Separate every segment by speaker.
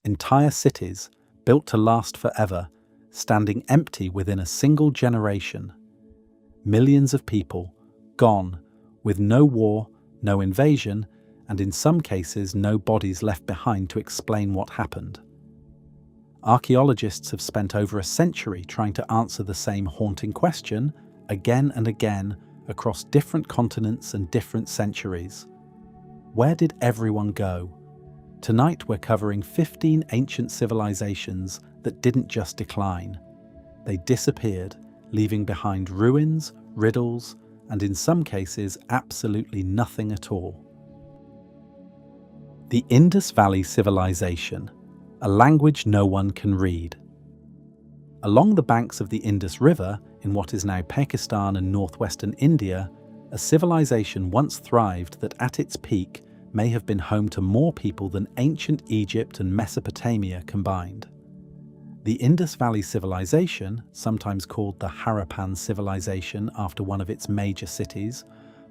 Speaker 1: Entire cities, built to last forever, standing empty within a single generation. Millions of people, gone, with no war, no invasion, and in some cases no bodies left behind to explain what happened. Archaeologists have spent over a century trying to answer the same haunting question, again and again, across different continents and different centuries. Where did everyone go? Tonight we're covering 15 ancient civilizations that didn't just decline. They disappeared, leaving behind ruins, riddles, and in some cases absolutely nothing at all. The Indus Valley Civilization, a language no one can read. Along the banks of the Indus River, in what is now Pakistan and northwestern India, a civilization once thrived that at its peak may have been home to more people than ancient Egypt and Mesopotamia combined. The Indus Valley Civilization, sometimes called the Harappan Civilization after one of its major cities,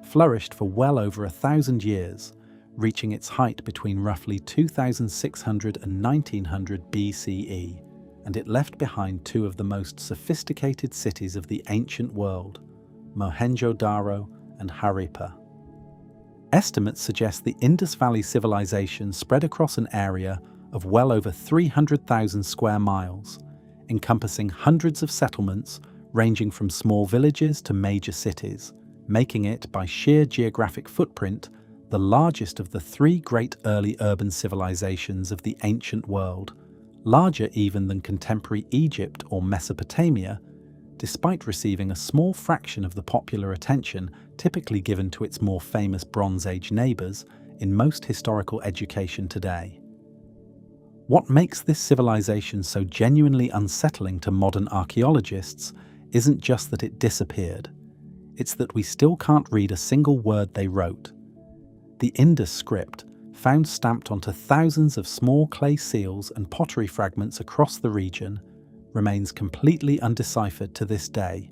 Speaker 1: flourished for well over 1,000 years, reaching its height between roughly 2600 and 1900 BCE, and it left behind two of the most sophisticated cities of the ancient world, Mohenjo-Daro and Harappa. Estimates suggest the Indus Valley Civilization spread across an area of well over 300,000 square miles, encompassing hundreds of settlements ranging from small villages to major cities, making it, by sheer geographic footprint, the largest of the three great early urban civilizations of the ancient world, larger even than contemporary Egypt or Mesopotamia, despite receiving a small fraction of the popular attention typically given to its more famous Bronze Age neighbours in most historical education today. What makes this civilization so genuinely unsettling to modern archaeologists isn't just that it disappeared, it's that we still can't read a single word they wrote. The Indus script, found stamped onto thousands of small clay seals and pottery fragments across the region, remains completely undeciphered to this day,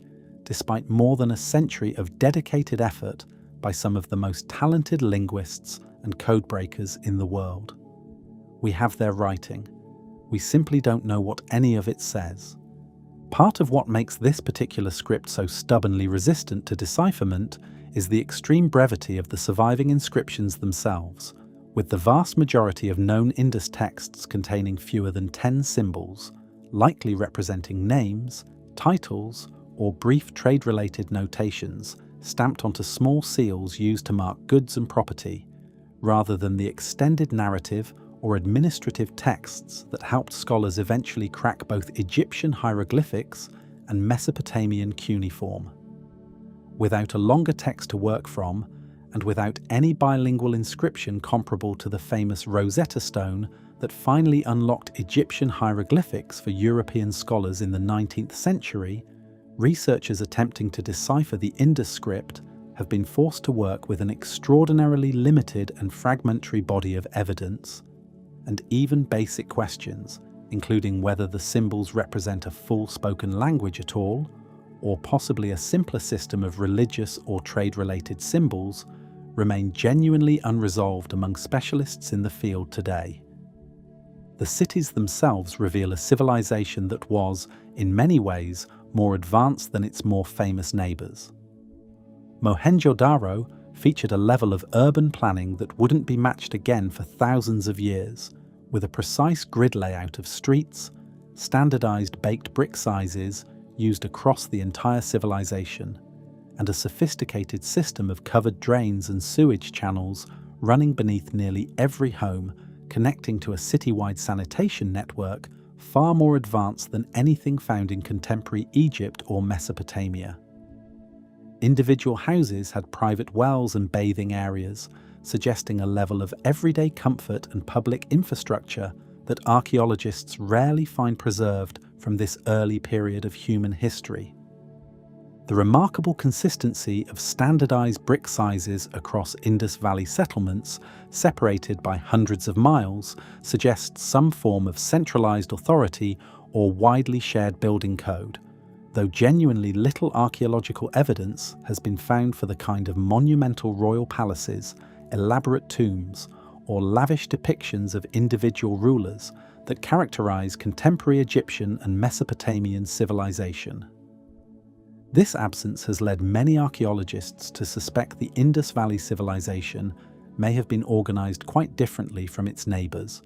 Speaker 1: despite more than a century of dedicated effort by some of the most talented linguists and codebreakers in the world. We have their writing. We simply don't know what any of it says. Part of what makes this particular script so stubbornly resistant to decipherment is the extreme brevity of the surviving inscriptions themselves, with the vast majority of known Indus texts containing fewer than 10 symbols, likely representing names, titles, or brief trade-related notations stamped onto small seals used to mark goods and property, rather than the extended narrative or administrative texts that helped scholars eventually crack both Egyptian hieroglyphics and Mesopotamian cuneiform. Without a longer text to work from, and without any bilingual inscription comparable to the famous Rosetta Stone that finally unlocked Egyptian hieroglyphics for European scholars in the 19th century, researchers attempting to decipher the Indus script have been forced to work with an extraordinarily limited and fragmentary body of evidence, and even basic questions, including whether the symbols represent a full spoken language at all, or possibly a simpler system of religious or trade-related symbols, remain genuinely unresolved among specialists in the field today. The cities themselves reveal a civilization that was, in many ways, more advanced than its more famous neighbours. Mohenjo-Daro featured a level of urban planning that wouldn't be matched again for thousands of years, with a precise grid layout of streets, standardised baked brick sizes used across the entire civilization, and a sophisticated system of covered drains and sewage channels running beneath nearly every home, connecting to a citywide sanitation network far more advanced than anything found in contemporary Egypt or Mesopotamia. Individual houses had private wells and bathing areas, suggesting a level of everyday comfort and public infrastructure that archaeologists rarely find preserved from this early period of human history. The remarkable consistency of standardized brick sizes across Indus Valley settlements, separated by hundreds of miles, suggests some form of centralized authority or widely shared building code, though genuinely little archaeological evidence has been found for the kind of monumental royal palaces, elaborate tombs, or lavish depictions of individual rulers that characterize contemporary Egyptian and Mesopotamian civilization. This absence has led many archaeologists to suspect the Indus Valley civilization may have been organized quite differently from its neighbors,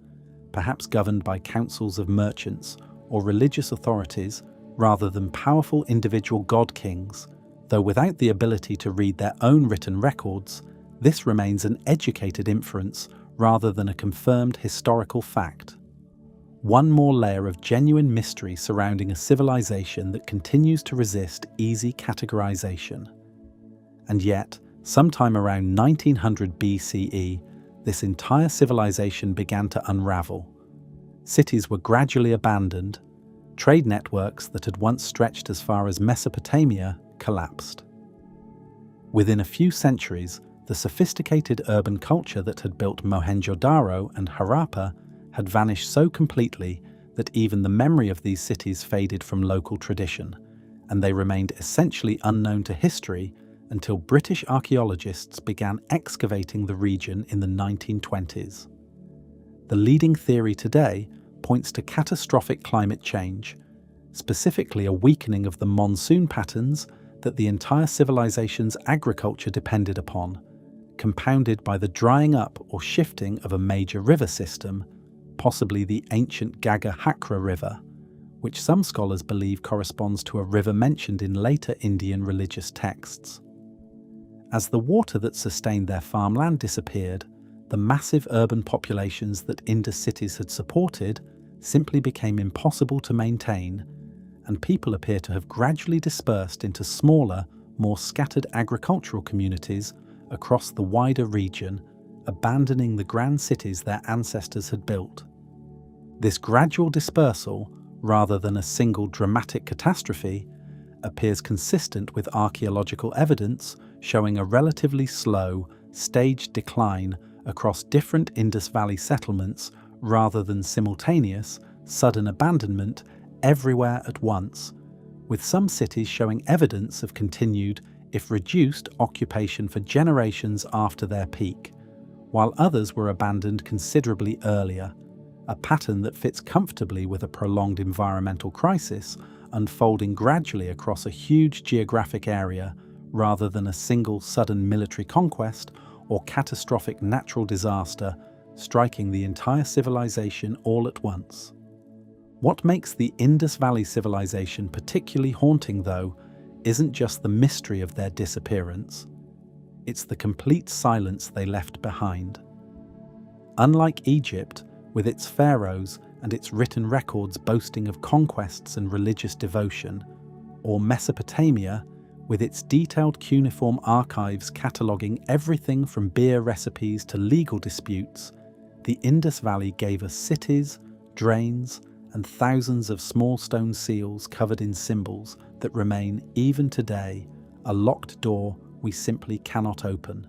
Speaker 1: perhaps governed by councils of merchants or religious authorities rather than powerful individual god-kings. Though without the ability to read their own written records, this remains an educated inference rather than a confirmed historical fact. One more layer of genuine mystery surrounding a civilization that continues to resist easy categorization. And yet, sometime around 1900 BCE, this entire civilization began to unravel. Cities were gradually abandoned. Trade networks that had once stretched as far as Mesopotamia collapsed. Within a few centuries, the sophisticated urban culture that had built Mohenjo-daro and Harappa had vanished so completely that even the memory of these cities faded from local tradition, and they remained essentially unknown to history until British archaeologists began excavating the region in the 1920s. The leading theory today points to catastrophic climate change, specifically a weakening of the monsoon patterns that the entire civilization's agriculture depended upon, compounded by the drying up or shifting of a major river system, possibly the ancient Gagga-Hakra River, which some scholars believe corresponds to a river mentioned in later Indian religious texts. As the water that sustained their farmland disappeared, the massive urban populations that Indus cities had supported simply became impossible to maintain, and people appear to have gradually dispersed into smaller, more scattered agricultural communities across the wider region, abandoning the grand cities their ancestors had built. This gradual dispersal, rather than a single dramatic catastrophe, appears consistent with archaeological evidence showing a relatively slow, staged decline across different Indus Valley settlements rather than simultaneous, sudden abandonment everywhere at once, with some cities showing evidence of continued, if reduced, occupation for generations after their peak, while others were abandoned considerably earlier, a pattern that fits comfortably with a prolonged environmental crisis unfolding gradually across a huge geographic area rather than a single sudden military conquest or catastrophic natural disaster striking the entire civilization all at once. What makes the Indus Valley civilization particularly haunting, though, isn't just the mystery of their disappearance. It's the complete silence they left behind. Unlike Egypt, with its pharaohs and its written records boasting of conquests and religious devotion, or Mesopotamia, with its detailed cuneiform archives cataloguing everything from beer recipes to legal disputes, the Indus Valley gave us cities, drains, and thousands of small stone seals covered in symbols that remain, even today, a locked door we simply cannot open.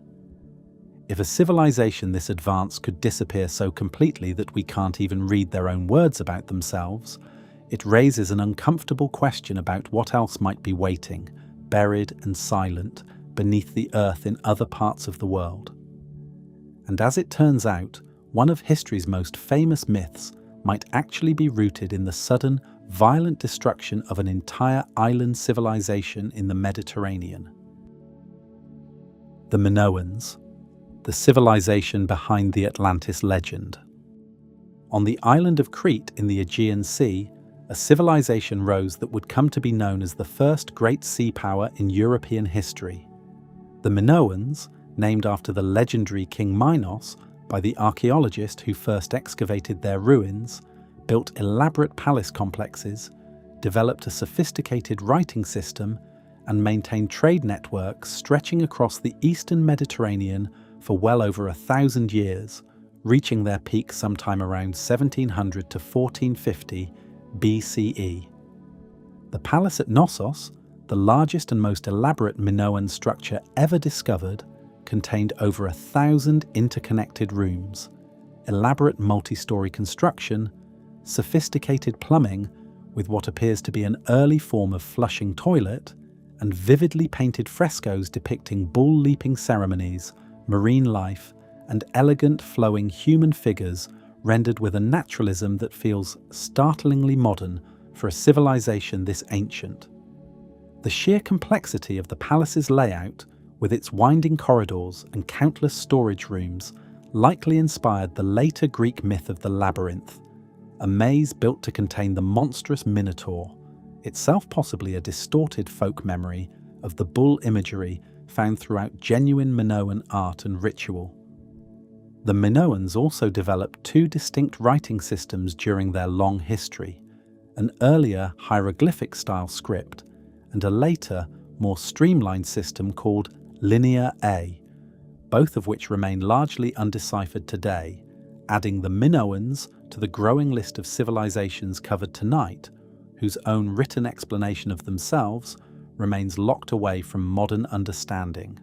Speaker 1: If a civilization this advanced could disappear so completely that we can't even read their own words about themselves, it raises an uncomfortable question about what else might be waiting, buried and silent, beneath the earth in other parts of the world. And as it turns out, one of history's most famous myths might actually be rooted in the sudden, violent destruction of an entire island civilization in the Mediterranean. The Minoans, the civilization behind the Atlantis legend. On the island of Crete in the Aegean Sea, a civilization rose that would come to be known as the first great sea power in European history. The Minoans, named after the legendary King Minos by the archaeologist who first excavated their ruins, built elaborate palace complexes, developed a sophisticated writing system, and maintained trade networks stretching across the eastern Mediterranean for well over 1,000 years, reaching their peak sometime around 1700 to 1450 BCE. The palace at Knossos, the largest and most elaborate Minoan structure ever discovered, contained over 1,000 interconnected rooms, elaborate multi-story construction, sophisticated plumbing with what appears to be an early form of flushing toilet, and vividly painted frescoes depicting bull-leaping ceremonies, marine life, and elegant flowing human figures rendered with a naturalism that feels startlingly modern for a civilization this ancient. The sheer complexity of the palace's layout, with its winding corridors and countless storage rooms, likely inspired the later Greek myth of the labyrinth, a maze built to contain the monstrous Minotaur, itself possibly a distorted folk memory of the bull imagery found throughout genuine Minoan art and ritual. The Minoans also developed two distinct writing systems during their long history, an earlier hieroglyphic-style script and a later, more streamlined system called Linear A, both of which remain largely undeciphered today, adding the Minoans to the growing list of civilizations covered tonight, whose own written explanation of themselves remains locked away from modern understanding.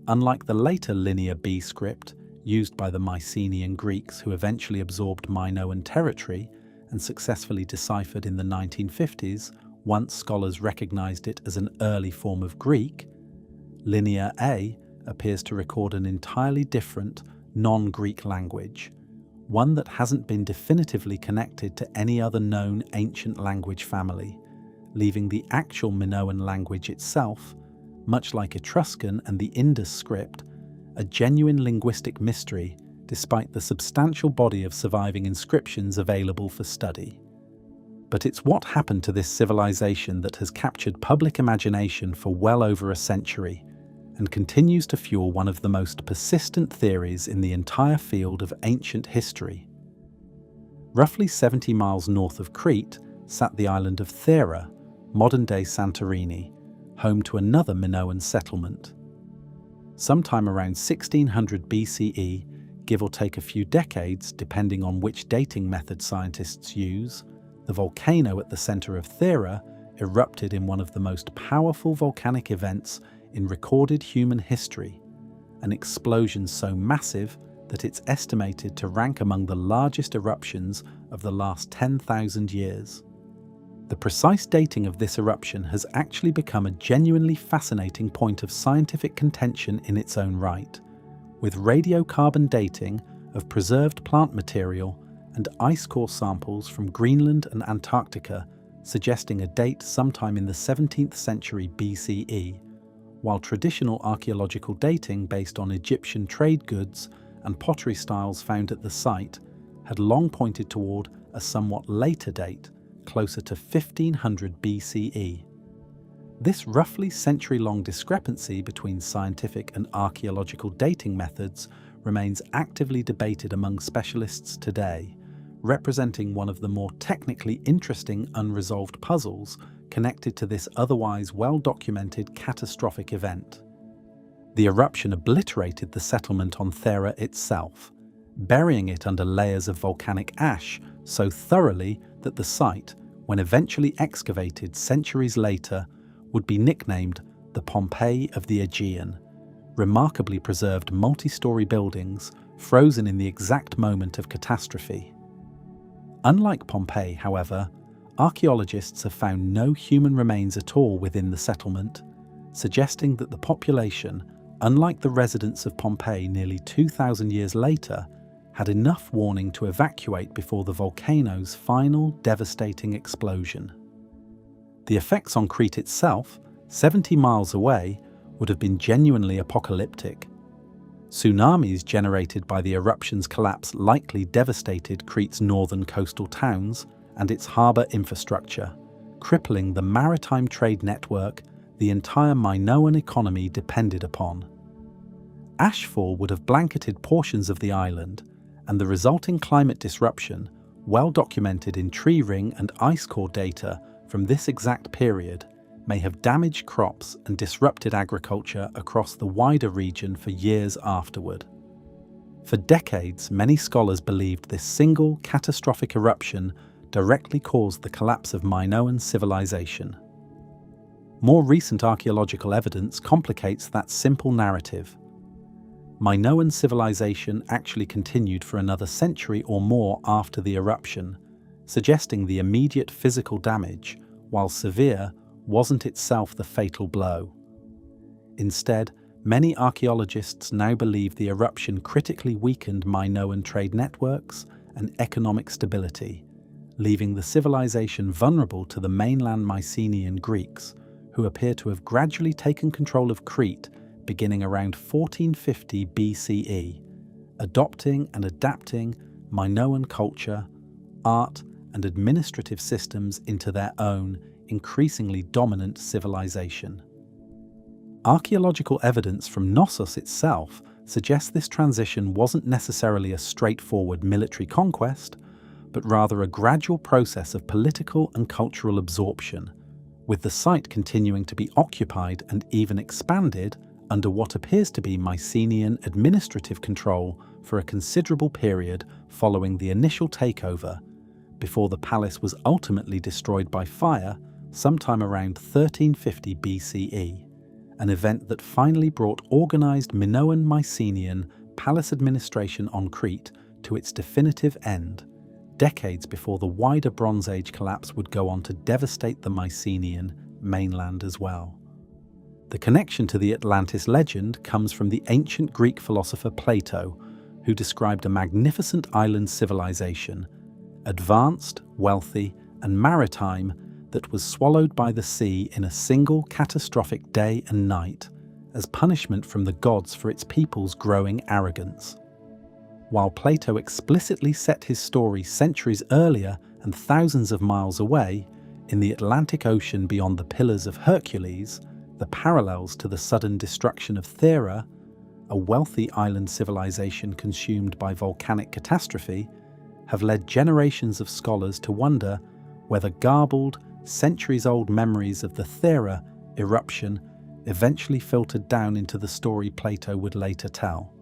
Speaker 1: Unlike the later Linear B script, used by the Mycenaean Greeks who eventually absorbed Minoan territory and successfully deciphered in the 1950s once scholars recognized it as an early form of Greek, Linear A appears to record an entirely different, non-Greek language, one that hasn't been definitively connected to any other known ancient language family, leaving the actual Minoan language itself, much like Etruscan and the Indus script, a genuine linguistic mystery despite the substantial body of surviving inscriptions available for study. But it's what happened to this civilization that has captured public imagination for well over a century and continues to fuel one of the most persistent theories in the entire field of ancient history. Roughly 70 miles north of Crete sat the island of Thera, modern-day Santorini, home to another Minoan settlement. Sometime around 1600 BCE, give or take a few decades depending on which dating method scientists use, the volcano at the center of Thera erupted in one of the most powerful volcanic events in recorded human history, an explosion so massive that it's estimated to rank among the largest eruptions of the last 10,000 years. The precise dating of this eruption has actually become a genuinely fascinating point of scientific contention in its own right, with radiocarbon dating of preserved plant material and ice core samples from Greenland and Antarctica suggesting a date sometime in the 17th century BCE, while traditional archaeological dating based on Egyptian trade goods and pottery styles found at the site had long pointed toward a somewhat later date, closer to 1500 BCE. This roughly century-long discrepancy between scientific and archaeological dating methods remains actively debated among specialists today, representing one of the more technically interesting unresolved puzzles connected to this otherwise well-documented catastrophic event. The eruption obliterated the settlement on Thera itself, burying it under layers of volcanic ash so thoroughly that the site, when eventually excavated centuries later, would be nicknamed the Pompeii of the Aegean, remarkably preserved multi-story buildings frozen in the exact moment of catastrophe. Unlike Pompeii, however, archaeologists have found no human remains at all within the settlement, suggesting that the population, unlike the residents of Pompeii nearly 2,000 years later, had enough warning to evacuate before the volcano's final devastating explosion. The effects on Crete itself, 70 miles away, would have been genuinely apocalyptic. Tsunamis generated by the eruption's collapse likely devastated Crete's northern coastal towns and its harbour infrastructure, crippling the maritime trade network the entire Minoan economy depended upon. Ashfall would have blanketed portions of the island, and the resulting climate disruption, well documented in tree ring and ice core data from this exact period, may have damaged crops and disrupted agriculture across the wider region for years afterward. For decades, many scholars believed this single catastrophic eruption directly caused the collapse of Minoan civilization. More recent archaeological evidence complicates that simple narrative. Minoan civilization actually continued for another century or more after the eruption, suggesting the immediate physical damage, while severe, wasn't itself the fatal blow. Instead, Many archaeologists now believe the eruption critically weakened Minoan trade networks and economic stability, leaving the civilization vulnerable to the mainland Mycenaean Greeks, who appear to have gradually taken control of Crete beginning around 1450 BCE, adopting and adapting Minoan culture, art, and administrative systems into their own, increasingly dominant civilization. Archaeological evidence from Knossos itself suggests this transition wasn't necessarily a straightforward military conquest, but rather a gradual process of political and cultural absorption, with the site continuing to be occupied and even expanded under what appears to be Mycenaean administrative control for a considerable period following the initial takeover, before the palace was ultimately destroyed by fire sometime around 1350 BCE, an event that finally brought organised Minoan Mycenaean palace administration on Crete to its definitive end, decades before the wider Bronze Age collapse would go on to devastate the Mycenaean mainland as well. The connection to the Atlantis legend comes from the ancient Greek philosopher Plato, who described a magnificent island civilization, advanced, wealthy, and maritime, that was swallowed by the sea in a single catastrophic day and night, as punishment from the gods for its people's growing arrogance. While Plato explicitly set his story centuries earlier and thousands of miles away, in the Atlantic Ocean beyond the Pillars of Hercules, the parallels to the sudden destruction of Thera, a wealthy island civilization consumed by volcanic catastrophe, have led generations of scholars to wonder whether garbled, centuries-old memories of the Thera eruption eventually filtered down into the story Plato would later tell.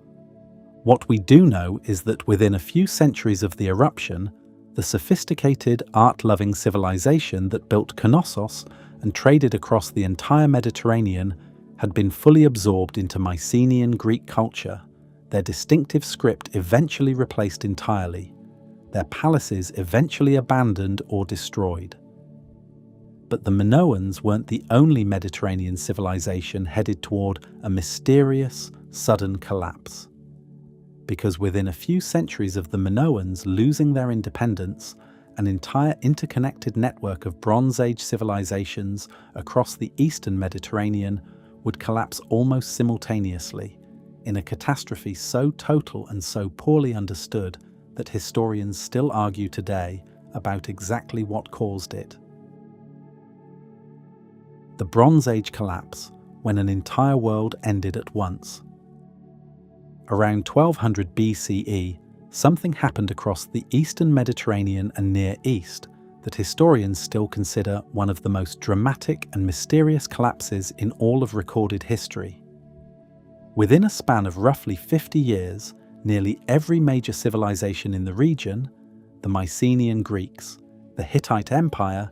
Speaker 1: What we do know is that within a few centuries of the eruption, the sophisticated, art-loving civilization that built Knossos and traded across the entire Mediterranean had been fully absorbed into Mycenaean Greek culture, their distinctive script eventually replaced entirely, their palaces eventually abandoned or destroyed. But the Minoans weren't the only Mediterranean civilization headed toward a mysterious, sudden collapse. Because within a few centuries of the Minoans losing their independence, an entire interconnected network of Bronze Age civilizations across the eastern Mediterranean would collapse almost simultaneously, in a catastrophe so total and so poorly understood that historians still argue today about exactly what caused it. The Bronze Age collapse, when an entire world ended at once. Around 1200 BCE, something happened across the eastern Mediterranean and Near East that historians still consider one of the most dramatic and mysterious collapses in all of recorded history. Within a span of roughly 50 years, nearly every major civilization in the region, the Mycenaean Greeks, the Hittite Empire,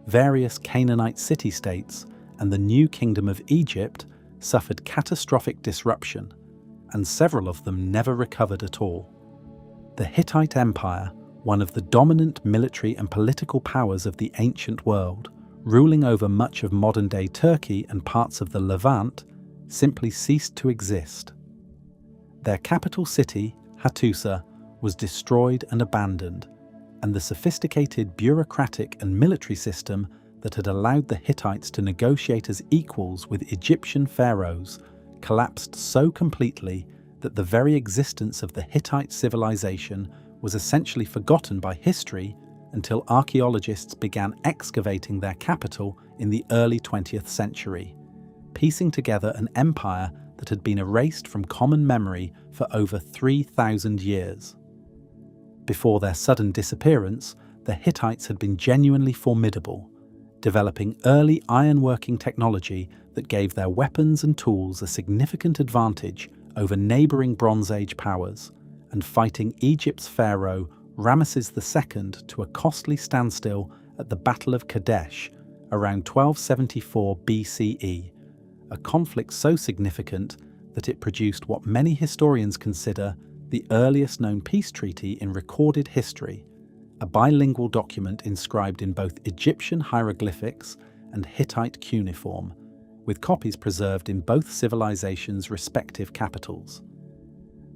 Speaker 1: various Canaanite city-states, and the New Kingdom of Egypt suffered catastrophic disruption, and several of them never recovered at all. The Hittite Empire, one of the dominant military and political powers of the ancient world, ruling over much of modern-day Turkey and parts of the Levant, simply ceased to exist. Their capital city, Hattusa, was destroyed and abandoned, and the sophisticated bureaucratic and military system that had allowed the Hittites to negotiate as equals with Egyptian pharaohs collapsed so completely that the very existence of the Hittite civilization was essentially forgotten by history until archaeologists began excavating their capital in the early 20th century, piecing together an empire that had been erased from common memory for over 3,000 years. Before their sudden disappearance, the Hittites had been genuinely formidable, developing early ironworking technology that gave their weapons and tools a significant advantage over neighbouring Bronze Age powers, and fighting Egypt's pharaoh Ramesses II to a costly standstill at the Battle of Kadesh around 1274 BCE, a conflict so significant that it produced what many historians consider the earliest known peace treaty in recorded history, a bilingual document inscribed in both Egyptian hieroglyphics and Hittite cuneiform, with copies preserved in both civilizations' respective capitals.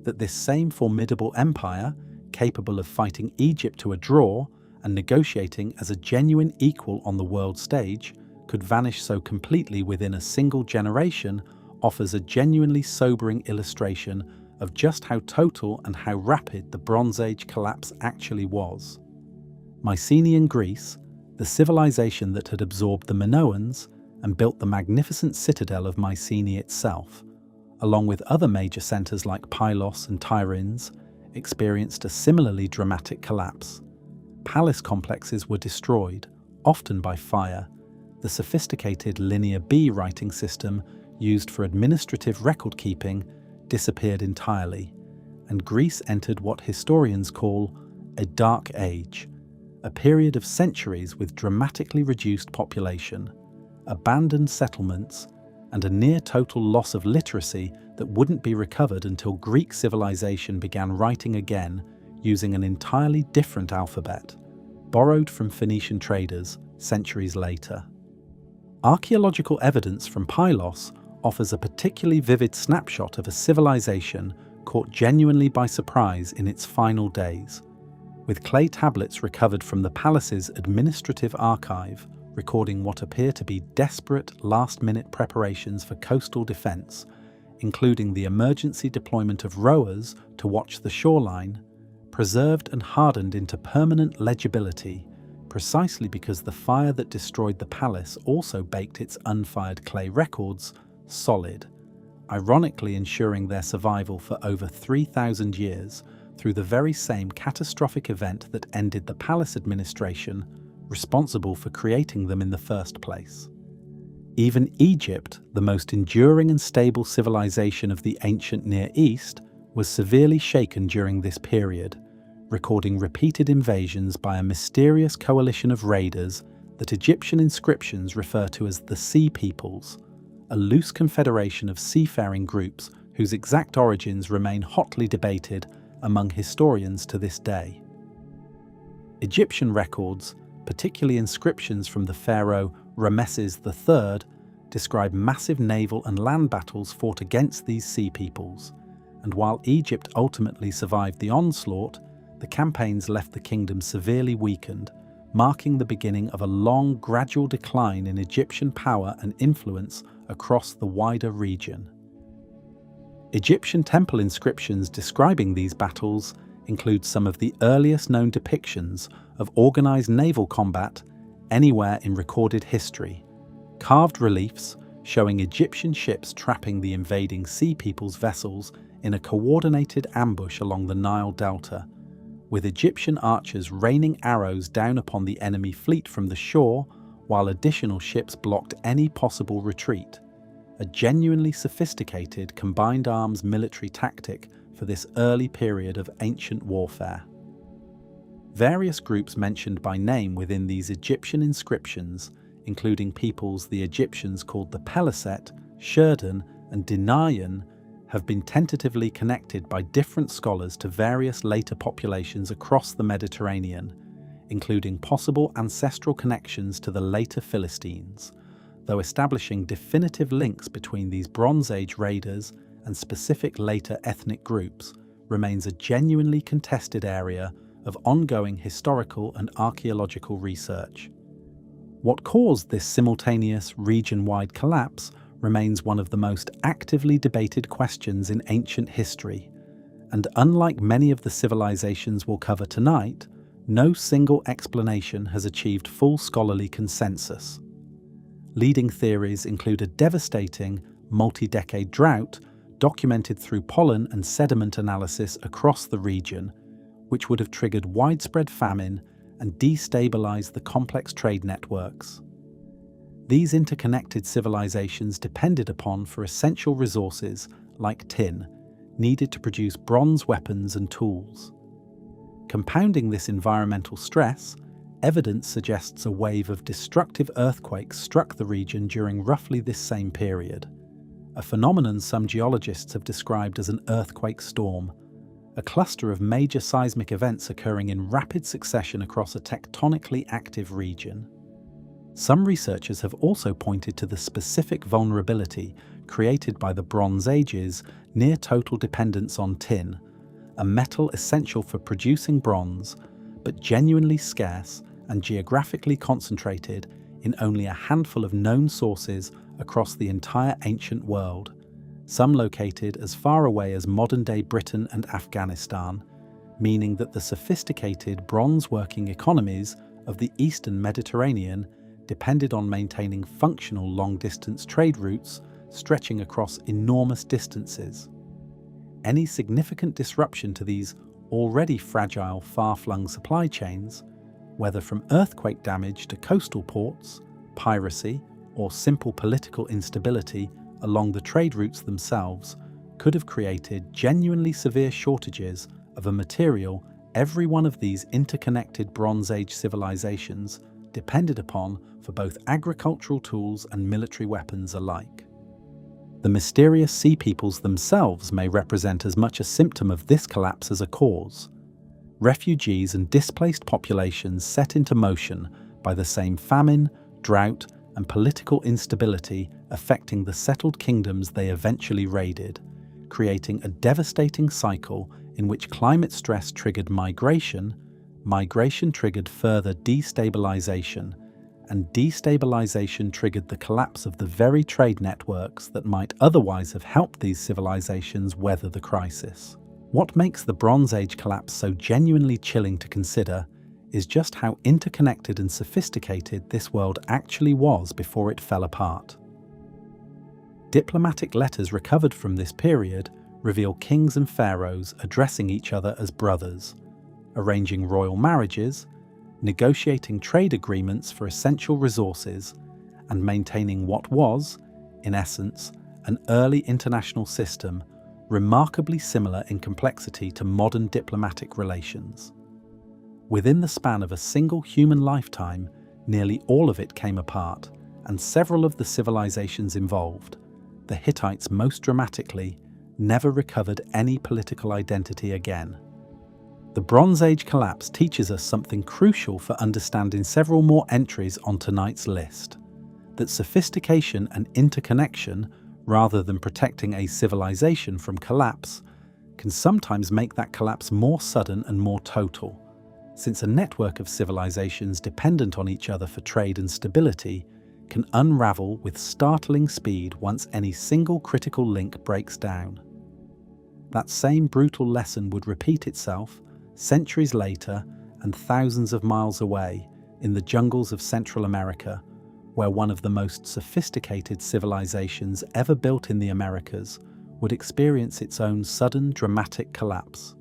Speaker 1: That this same formidable empire, capable of fighting Egypt to a draw and negotiating as a genuine equal on the world stage, could vanish so completely within a single generation offers a genuinely sobering illustration of just how total and how rapid the Bronze Age collapse actually was. Mycenaean Greece, the civilization that had absorbed the Minoans and built the magnificent citadel of Mycenae itself, along with other major centres like Pylos and Tiryns, experienced a similarly dramatic collapse. Palace complexes were destroyed, often by fire. The sophisticated Linear B writing system used for administrative record-keeping disappeared entirely, and Greece entered what historians call a Dark Age, a period of centuries with dramatically reduced population, abandoned settlements, and a near-total loss of literacy that wouldn't be recovered until Greek civilization began writing again using an entirely different alphabet, borrowed from Phoenician traders centuries later. Archaeological evidence from Pylos offers a particularly vivid snapshot of a civilization caught genuinely by surprise in its final days, with clay tablets recovered from the palace's administrative archive recording what appear to be desperate last-minute preparations for coastal defense, including the emergency deployment of rowers to watch the shoreline, preserved and hardened into permanent legibility, precisely because the fire that destroyed the palace also baked its unfired clay records solid, ironically ensuring their survival for over 3,000 years through the very same catastrophic event that ended the palace administration responsible for creating them in the first place. Even Egypt, the most enduring and stable civilization of the ancient Near East, was severely shaken during this period, recording repeated invasions by a mysterious coalition of raiders that Egyptian inscriptions refer to as the Sea Peoples, a loose confederation of seafaring groups whose exact origins remain hotly debated among historians to this day. Egyptian records, particularly inscriptions from the pharaoh Rameses III, describe massive naval and land battles fought against these sea peoples, and while Egypt ultimately survived the onslaught, the campaigns left the kingdom severely weakened, marking the beginning of a long, gradual decline in Egyptian power and influence across the wider region. Egyptian temple inscriptions describing these battles include some of the earliest known depictions of organized naval combat anywhere in recorded history, carved reliefs showing Egyptian ships trapping the invading Sea People's vessels in a coordinated ambush along the Nile Delta, with Egyptian archers raining arrows down upon the enemy fleet from the shore while additional ships blocked any possible retreat, a genuinely sophisticated combined arms military tactic for this early period of ancient warfare. Various groups mentioned by name within these Egyptian inscriptions, including peoples the Egyptians called the Peliset, Sherdan, and Dinayan, have been tentatively connected by different scholars to various later populations across the Mediterranean, including possible ancestral connections to the later Philistines, though establishing definitive links between these Bronze Age raiders and specific later ethnic groups remains a genuinely contested area of ongoing historical and archaeological research. What caused this simultaneous region-wide collapse remains one of the most actively debated questions in ancient history, and unlike many of the civilizations we'll cover tonight, no single explanation has achieved full scholarly consensus. Leading theories include a devastating, multi-decade drought documented through pollen and sediment analysis across the region, which would have triggered widespread famine and destabilized the complex trade networks. These interconnected civilizations depended upon for essential resources, like tin, needed to produce bronze weapons and tools. Compounding this environmental stress, evidence suggests a wave of destructive earthquakes struck the region during roughly this same period, a phenomenon some geologists have described as an earthquake storm, a cluster of major seismic events occurring in rapid succession across a tectonically active region. Some researchers have also pointed to the specific vulnerability created by the Bronze Age's near-total dependence on tin, a metal essential for producing bronze, but genuinely scarce and geographically concentrated in only a handful of known sources across the entire ancient world, some located as far away as modern-day Britain and Afghanistan, meaning that the sophisticated bronze-working economies of the Eastern Mediterranean depended on maintaining functional long-distance trade routes stretching across enormous distances. Any significant disruption to these already fragile, far-flung supply chains, whether from earthquake damage to coastal ports, piracy, or simple political instability along the trade routes themselves, could have created genuinely severe shortages of a material every one of these interconnected Bronze Age civilizations depended upon for both agricultural tools and military weapons alike. The mysterious sea peoples themselves may represent as much a symptom of this collapse as a cause. Refugees and displaced populations set into motion by the same famine, drought, and political instability affecting the settled kingdoms they eventually raided, creating a devastating cycle in which climate stress triggered migration, migration triggered further destabilization, and destabilization triggered the collapse of the very trade networks that might otherwise have helped these civilizations weather the crisis. What makes the Bronze Age collapse so genuinely chilling to consider is just how interconnected and sophisticated this world actually was before it fell apart. Diplomatic letters recovered from this period reveal kings and pharaohs addressing each other as brothers, arranging royal marriages, negotiating trade agreements for essential resources, and maintaining what was, in essence, an early international system remarkably similar in complexity to modern diplomatic relations. Within the span of a single human lifetime, nearly all of it came apart, and several of the civilizations involved, the Hittites most dramatically, never recovered any political identity again. The Bronze Age collapse teaches us something crucial for understanding several more entries on tonight's list: that sophistication and interconnection, rather than protecting a civilization from collapse, can sometimes make that collapse more sudden and more total, since a network of civilizations dependent on each other for trade and stability can unravel with startling speed once any single critical link breaks down. That same brutal lesson would repeat itself centuries later and thousands of miles away in the jungles of Central America, where one of the most sophisticated civilizations ever built in the Americas would experience its own sudden, dramatic collapse.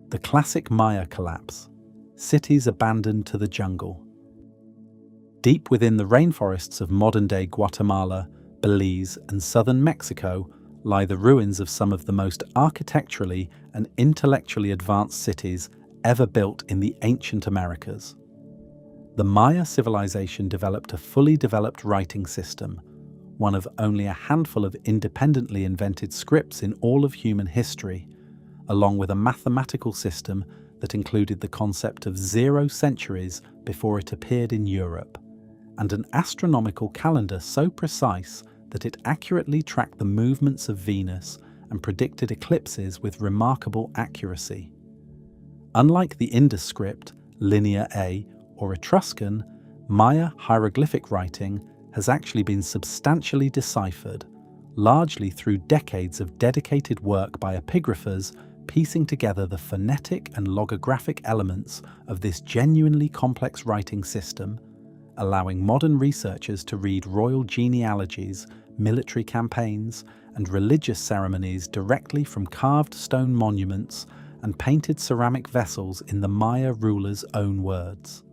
Speaker 1: The classic Maya collapse, cities abandoned to the jungle. Deep within the rainforests of modern-day Guatemala, Belize, and southern Mexico lie the ruins of some of the most architecturally and intellectually advanced cities ever built in the ancient Americas. The Maya civilization developed a fully developed writing system, one of only a handful of independently invented scripts in all of human history, along with a mathematical system that included the concept of 0 centuries before it appeared in Europe, and an astronomical calendar so precise that it accurately tracked the movements of Venus and predicted eclipses with remarkable accuracy. Unlike the Indus script, Linear A, or Etruscan, Maya hieroglyphic writing has actually been substantially deciphered, largely through decades of dedicated work by epigraphers piecing together the phonetic and logographic elements of this genuinely complex writing system, allowing modern researchers to read royal genealogies, military campaigns, and religious ceremonies directly from carved stone monuments and painted ceramic vessels in the Maya rulers' own words.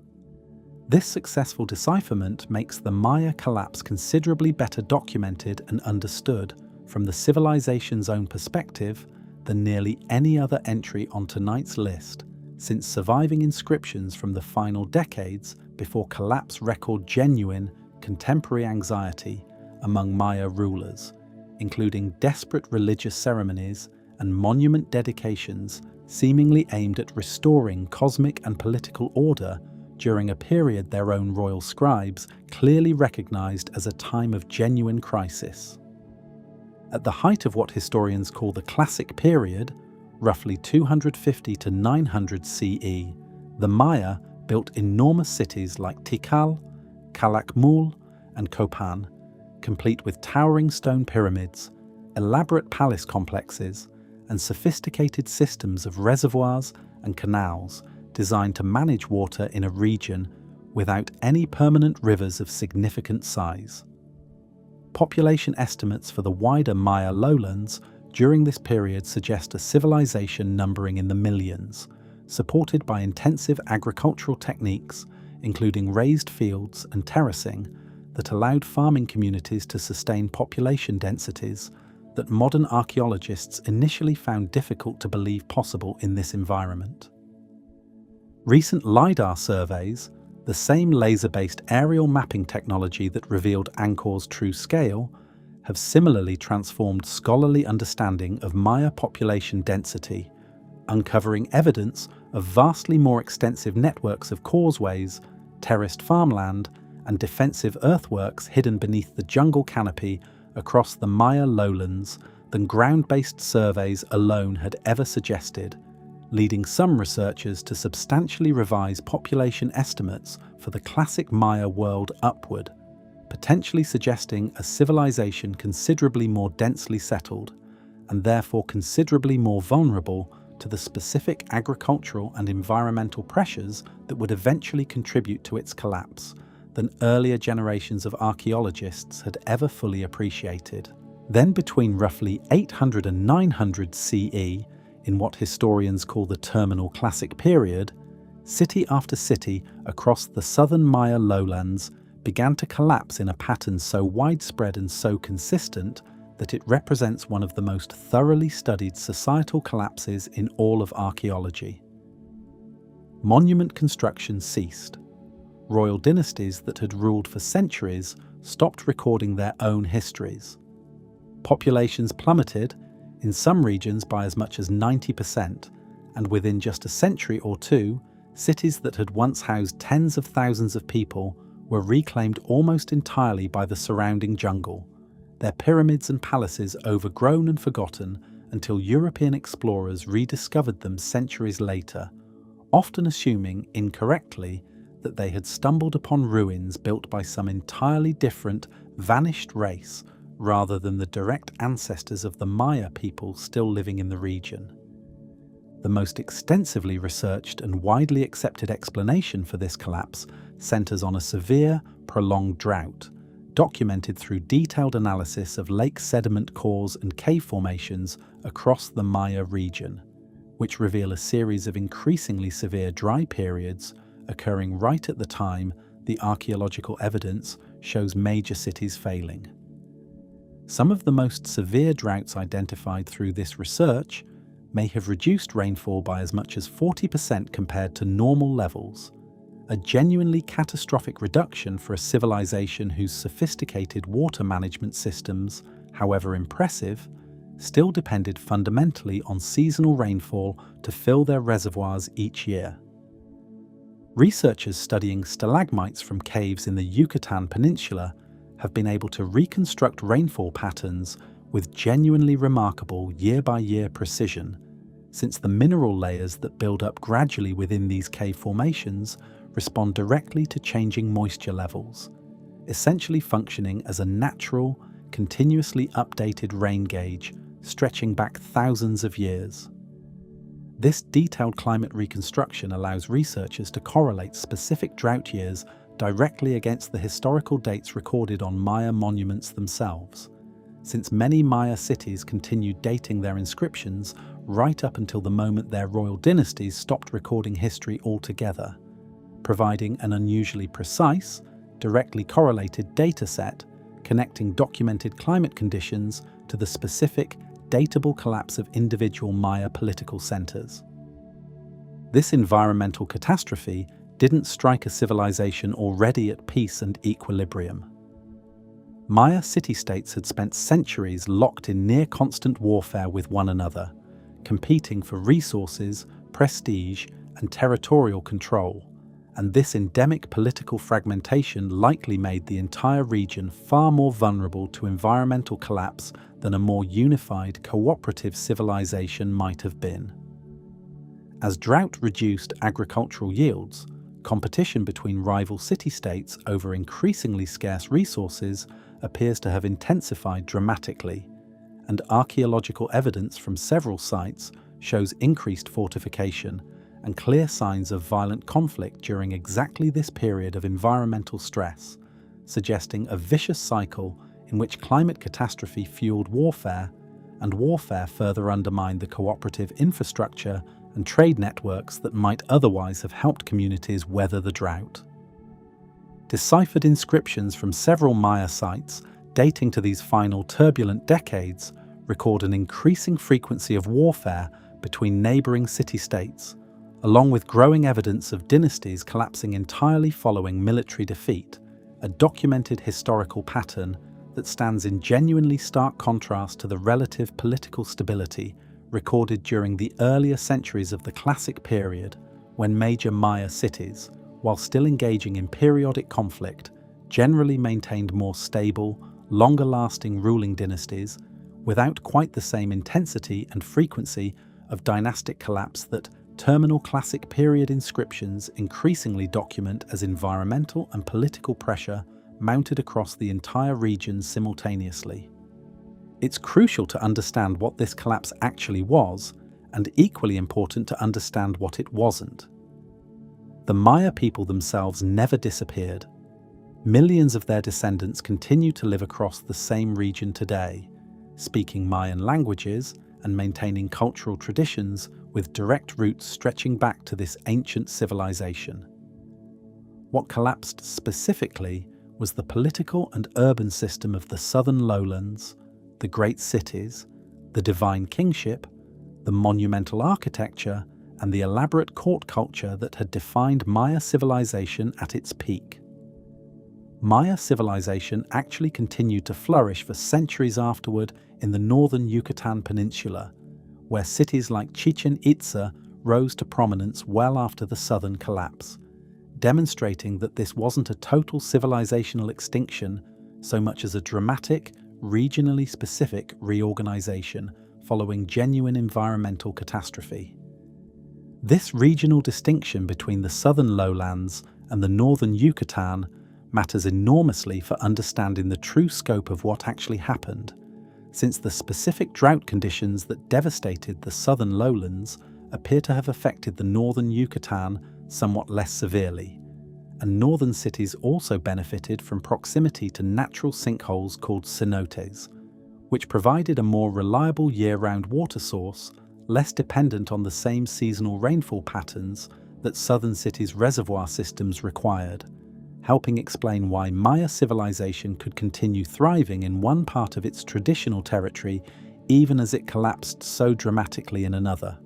Speaker 1: This successful decipherment makes the Maya collapse considerably better documented and understood from the civilization's own perspective than nearly any other entry on tonight's list, since surviving inscriptions from the final decades before collapse record genuine, contemporary anxiety among Maya rulers, including desperate religious ceremonies and monument dedications seemingly aimed at restoring cosmic and political order during a period their own royal scribes clearly recognized as a time of genuine crisis. At the height of what historians call the Classic Period, roughly 250 to 900 CE, the Maya built enormous cities like Tikal, Calakmul, and Copan, complete with towering stone pyramids, elaborate palace complexes, and sophisticated systems of reservoirs and canals designed to manage water in a region without any permanent rivers of significant size. Population estimates for the wider Maya lowlands during this period suggest a civilization numbering in the millions, supported by intensive agricultural techniques, including raised fields and terracing, that allowed farming communities to sustain population densities that modern archaeologists initially found difficult to believe possible in this environment. Recent LiDAR surveys, the same laser-based aerial mapping technology that revealed Angkor's true scale, have similarly transformed scholarly understanding of Maya population density, uncovering evidence of vastly more extensive networks of causeways, terraced farmland, and defensive earthworks hidden beneath the jungle canopy across the Maya lowlands than ground-based surveys alone had ever suggested, leading some researchers to substantially revise population estimates for the classic Maya world upward, potentially suggesting a civilization considerably more densely settled and therefore considerably more vulnerable to the specific agricultural and environmental pressures that would eventually contribute to its collapse than earlier generations of archaeologists had ever fully appreciated. Then between roughly 800 and 900 CE, in what historians call the Terminal Classic Period, city after city across the southern Maya lowlands began to collapse in a pattern so widespread and so consistent that it represents one of the most thoroughly studied societal collapses in all of archaeology. Monument construction ceased. Royal dynasties that had ruled for centuries stopped recording their own histories. Populations plummeted, in some regions by as much as 90%, and within just a century or two, cities that had once housed tens of thousands of people were reclaimed almost entirely by the surrounding jungle, their pyramids and palaces overgrown and forgotten until European explorers rediscovered them centuries later, often assuming, incorrectly, that they had stumbled upon ruins built by some entirely different, vanished race rather than the direct ancestors of the Maya people still living in the region. The most extensively researched and widely accepted explanation for this collapse centers on a severe, prolonged drought, documented through detailed analysis of lake sediment cores and cave formations across the Maya region, which reveal a series of increasingly severe dry periods occurring right at the time the archaeological evidence shows major cities failing. Some of the most severe droughts identified through this research may have reduced rainfall by as much as 40% compared to normal levels, a genuinely catastrophic reduction for a civilization whose sophisticated water management systems, however impressive, still depended fundamentally on seasonal rainfall to fill their reservoirs each year. Researchers studying stalagmites from caves in the Yucatan Peninsula have been able to reconstruct rainfall patterns with genuinely remarkable year-by-year precision, since the mineral layers that build up gradually within these cave formations respond directly to changing moisture levels, essentially functioning as a natural, continuously updated rain gauge stretching back thousands of years. This detailed climate reconstruction allows researchers to correlate specific drought years directly against the historical dates recorded on Maya monuments themselves, since many Maya cities continued dating their inscriptions right up until the moment their royal dynasties stopped recording history altogether, providing an unusually precise, directly correlated data set connecting documented climate conditions to the specific, datable collapse of individual Maya political centers. This environmental catastrophe didn't strike a civilization already at peace and equilibrium. Maya city-states had spent centuries locked in near-constant warfare with one another, competing for resources, prestige, and territorial control, and this endemic political fragmentation likely made the entire region far more vulnerable to environmental collapse than a more unified, cooperative civilization might have been. As drought reduced agricultural yields, competition between rival city-states over increasingly scarce resources appears to have intensified dramatically, and archaeological evidence from several sites shows increased fortification and clear signs of violent conflict during exactly this period of environmental stress, suggesting a vicious cycle in which climate catastrophe fueled warfare, and warfare further undermined the cooperative infrastructure and trade networks that might otherwise have helped communities weather the drought. Deciphered inscriptions from several Maya sites dating to these final turbulent decades record an increasing frequency of warfare between neighboring city-states, along with growing evidence of dynasties collapsing entirely following military defeat, a documented historical pattern that stands in genuinely stark contrast to the relative political stability recorded during the earlier centuries of the Classic period, when major Maya cities, while still engaging in periodic conflict, generally maintained more stable, longer-lasting ruling dynasties without quite the same intensity and frequency of dynastic collapse that terminal Classic period inscriptions increasingly document as environmental and political pressure mounted across the entire region simultaneously. It's crucial to understand what this collapse actually was, and equally important to understand what it wasn't. The Maya people themselves never disappeared. Millions of their descendants continue to live across the same region today, speaking Mayan languages and maintaining cultural traditions with direct roots stretching back to this ancient civilization. What collapsed specifically was the political and urban system of the southern lowlands, the great cities, the divine kingship, the monumental architecture, and the elaborate court culture that had defined Maya civilization at its peak. Maya civilization actually continued to flourish for centuries afterward in the northern Yucatan Peninsula, where cities like Chichen Itza rose to prominence well after the southern collapse, demonstrating that this wasn't a total civilizational extinction so much as a dramatic, regionally specific reorganization following genuine environmental catastrophe. This regional distinction between the southern lowlands and the northern Yucatan matters enormously for understanding the true scope of what actually happened, since the specific drought conditions that devastated the southern lowlands appear to have affected the northern Yucatan somewhat less severely, and northern cities also benefited from proximity to natural sinkholes called cenotes, which provided a more reliable year-round water source, less dependent on the same seasonal rainfall patterns that southern cities' reservoir systems required, helping explain why Maya civilization could continue thriving in one part of its traditional territory even as it collapsed so dramatically in another.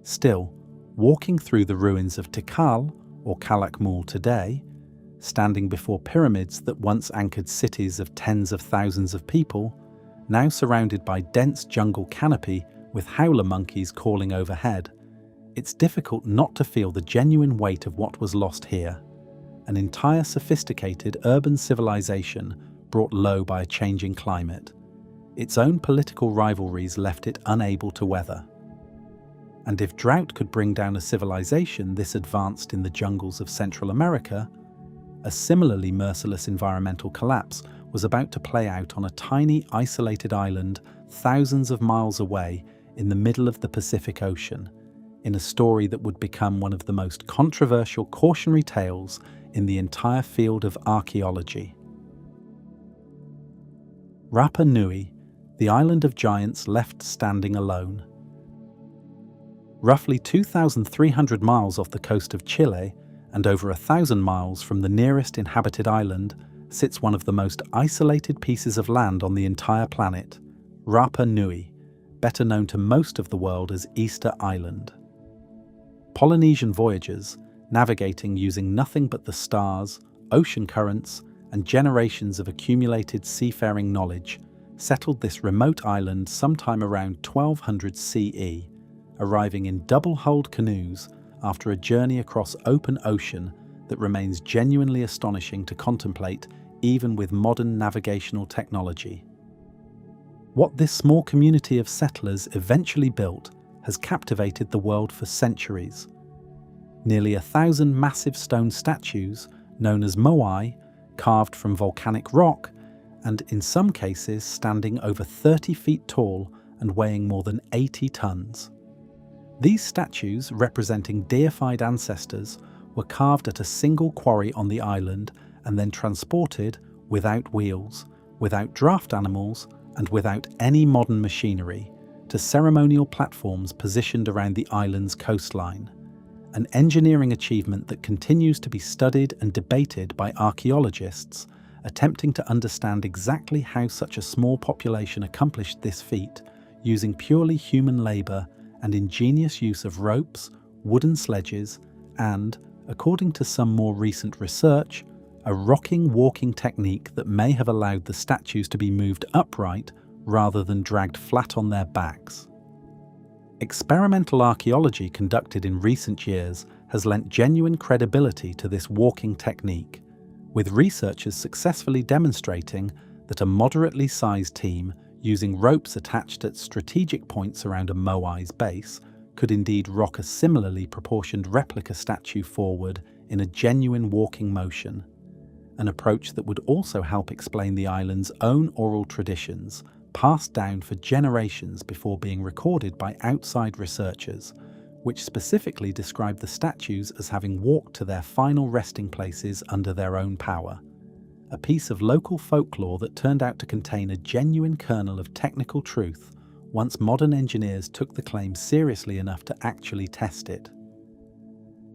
Speaker 1: Still, walking through the ruins of Tikal, or Calakmul today, standing before pyramids that once anchored cities of tens of thousands of people, now surrounded by dense jungle canopy with howler monkeys calling overhead, it's difficult not to feel the genuine weight of what was lost here. An entire sophisticated urban civilization brought low by a changing climate. Its own political rivalries left it unable to weather. And if drought could bring down a civilization this advanced in the jungles of Central America, a similarly merciless environmental collapse was about to play out on a tiny, isolated island thousands of miles away in the middle of the Pacific Ocean, in a story that would become one of the most controversial cautionary tales in the entire field of archaeology. Rapa Nui, the island of giants left standing alone. Roughly 2,300 miles off the coast of Chile and over 1,000 miles from the nearest inhabited island sits one of the most isolated pieces of land on the entire planet, Rapa Nui, better known to most of the world as Easter Island. Polynesian voyagers, navigating using nothing but the stars, ocean currents, and generations of accumulated seafaring knowledge, settled this remote island sometime around 1200 CE, arriving in double-hulled canoes after a journey across open ocean that remains genuinely astonishing to contemplate even with modern navigational technology. What this small community of settlers eventually built has captivated the world for centuries. Nearly 1,000 massive stone statues, known as moai, carved from volcanic rock, and in some cases standing over 30 feet tall and weighing more than 80 tons. These statues, representing deified ancestors, were carved at a single quarry on the island and then transported without wheels, without draft animals, and without any modern machinery to ceremonial platforms positioned around the island's coastline. An engineering achievement that continues to be studied and debated by archaeologists, attempting to understand exactly how such a small population accomplished this feat using purely human labour and ingenious use of ropes, wooden sledges, and, according to some more recent research, a rocking walking technique that may have allowed the statues to be moved upright rather than dragged flat on their backs. Experimental archaeology conducted in recent years has lent genuine credibility to this walking technique, with researchers successfully demonstrating that a moderately sized team using ropes attached at strategic points around a moai's base could indeed rock a similarly proportioned replica statue forward in a genuine walking motion, an approach that would also help explain the island's own oral traditions, passed down for generations before being recorded by outside researchers, which specifically describe the statues as having walked to their final resting places under their own power. A piece of local folklore that turned out to contain a genuine kernel of technical truth once modern engineers took the claim seriously enough to actually test it.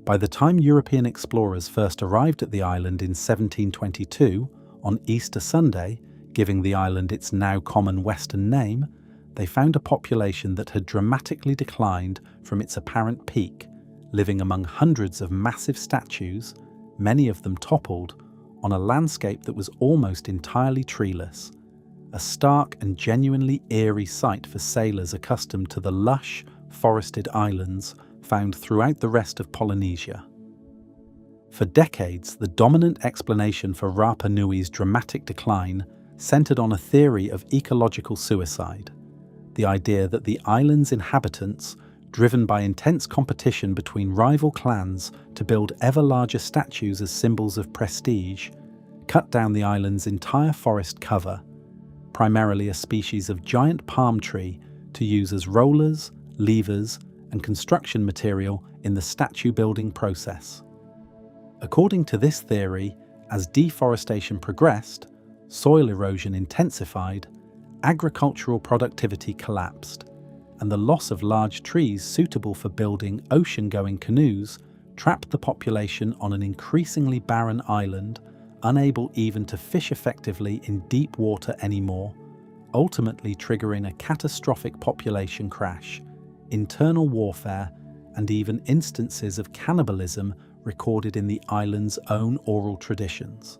Speaker 1: By the time European explorers first arrived at the island in 1722, on Easter Sunday, giving the island its now common Western name, they found a population that had dramatically declined from its apparent peak, living among hundreds of massive statues, many of them toppled, on a landscape that was almost entirely treeless, a stark and genuinely eerie sight for sailors accustomed to the lush, forested islands found throughout the rest of Polynesia. For decades, the dominant explanation for Rapa Nui's dramatic decline centered on a theory of ecological suicide, the idea that the island's inhabitants, driven by intense competition between rival clans to build ever larger statues as symbols of prestige, cut down the island's entire forest cover, primarily a species of giant palm tree, to use as rollers, levers, and construction material in the statue building process. According to this theory, as deforestation progressed, soil erosion intensified, agricultural productivity collapsed, and the loss of large trees suitable for building ocean-going canoes trapped the population on an increasingly barren island, unable even to fish effectively in deep water anymore, ultimately triggering a catastrophic population crash, internal warfare, and even instances of cannibalism recorded in the island's own oral traditions.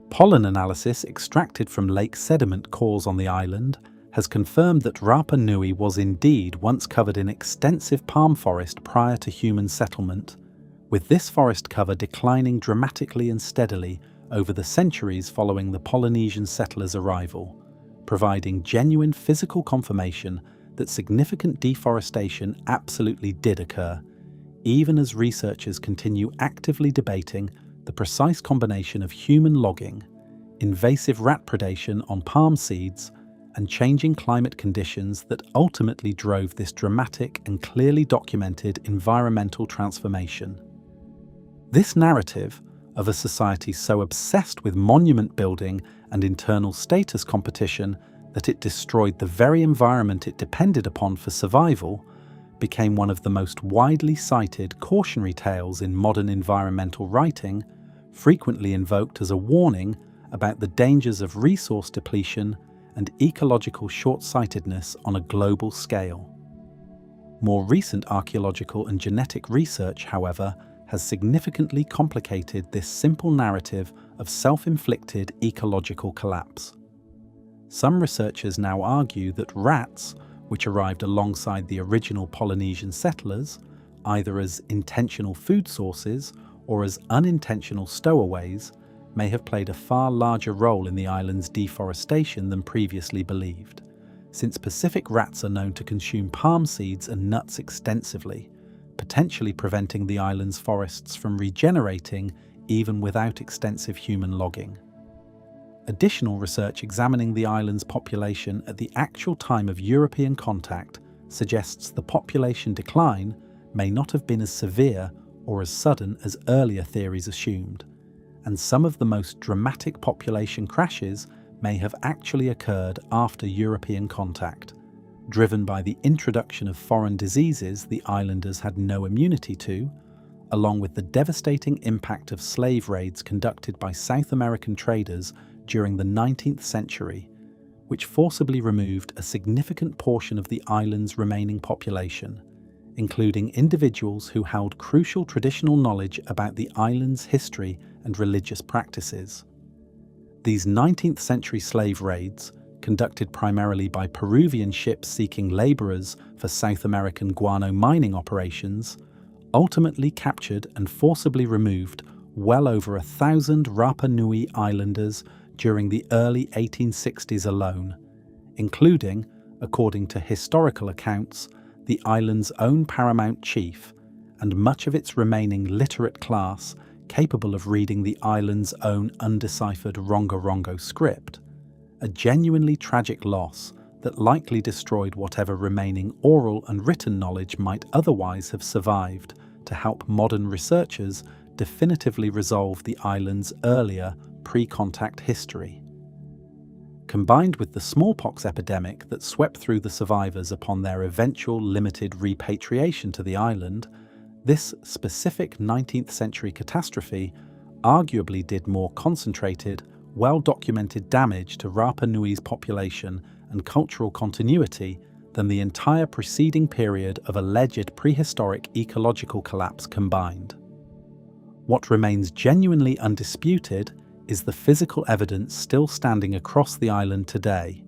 Speaker 1: Pollen analysis extracted from lake sediment cores on the island has confirmed that Rapa Nui was indeed once covered in extensive palm forest prior to human settlement, with this forest cover declining dramatically and steadily over the centuries following the Polynesian settlers' arrival, providing genuine physical confirmation that significant deforestation absolutely did occur, even as researchers continue actively debating the precise combination of human logging, invasive rat predation on palm seeds, and changing climate conditions that ultimately drove this dramatic and clearly documented environmental transformation. This narrative of a society so obsessed with monument building and internal status competition that it destroyed the very environment it depended upon for survival became one of the most widely cited cautionary tales in modern environmental writing, frequently invoked as a warning about the dangers of resource depletion and ecological short-sightedness on a global scale. More recent archaeological and genetic research, however, has significantly complicated this simple narrative of self-inflicted ecological collapse. Some researchers now argue that rats, which arrived alongside the original Polynesian settlers, either as intentional food sources or as unintentional stowaways, may have played a far larger role in the island's deforestation than previously believed, since Pacific rats are known to consume palm seeds and nuts extensively, potentially preventing the island's forests from regenerating even without extensive human logging. Additional research examining the island's population at the actual time of European contact suggests the population decline may not have been as severe or as sudden as earlier theories assumed, and some of the most dramatic population crashes may have actually occurred after European contact, driven by the introduction of foreign diseases the islanders had no immunity to, along with the devastating impact of slave raids conducted by South American traders during the 19th century, which forcibly removed a significant portion of the island's remaining population, including individuals who held crucial traditional knowledge about the island's history and religious practices. These 19th century slave raids, conducted primarily by Peruvian ships seeking laborers for South American guano mining operations, ultimately captured and forcibly removed well over 1,000 Rapa Nui islanders during the early 1860s alone, including, according to historical accounts, the island's own paramount chief and much of its remaining literate class capable of reading the island's own undeciphered Rongorongo script, a genuinely tragic loss that likely destroyed whatever remaining oral and written knowledge might otherwise have survived to help modern researchers definitively resolve the island's earlier pre-contact history. Combined with the smallpox epidemic that swept through the survivors upon their eventual limited repatriation to the island, this specific 19th century catastrophe arguably did more concentrated, well-documented damage to Rapa Nui's population and cultural continuity than the entire preceding period of alleged prehistoric ecological collapse combined. What remains genuinely undisputed is the physical evidence still standing across the island today.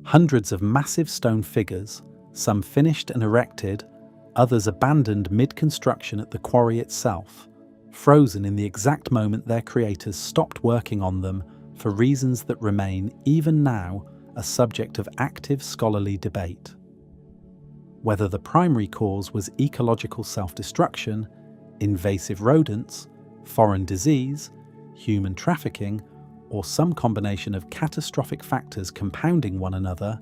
Speaker 1: Hundreds of massive stone figures, some finished and erected, others abandoned mid-construction at the quarry itself, frozen in the exact moment their creators stopped working on them for reasons that remain, even now, a subject of active scholarly debate. Whether the primary cause was ecological self-destruction, invasive rodents, foreign disease, human trafficking, or some combination of catastrophic factors compounding one another,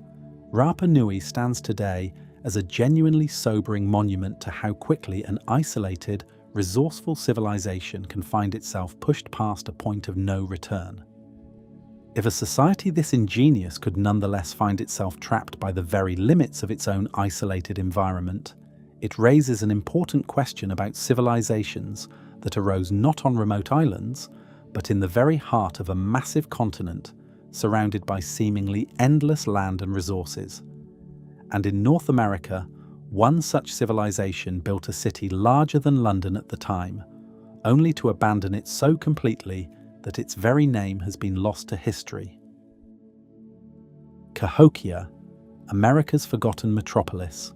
Speaker 1: Rapa Nui stands today as a genuinely sobering monument to how quickly an isolated, resourceful civilization can find itself pushed past a point of no return. If a society this ingenious could nonetheless find itself trapped by the very limits of its own isolated environment, it raises an important question about civilizations that arose not on remote islands, but in the very heart of a massive continent surrounded by seemingly endless land and resources. And in North America, one such civilization built a city larger than London at the time, only to abandon it so completely that its very name has been lost to history. Cahokia, America's forgotten metropolis.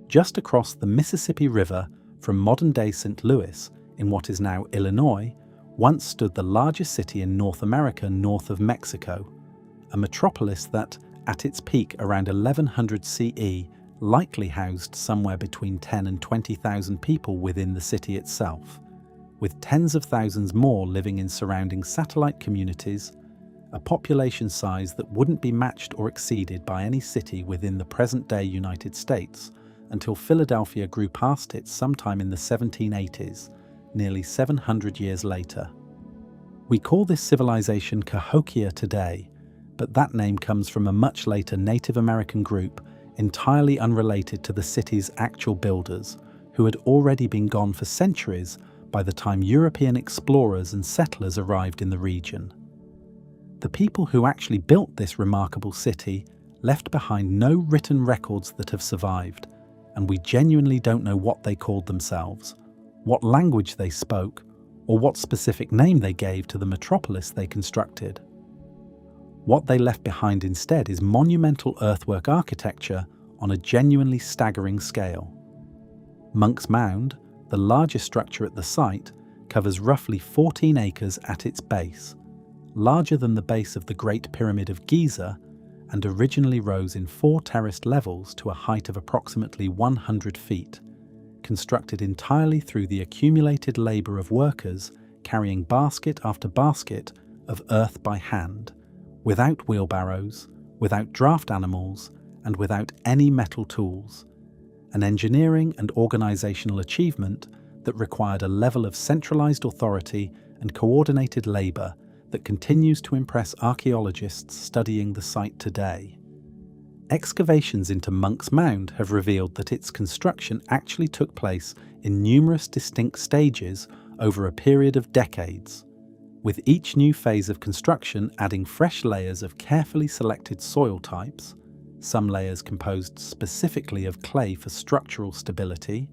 Speaker 1: Just across the Mississippi River from modern-day St. Louis, in what is now Illinois, once stood the largest city in North America north of Mexico, a metropolis that, at its peak around 1100 CE, likely housed somewhere between 10 and 20,000 people within the city itself, with tens of thousands more living in surrounding satellite communities, a population size that wouldn't be matched or exceeded by any city within the present-day United States until Philadelphia grew past it sometime in the 1780s, nearly 700 years later. We call this civilization Cahokia today, but that name comes from a much later Native American group entirely unrelated to the city's actual builders, who had already been gone for centuries by the time European explorers and settlers arrived in the region. The people who actually built this remarkable city left behind no written records that have survived, and we genuinely don't know what they called themselves, what language they spoke, or what specific name they gave to the metropolis they constructed. What they left behind instead is monumental earthwork architecture on a genuinely staggering scale. Monk's Mound, the largest structure at the site, covers roughly 14 acres at its base, larger than the base of the Great Pyramid of Giza, and originally rose in 4 terraced levels to a height of approximately 100 feet, constructed entirely through the accumulated labour of workers carrying basket after basket of earth by hand, without wheelbarrows, without draft animals, and without any metal tools, an engineering and organisational achievement that required a level of centralised authority and coordinated labour that continues to impress archaeologists studying the site today. Excavations into Monk's Mound have revealed that its construction actually took place in numerous distinct stages over a period of decades, with each new phase of construction adding fresh layers of carefully selected soil types, some layers composed specifically of clay for structural stability,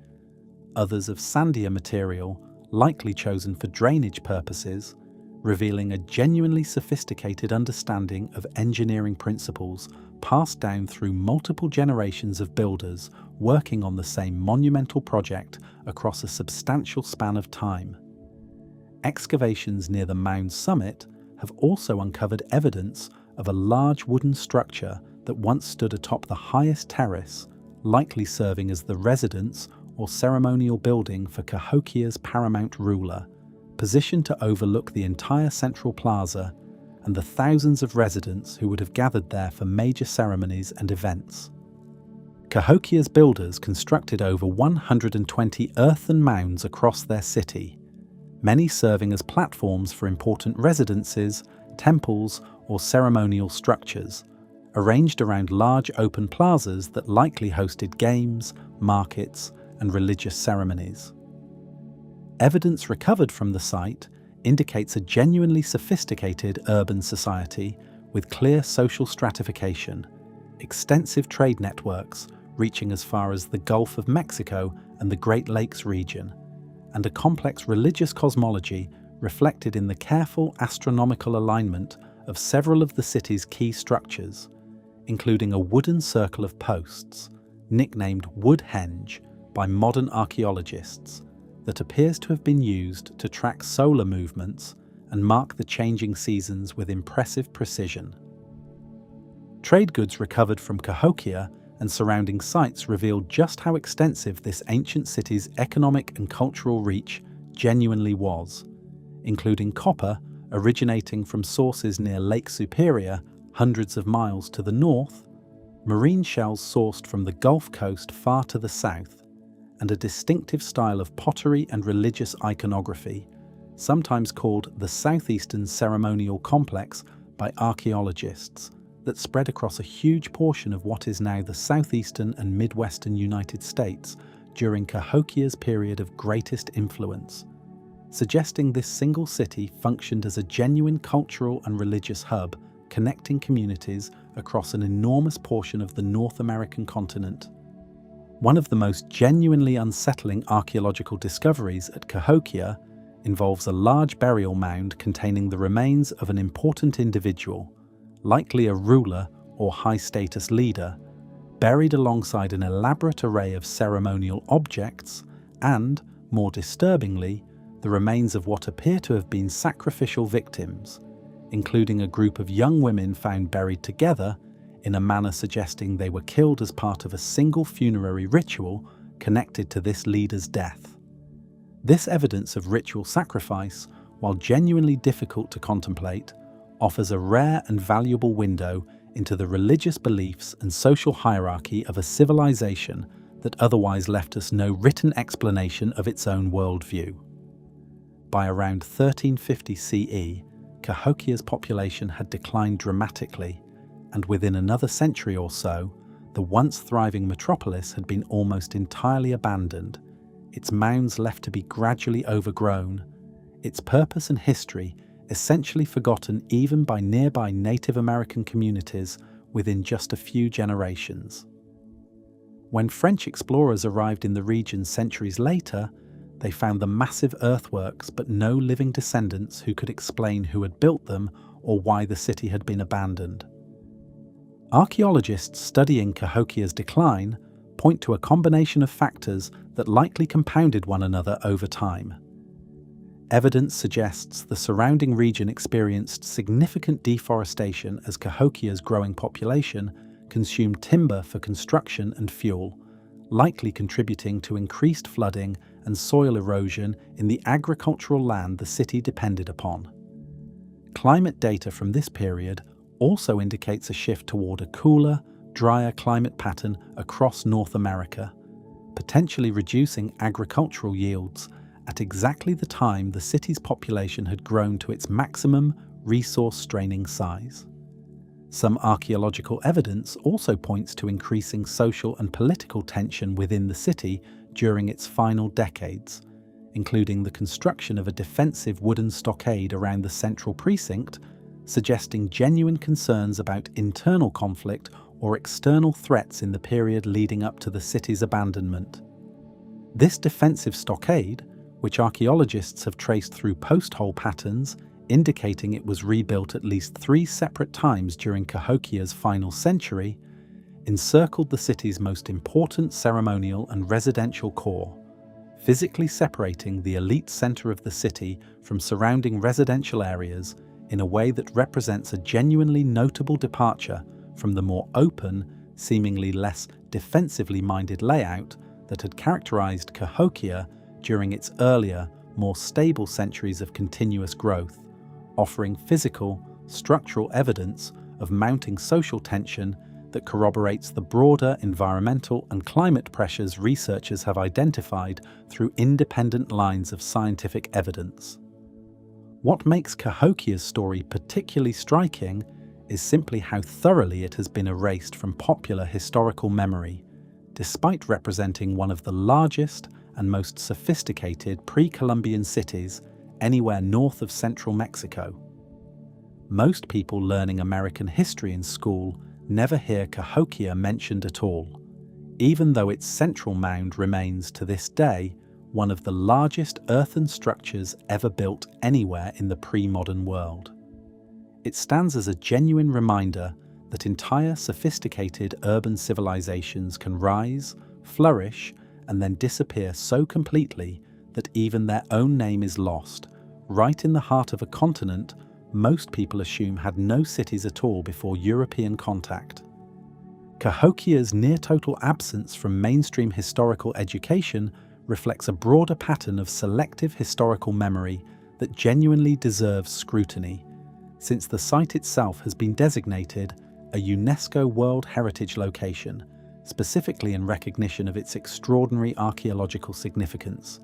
Speaker 1: others of sandier material likely chosen for drainage purposes, revealing a genuinely sophisticated understanding of engineering principles passed down through multiple generations of builders working on the same monumental project across a substantial span of time. Excavations near the mound's summit have also uncovered evidence of a large wooden structure that once stood atop the highest terrace, likely serving as the residence or ceremonial building for Cahokia's paramount ruler, positioned to overlook the entire central plaza and the thousands of residents who would have gathered there for major ceremonies and events. Cahokia's builders constructed over 120 earthen mounds across their city, many serving as platforms for important residences, temples, or ceremonial structures, arranged around large open plazas that likely hosted games, markets, and religious ceremonies. Evidence recovered from the site indicates a genuinely sophisticated urban society with clear social stratification, extensive trade networks reaching as far as the Gulf of Mexico and the Great Lakes region, and a complex religious cosmology reflected in the careful astronomical alignment of several of the city's key structures, including a wooden circle of posts, nicknamed Woodhenge by modern archaeologists, that appears to have been used to track solar movements and mark the changing seasons with impressive precision. Trade goods recovered from Cahokia and surrounding sites revealed just how extensive this ancient city's economic and cultural reach genuinely was, including copper originating from sources near Lake Superior, hundreds of miles to the north, marine shells sourced from the Gulf Coast far to the south, and a distinctive style of pottery and religious iconography, sometimes called the Southeastern Ceremonial Complex by archaeologists, that spread across a huge portion of what is now the southeastern and midwestern United States during Cahokia's period of greatest influence, suggesting this single city functioned as a genuine cultural and religious hub connecting communities across an enormous portion of the North American continent. One of the most genuinely unsettling archaeological discoveries at Cahokia involves a large burial mound containing the remains of an important individual, likely a ruler or high-status leader, buried alongside an elaborate array of ceremonial objects and, more disturbingly, the remains of what appear to have been sacrificial victims, including a group of young women found buried together in a manner suggesting they were killed as part of a single funerary ritual connected to this leader's death. This evidence of ritual sacrifice, while genuinely difficult to contemplate, offers a rare and valuable window into the religious beliefs and social hierarchy of a civilization that otherwise left us no written explanation of its own worldview. By around 1350 CE, Cahokia's population had declined dramatically, and within another century or so, the once thriving metropolis had been almost entirely abandoned, its mounds left to be gradually overgrown, its purpose and history essentially forgotten even by nearby Native American communities within just a few generations. When French explorers arrived in the region centuries later, they found the massive earthworks but no living descendants who could explain who had built them or why the city had been abandoned. Archaeologists studying Cahokia's decline point to a combination of factors that likely compounded one another over time. Evidence suggests the surrounding region experienced significant deforestation as Cahokia's growing population consumed timber for construction and fuel, likely contributing to increased flooding and soil erosion in the agricultural land the city depended upon. Climate data from this period also indicates a shift toward a cooler, drier climate pattern across North America, potentially reducing agricultural yields at exactly the time the city's population had grown to its maximum resource-straining size. Some archaeological evidence also points to increasing social and political tension within the city during its final decades, including the construction of a defensive wooden stockade around the central precinct, suggesting genuine concerns about internal conflict or external threats in the period leading up to the city's abandonment. This defensive stockade, which archaeologists have traced through post-hole patterns, indicating it was rebuilt at least 3 separate times during Cahokia's final century, encircled the city's most important ceremonial and residential core, physically separating the elite center of the city from surrounding residential areas in a way that represents a genuinely notable departure from the more open, seemingly less defensively minded layout that had characterized Cahokia during its earlier, more stable centuries of continuous growth, offering physical, structural evidence of mounting social tension that corroborates the broader environmental and climate pressures researchers have identified through independent lines of scientific evidence. What makes Cahokia's story particularly striking is simply how thoroughly it has been erased from popular historical memory, despite representing one of the largest and most sophisticated pre-Columbian cities anywhere north of central Mexico. Most people learning American history in school never hear Cahokia mentioned at all, even though its central mound remains to this day one of the largest earthen structures ever built anywhere in the pre-modern world. It stands as a genuine reminder that entire sophisticated urban civilizations can rise, flourish, and then disappear so completely that even their own name is lost, right in the heart of a continent most people assume had no cities at all before European contact. Cahokia's near-total absence from mainstream historical education reflects a broader pattern of selective historical memory that genuinely deserves scrutiny, since the site itself has been designated a UNESCO World Heritage Location, specifically in recognition of its extraordinary archaeological significance,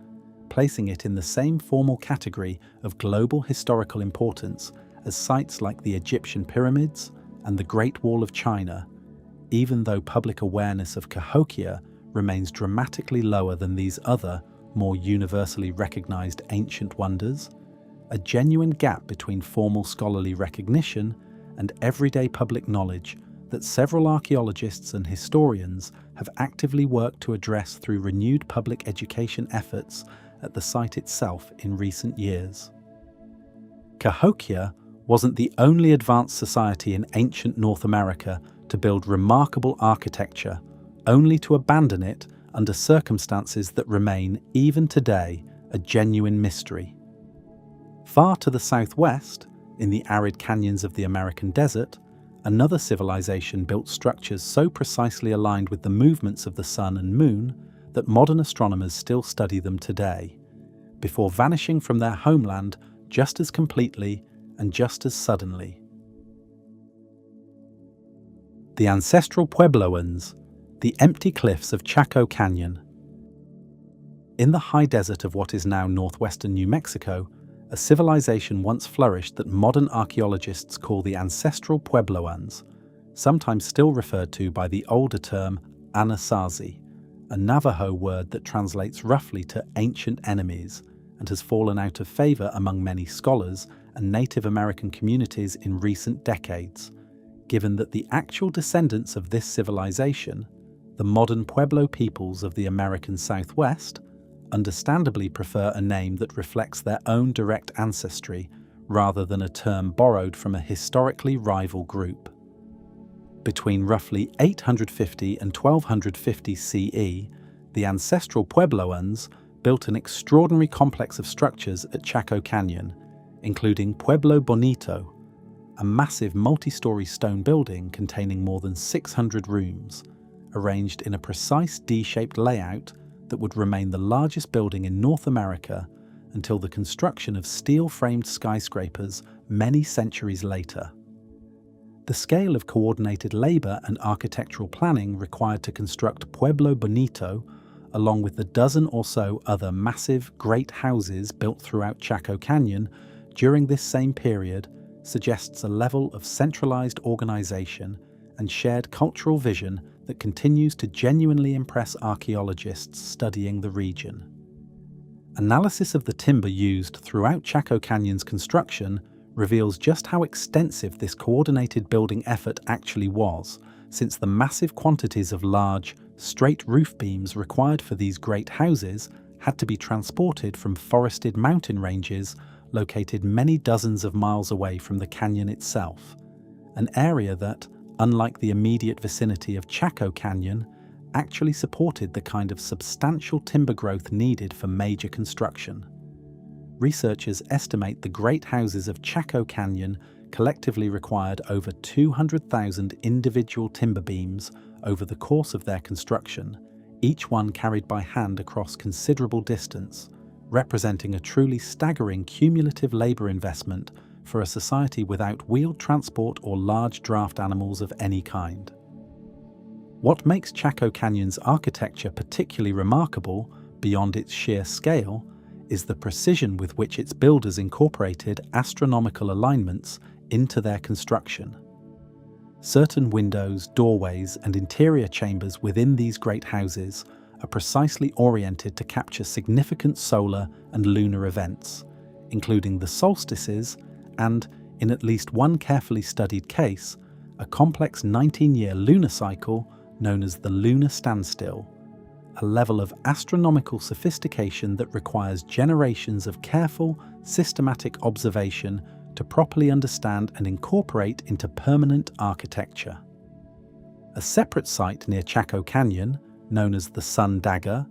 Speaker 1: placing it in the same formal category of global historical importance as sites like the Egyptian pyramids and the Great Wall of China, even though public awareness of Cahokia remains dramatically lower than these other, more universally recognized ancient wonders. A genuine gap between formal scholarly recognition and everyday public knowledge that several archaeologists and historians have actively worked to address through renewed public education efforts at the site itself in recent years. Cahokia wasn't the only advanced society in ancient North America to build remarkable architecture, only to abandon it under circumstances that remain, even today, a genuine mystery. Far to the southwest, in the arid canyons of the American desert, another civilization built structures so precisely aligned with the movements of the sun and moon that modern astronomers still study them today, before vanishing from their homeland just as completely and just as suddenly. The ancestral Puebloans, the empty cliffs of Chaco Canyon. In the high desert of what is now northwestern New Mexico, a civilization once flourished that modern archaeologists call the ancestral Puebloans, sometimes still referred to by the older term Anasazi, a Navajo word that translates roughly to ancient enemies and has fallen out of favor among many scholars and Native American communities in recent decades, given that the actual descendants of this civilization, the modern Pueblo peoples of the American Southwest, understandably prefer a name that reflects their own direct ancestry rather than a term borrowed from a historically rival group. Between roughly 850 and 1250 CE, the ancestral Puebloans built an extraordinary complex of structures at Chaco Canyon, including Pueblo Bonito, a massive multi-story stone building containing more than 600 rooms, arranged in a precise D-shaped layout that would remain the largest building in North America until the construction of steel-framed skyscrapers many centuries later. The scale of coordinated labor and architectural planning required to construct Pueblo Bonito, along with the dozen or so other massive, great houses built throughout Chaco Canyon during this same period, suggests a level of centralized organization and shared cultural vision that continues to genuinely impress archaeologists studying the region. Analysis of the timber used throughout Chaco Canyon's construction reveals just how extensive this coordinated building effort actually was, since the massive quantities of large, straight roof beams required for these great houses had to be transported from forested mountain ranges located many dozens of miles away from the canyon itself, an area that, unlike the immediate vicinity of Chaco Canyon, actually supported the kind of substantial timber growth needed for major construction. Researchers estimate the great houses of Chaco Canyon collectively required over 200,000 individual timber beams over the course of their construction, each one carried by hand across considerable distance, representing a truly staggering cumulative labor investment for a society without wheeled transport or large draft animals of any kind. What makes Chaco Canyon's architecture particularly remarkable, beyond its sheer scale, is the precision with which its builders incorporated astronomical alignments into their construction. Certain windows, doorways, and interior chambers within these great houses are precisely oriented to capture significant solar and lunar events, including the solstices and, in at least one carefully studied case, a complex 19-year lunar cycle known as the lunar standstill, a level of astronomical sophistication that requires generations of careful, systematic observation to properly understand and incorporate into permanent architecture. A separate site near Chaco Canyon, known as the Sun Dagger,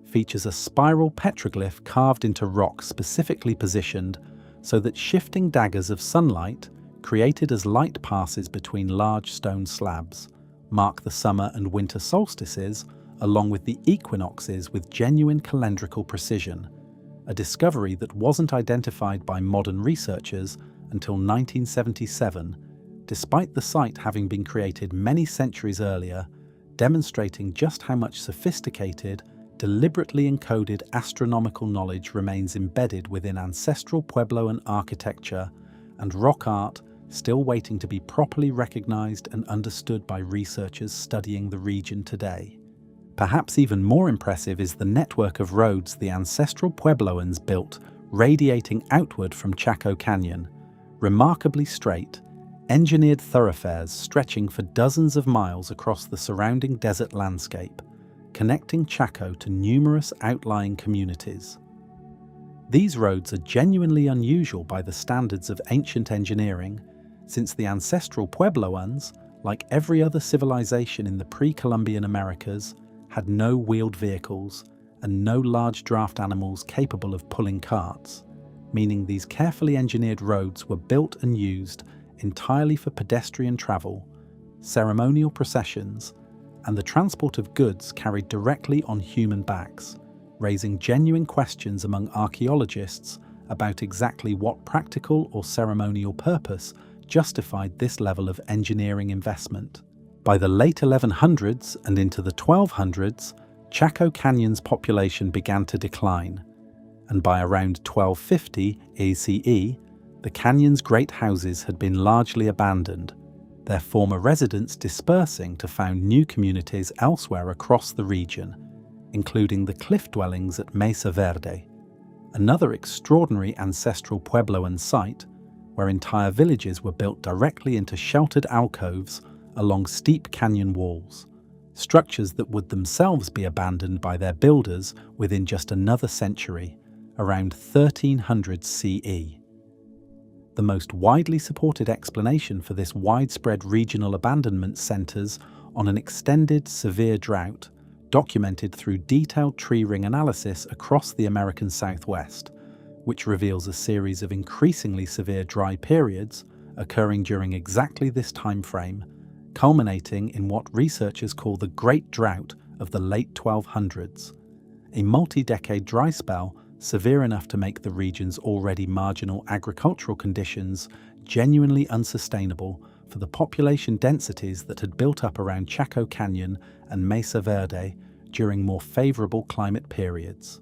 Speaker 1: features a spiral petroglyph carved into rock specifically positioned so that shifting daggers of sunlight, created as light passes between large stone slabs, mark the summer and winter solstices along with the equinoxes with genuine calendrical precision, a discovery that wasn't identified by modern researchers until 1977, despite the site having been created many centuries earlier, demonstrating just how much sophisticated, deliberately encoded astronomical knowledge remains embedded within ancestral Puebloan architecture and rock art still waiting to be properly recognized and understood by researchers studying the region today. Perhaps even more impressive is the network of roads the ancestral Puebloans built radiating outward from Chaco Canyon, remarkably straight, engineered thoroughfares stretching for dozens of miles across the surrounding desert landscape, connecting Chaco to numerous outlying communities. These roads are genuinely unusual by the standards of ancient engineering, since the ancestral Puebloans, like every other civilization in the pre-Columbian Americas, had no wheeled vehicles and no large draft animals capable of pulling carts, meaning these carefully engineered roads were built and used entirely for pedestrian travel, ceremonial processions, and the transport of goods carried directly on human backs, raising genuine questions among archaeologists about exactly what practical or ceremonial purpose justified this level of engineering investment. By the late 1100s and into the 1200s, Chaco Canyon's population began to decline, and by around 1250 ACE, the canyon's great houses had been largely abandoned, their former residents dispersing to found new communities elsewhere across the region, including the cliff dwellings at Mesa Verde, another extraordinary ancestral Puebloan site where entire villages were built directly into sheltered alcoves along steep canyon walls, structures that would themselves be abandoned by their builders within just another century, around 1300 CE. The most widely supported explanation for this widespread regional abandonment centers on an extended, severe drought documented through detailed tree ring analysis across the American Southwest, which reveals a series of increasingly severe dry periods occurring during exactly this time frame, culminating in what researchers call the Great Drought of the late 1200s, a multi-decade dry spell severe enough to make the region's already marginal agricultural conditions genuinely unsustainable for the population densities that had built up around Chaco Canyon and Mesa Verde during more favorable climate periods.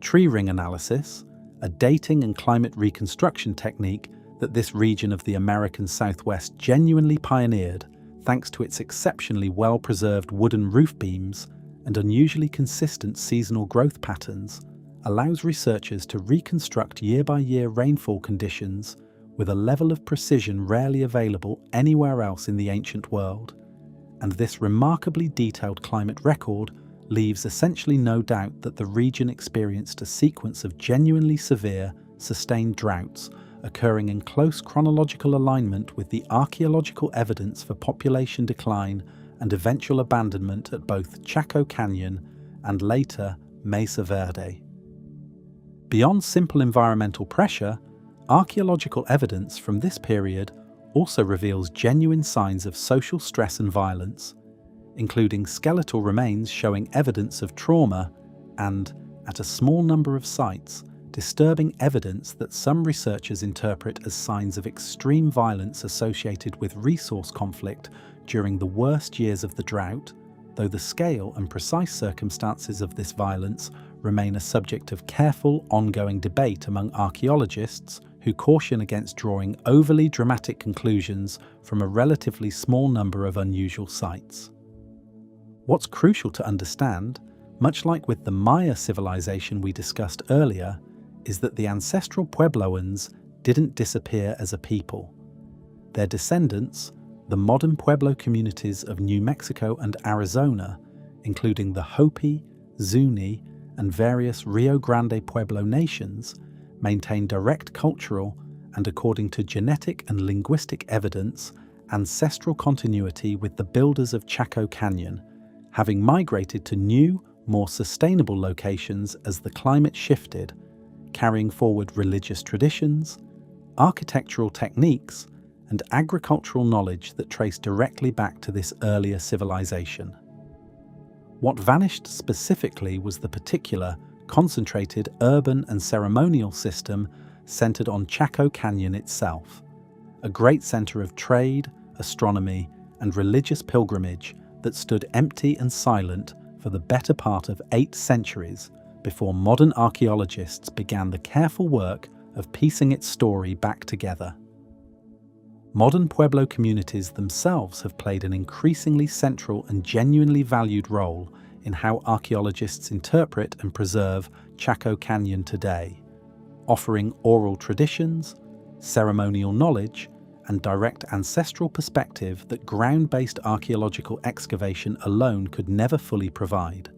Speaker 1: Tree ring analysis, a dating and climate reconstruction technique that this region of the American Southwest genuinely pioneered thanks to its exceptionally well-preserved wooden roof beams and unusually consistent seasonal growth patterns, allows researchers to reconstruct year-by-year rainfall conditions with a level of precision rarely available anywhere else in the ancient world. And this remarkably detailed climate record leaves essentially no doubt that the region experienced a sequence of genuinely severe, sustained droughts occurring in close chronological alignment with the archaeological evidence for population decline and eventual abandonment at both Chaco Canyon and later Mesa Verde. Beyond simple environmental pressure, archaeological evidence from this period also reveals genuine signs of social stress and violence, including skeletal remains showing evidence of trauma and, at a small number of sites, disturbing evidence that some researchers interpret as signs of extreme violence associated with resource conflict during the worst years of the drought, though the scale and precise circumstances of this violence remain a subject of careful, ongoing debate among archaeologists who caution against drawing overly dramatic conclusions from a relatively small number of unusual sites. What's crucial to understand, much like with the Maya civilization we discussed earlier, is that the ancestral Puebloans didn't disappear as a people. Their descendants, the modern Pueblo communities of New Mexico and Arizona, including the Hopi, Zuni, and various Rio Grande Pueblo nations, maintain direct cultural and, according to genetic and linguistic evidence, ancestral continuity with the builders of Chaco Canyon, having migrated to new, more sustainable locations as the climate shifted, carrying forward religious traditions, architectural techniques, and agricultural knowledge that trace directly back to this earlier civilization. What vanished specifically was the particular, concentrated urban and ceremonial system centered on Chaco Canyon itself, a great center of trade, astronomy, and religious pilgrimage that stood empty and silent for the better part of 8 centuries before modern archaeologists began the careful work of piecing its story back together. Modern Pueblo communities themselves have played an increasingly central and genuinely valued role in how archaeologists interpret and preserve Chaco Canyon today, offering oral traditions, ceremonial knowledge, and direct ancestral perspective that ground-based archaeological excavation alone could never fully provide.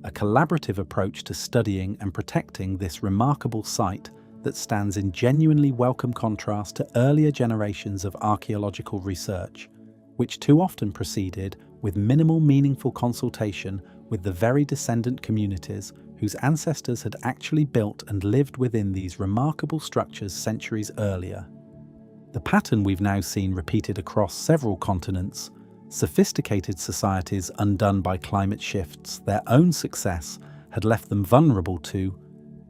Speaker 1: A collaborative approach to studying and protecting this remarkable site that stands in genuinely welcome contrast to earlier generations of archaeological research, which too often proceeded with minimal meaningful consultation with the very descendant communities whose ancestors had actually built and lived within these remarkable structures centuries earlier. The pattern we've now seen repeated across several continents, sophisticated societies undone by climate shifts their own success had left them vulnerable to,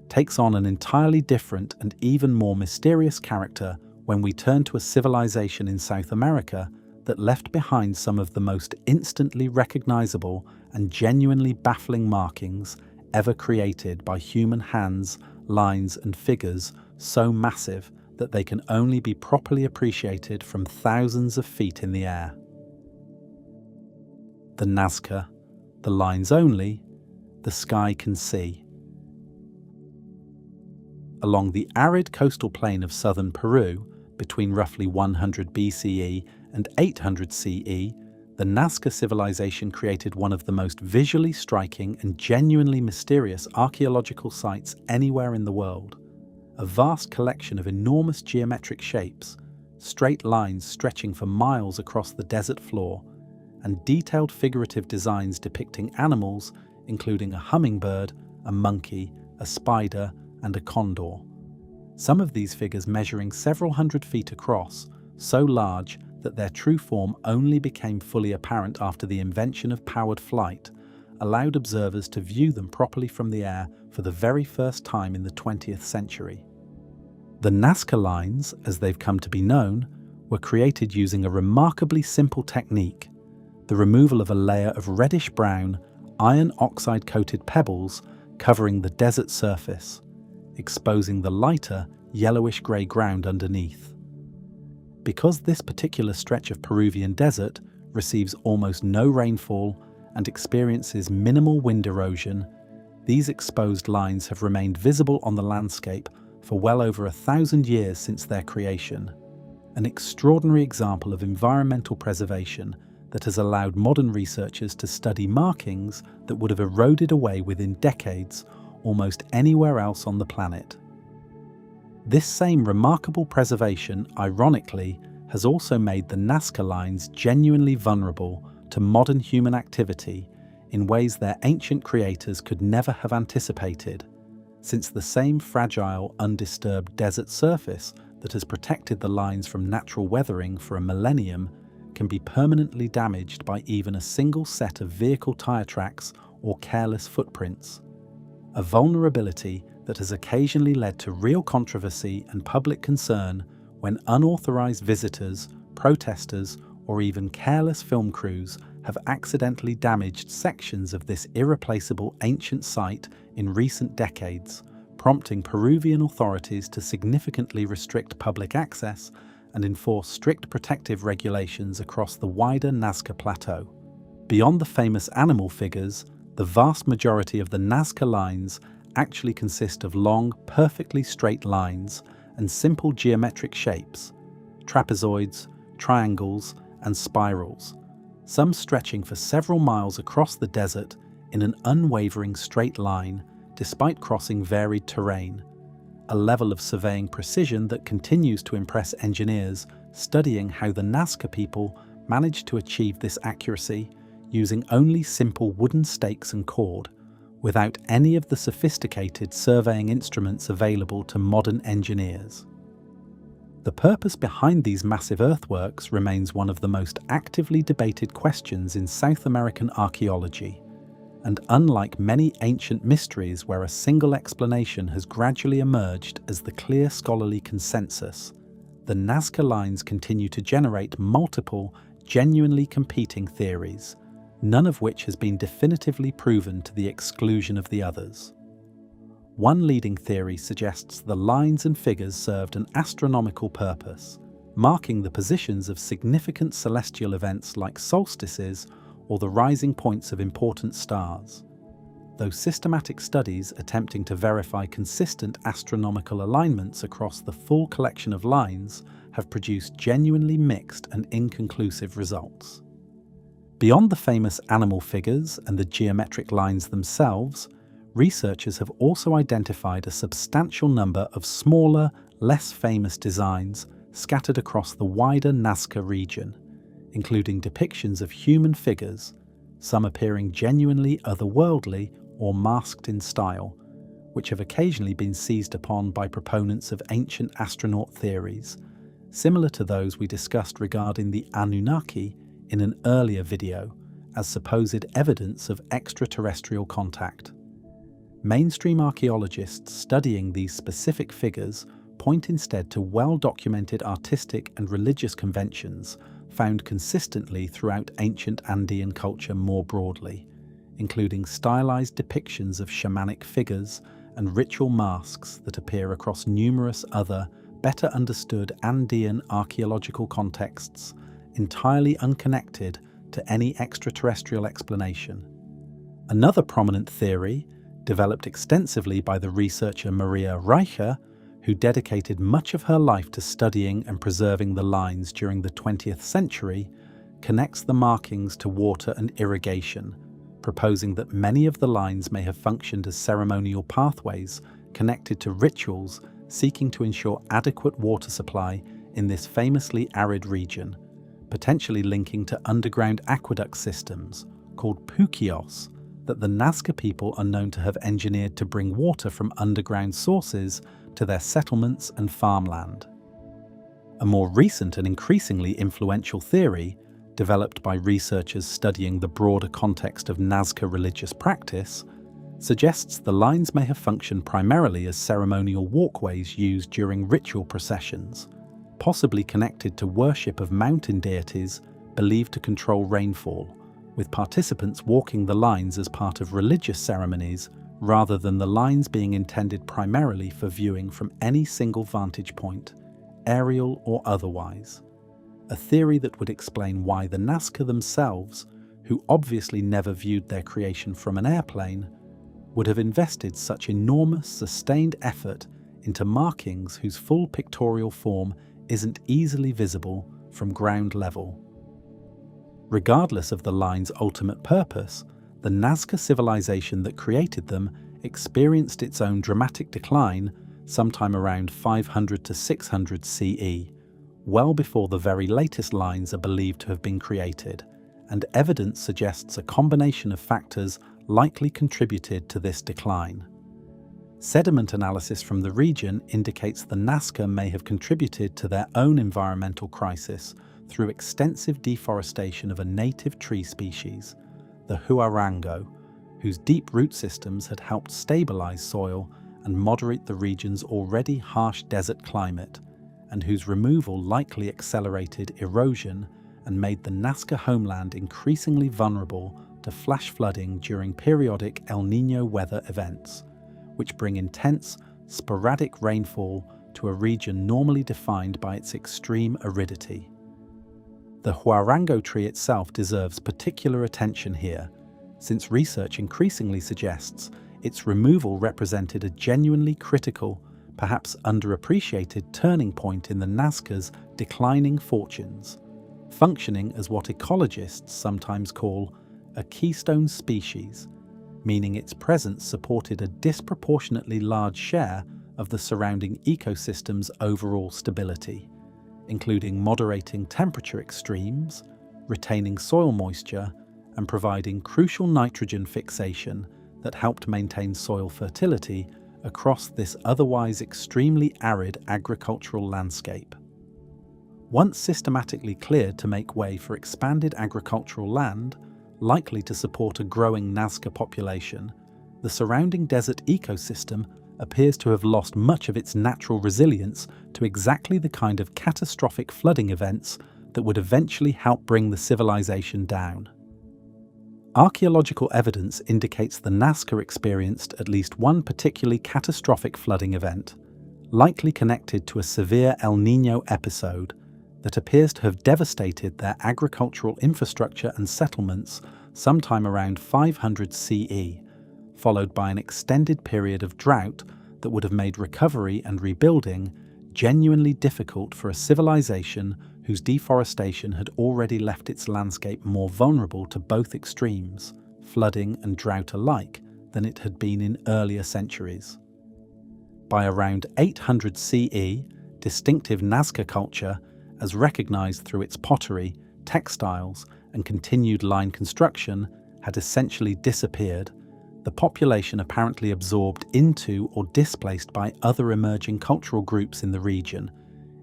Speaker 1: takes on an entirely different and even more mysterious character when we turn to a civilization in South America that left behind some of the most instantly recognizable and genuinely baffling markings ever created by human hands, lines, and figures so massive that they can only be properly appreciated from thousands of feet in the air. The Nazca, the lines only, the sky can see. Along the arid coastal plain of southern Peru, between roughly 100 BCE and 800 CE, the Nazca civilization created one of the most visually striking and genuinely mysterious archaeological sites anywhere in the world. A vast collection of enormous geometric shapes, straight lines stretching for miles across the desert floor, and detailed figurative designs depicting animals, including a hummingbird, a monkey, a spider, and a condor. Some of these figures measuring several hundred feet across, so large that their true form only became fully apparent after the invention of powered flight, allowed observers to view them properly from the air for the very first time in the 20th century. The Nazca lines, as they've come to be known, were created using a remarkably simple technique: the removal of a layer of reddish-brown, iron oxide-coated pebbles covering the desert surface, exposing the lighter, yellowish-grey ground underneath. Because this particular stretch of Peruvian desert receives almost no rainfall and experiences minimal wind erosion, these exposed lines have remained visible on the landscape for well over 1,000 years since their creation. An extraordinary example of environmental preservation that has allowed modern researchers to study markings that would have eroded away within decades almost anywhere else on the planet. This same remarkable preservation, ironically, has also made the Nazca lines genuinely vulnerable to modern human activity in ways their ancient creators could never have anticipated, since the same fragile, undisturbed desert surface that has protected the lines from natural weathering for a millennium can be permanently damaged by even a single set of vehicle tire tracks or careless footprints. A vulnerability that has occasionally led to real controversy and public concern when unauthorized visitors, protesters, or even careless film crews have accidentally damaged sections of this irreplaceable ancient site in recent decades, prompting Peruvian authorities to significantly restrict public access and enforce strict protective regulations across the wider Nazca Plateau. Beyond the famous animal figures, the vast majority of the Nazca lines actually consist of long, perfectly straight lines and simple geometric shapes: trapezoids, triangles, and spirals, some stretching for several miles across the desert in an unwavering straight line despite crossing varied terrain, a level of surveying precision that continues to impress engineers studying how the Nazca people managed to achieve this accuracy using only simple wooden stakes and cord, without any of the sophisticated surveying instruments available to modern engineers. The purpose behind these massive earthworks remains one of the most actively debated questions in South American archaeology, and unlike many ancient mysteries where a single explanation has gradually emerged as the clear scholarly consensus, the Nazca lines continue to generate multiple, genuinely competing theories, none of which has been definitively proven to the exclusion of the others. One leading theory suggests the lines and figures served an astronomical purpose, marking the positions of significant celestial events like solstices or the rising points of important stars. Though systematic studies attempting to verify consistent astronomical alignments across the full collection of lines have produced genuinely mixed and inconclusive results. Beyond the famous animal figures and the geometric lines themselves, researchers have also identified a substantial number of smaller, less famous designs scattered across the wider Nazca region, including depictions of human figures, some appearing genuinely otherworldly or masked in style, which have occasionally been seized upon by proponents of ancient astronaut theories, similar to those we discussed regarding the Anunnaki in an earlier video, as supposed evidence of extraterrestrial contact. Mainstream archaeologists studying these specific figures point instead to well-documented artistic and religious conventions found consistently throughout ancient Andean culture more broadly, including stylized depictions of shamanic figures and ritual masks that appear across numerous other, better understood Andean archaeological contexts, entirely unconnected to any extraterrestrial explanation. Another prominent theory, developed extensively by the researcher Maria Reicher, who dedicated much of her life to studying and preserving the lines during the 20th century, connects the markings to water and irrigation, proposing that many of the lines may have functioned as ceremonial pathways connected to rituals seeking to ensure adequate water supply in this famously arid region, potentially linking to underground aqueduct systems called pukios that the Nazca people are known to have engineered to bring water from underground sources to their settlements and farmland. A more recent and increasingly influential theory, developed by researchers studying the broader context of Nazca religious practice, suggests the lines may have functioned primarily as ceremonial walkways used during ritual processions, possibly connected to worship of mountain deities believed to control rainfall, with participants walking the lines as part of religious ceremonies rather than the lines being intended primarily for viewing from any single vantage point, aerial or otherwise. A theory that would explain why the Nazca themselves, who obviously never viewed their creation from an airplane, would have invested such enormous, sustained effort into markings whose full pictorial form isn't easily visible from ground level. Regardless of the line's ultimate purpose, the Nazca civilization that created them experienced its own dramatic decline sometime around 500 to 600 CE, well before the very latest lines are believed to have been created, and evidence suggests a combination of factors likely contributed to this decline. Sediment analysis from the region indicates the Nazca may have contributed to their own environmental crisis through extensive deforestation of a native tree species, the huarango, whose deep root systems had helped stabilize soil and moderate the region's already harsh desert climate, and whose removal likely accelerated erosion and made the Nazca homeland increasingly vulnerable to flash flooding during periodic El Niño weather events, which bring intense, sporadic rainfall to a region normally defined by its extreme aridity. The huarango tree itself deserves particular attention here, since research increasingly suggests its removal represented a genuinely critical, perhaps underappreciated turning point in the Nazca's declining fortunes, functioning as what ecologists sometimes call a keystone species, meaning its presence supported a disproportionately large share of the surrounding ecosystem's overall stability, including moderating temperature extremes, retaining soil moisture, and providing crucial nitrogen fixation that helped maintain soil fertility across this otherwise extremely arid agricultural landscape. Once systematically cleared to make way for expanded agricultural land, likely to support a growing Nazca population, the surrounding desert ecosystem appears to have lost much of its natural resilience to exactly the kind of catastrophic flooding events that would eventually help bring the civilization down. Archaeological evidence indicates the Nazca experienced at least one particularly catastrophic flooding event, likely connected to a severe El Niño episode that appears to have devastated their agricultural infrastructure and settlements sometime around 500 CE, followed by an extended period of drought that would have made recovery and rebuilding genuinely difficult for a civilization whose deforestation had already left its landscape more vulnerable to both extremes, flooding and drought alike, than it had been in earlier centuries. By around 800 CE, distinctive Nazca culture, as recognized through its pottery, textiles, and continued line construction, had essentially disappeared, the population apparently absorbed into or displaced by other emerging cultural groups in the region,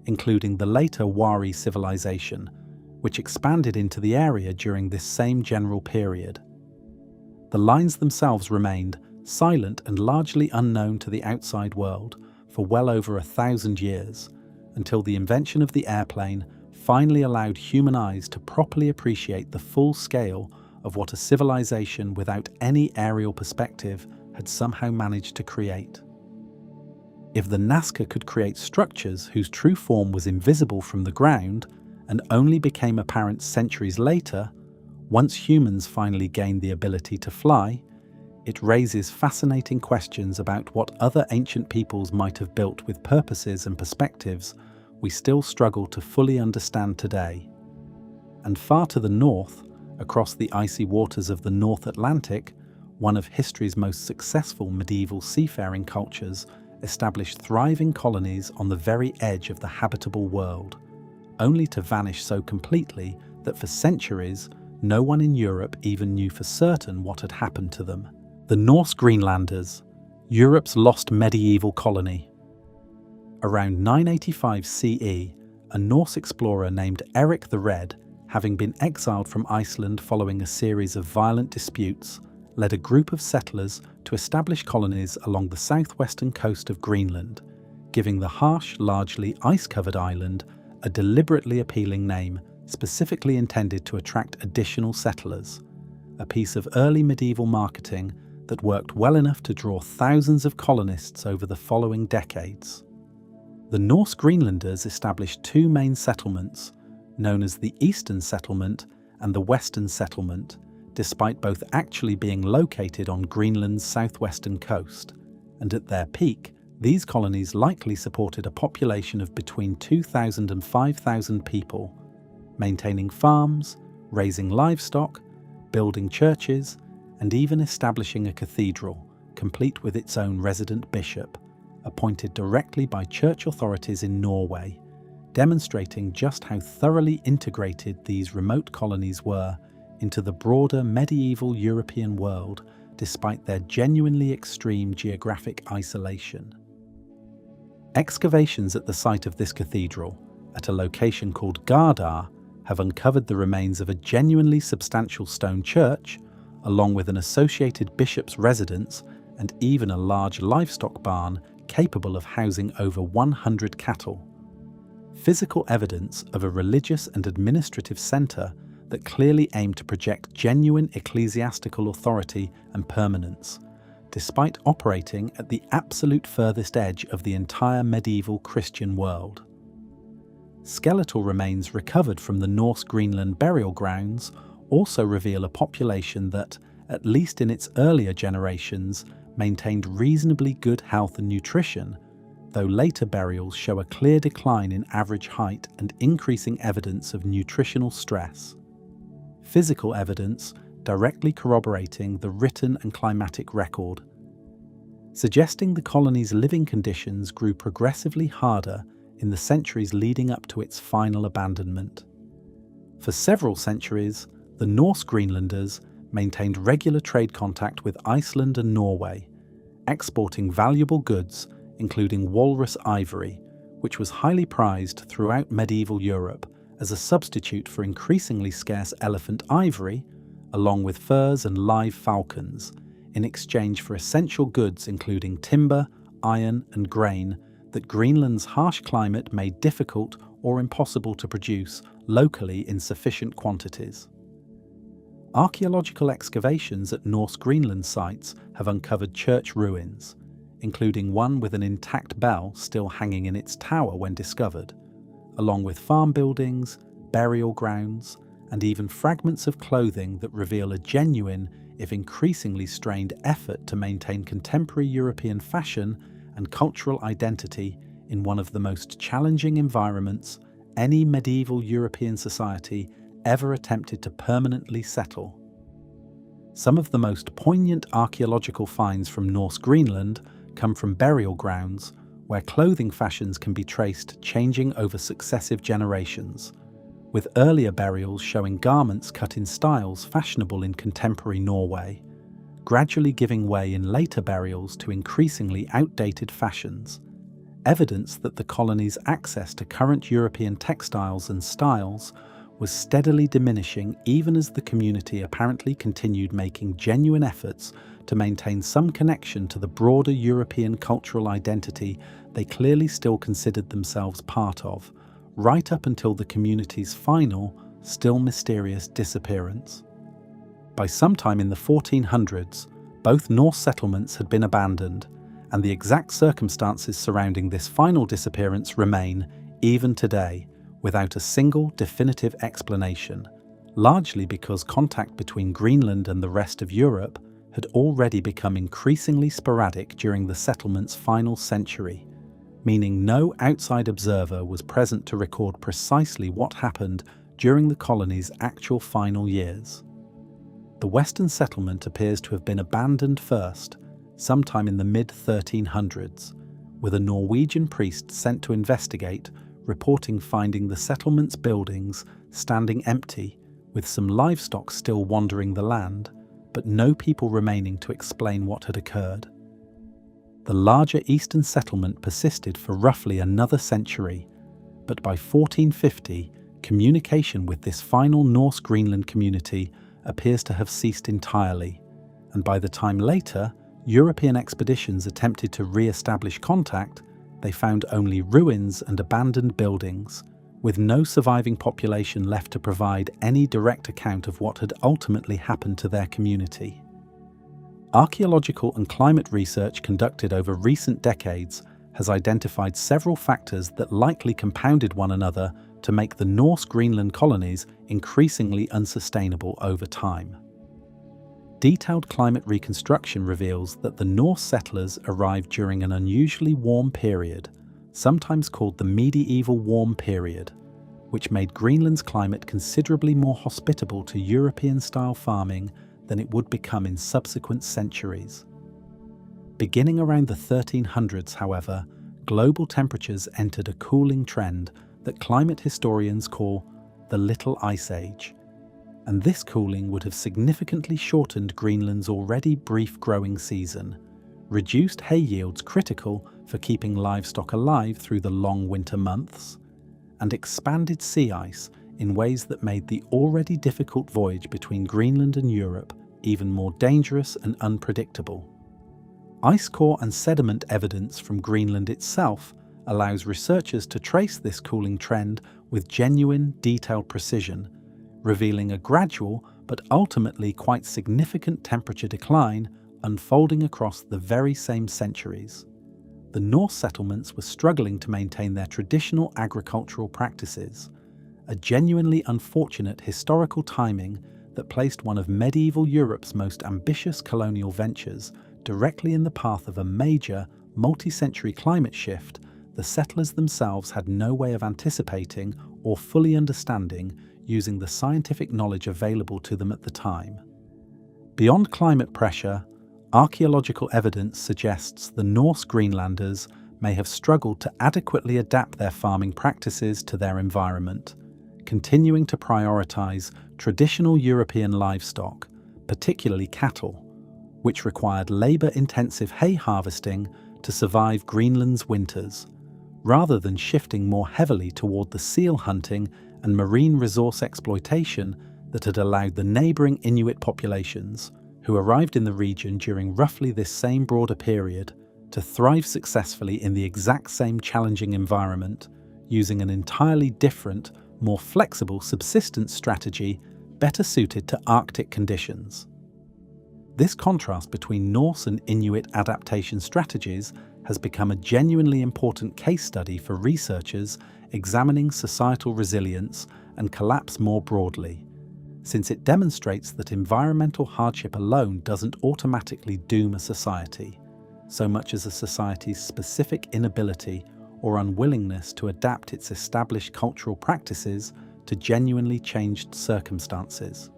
Speaker 1: including the later Wari civilization, which expanded into the area during this same general period. The lines themselves remained silent and largely unknown to the outside world for well over 1,000 years, until the invention of the airplane finally allowed human eyes to properly appreciate the full scale of what a civilization without any aerial perspective had somehow managed to create. If the Nazca could create structures whose true form was invisible from the ground and only became apparent centuries later, once humans finally gained the ability to fly, it raises fascinating questions about what other ancient peoples might have built with purposes and perspectives we still struggle to fully understand today. And far to the north, across the icy waters of the North Atlantic, one of history's most successful medieval seafaring cultures established thriving colonies on the very edge of the habitable world, only to vanish so completely that for centuries, no one in Europe even knew for certain what had happened to them. The Norse Greenlanders, Europe's lost medieval colony. Around 985 CE, a Norse explorer named Eric the Red, having been exiled from Iceland following a series of violent disputes, led a group of settlers to establish colonies along the southwestern coast of Greenland, giving the harsh, largely ice-covered island a deliberately appealing name specifically intended to attract additional settlers, a piece of early medieval marketing that worked well enough to draw thousands of colonists over the following decades. The Norse Greenlanders established two main settlements, known as the Eastern Settlement and the Western Settlement, despite both actually being located on Greenland's southwestern coast, and at their peak, these colonies likely supported a population of between 2,000 and 5,000 people, maintaining farms, raising livestock, building churches, and even establishing a cathedral, complete with its own resident bishop, appointed directly by church authorities in Norway, demonstrating just how thoroughly integrated these remote colonies were into the broader medieval European world, despite their genuinely extreme geographic isolation. Excavations at the site of this cathedral, at a location called Gardar, have uncovered the remains of a genuinely substantial stone church, along with an associated bishop's residence and even a large livestock barn capable of housing over 100 cattle. Physical evidence of a religious and administrative centre that clearly aimed to project genuine ecclesiastical authority and permanence, despite operating at the absolute furthest edge of the entire medieval Christian world. Skeletal remains recovered from the Norse Greenland burial grounds also reveal a population that, at least in its earlier generations, maintained reasonably good health and nutrition, though later burials show a clear decline in average height and increasing evidence of nutritional stress. Physical evidence directly corroborating the written and climatic record, suggesting the colony's living conditions grew progressively harder in the centuries leading up to its final abandonment. For several centuries, the Norse Greenlanders maintained regular trade contact with Iceland and Norway, exporting valuable goods including walrus ivory, which was highly prized throughout medieval Europe as a substitute for increasingly scarce elephant ivory, along with furs and live falcons, in exchange for essential goods including timber, iron, and grain that Greenland's harsh climate made difficult or impossible to produce locally in sufficient quantities. Archaeological excavations at Norse Greenland sites have uncovered church ruins, including one with an intact bell still hanging in its tower when discovered, along with farm buildings, burial grounds, and even fragments of clothing that reveal a genuine, if increasingly strained, effort to maintain contemporary European fashion and cultural identity in one of the most challenging environments any medieval European society ever attempted to permanently settle. Some of the most poignant archaeological finds from Norse Greenland come from burial grounds where clothing fashions can be traced changing over successive generations, with earlier burials showing garments cut in styles fashionable in contemporary Norway, gradually giving way in later burials to increasingly outdated fashions, evidence that the colony's access to current European textiles and styles was steadily diminishing even as the community apparently continued making genuine efforts to maintain some connection to the broader European cultural identity they clearly still considered themselves part of, right up until the community's final, still mysterious disappearance. By sometime in the 1400s, both Norse settlements had been abandoned, and the exact circumstances surrounding this final disappearance remain, even today, without a single definitive explanation, largely because contact between Greenland and the rest of Europe had already become increasingly sporadic during the settlement's final century, meaning no outside observer was present to record precisely what happened during the colony's actual final years. The Western settlement appears to have been abandoned first, sometime in the mid-1300s, with a Norwegian priest sent to investigate, reporting finding the settlement's buildings standing empty, with some livestock still wandering the land, but no people remaining to explain what had occurred. The larger eastern settlement persisted for roughly another century, but by 1450, communication with this final Norse Greenland community appears to have ceased entirely, and by the time later European expeditions attempted to re-establish contact, they found only ruins and abandoned buildings, with no surviving population left to provide any direct account of what had ultimately happened to their community. Archaeological and climate research conducted over recent decades has identified several factors that likely compounded one another to make the Norse Greenland colonies increasingly unsustainable over time. Detailed climate reconstruction reveals that the Norse settlers arrived during an unusually warm period, sometimes called the medieval warm period, which made Greenland's climate considerably more hospitable to European-style farming than it would become in subsequent centuries. Beginning around the 1300s, however, global temperatures entered a cooling trend that climate historians call the Little Ice Age, and this cooling would have significantly shortened Greenland's already brief growing season, reduced hay yields critical for keeping livestock alive through the long winter months, and expanded sea ice in ways that made the already difficult voyage between Greenland and Europe even more dangerous and unpredictable. Ice core and sediment evidence from Greenland itself allows researchers to trace this cooling trend with genuine, detailed precision, revealing a gradual but ultimately quite significant temperature decline unfolding across the very same centuries. The Norse settlements were struggling to maintain their traditional agricultural practices, a genuinely unfortunate historical timing that placed one of medieval Europe's most ambitious colonial ventures directly in the path of a major, multi-century climate shift the settlers themselves had no way of anticipating or fully understanding using the scientific knowledge available to them at the time. Beyond climate pressure, archaeological evidence suggests the Norse Greenlanders may have struggled to adequately adapt their farming practices to their environment, continuing to prioritize traditional European livestock, particularly cattle, which required labor-intensive hay harvesting to survive Greenland's winters, rather than shifting more heavily toward the seal hunting and marine resource exploitation that had allowed the neighbouring Inuit populations, who arrived in the region during roughly this same broader period, to thrive successfully in the exact same challenging environment, using an entirely different, more flexible subsistence strategy better suited to Arctic conditions. This contrast between Norse and Inuit adaptation strategies has become a genuinely important case study for researchers examining societal resilience and collapse more broadly, since it demonstrates that environmental hardship alone doesn't automatically doom a society, so much as a society's specific inability or unwillingness to adapt its established cultural practices to genuinely changed circumstances.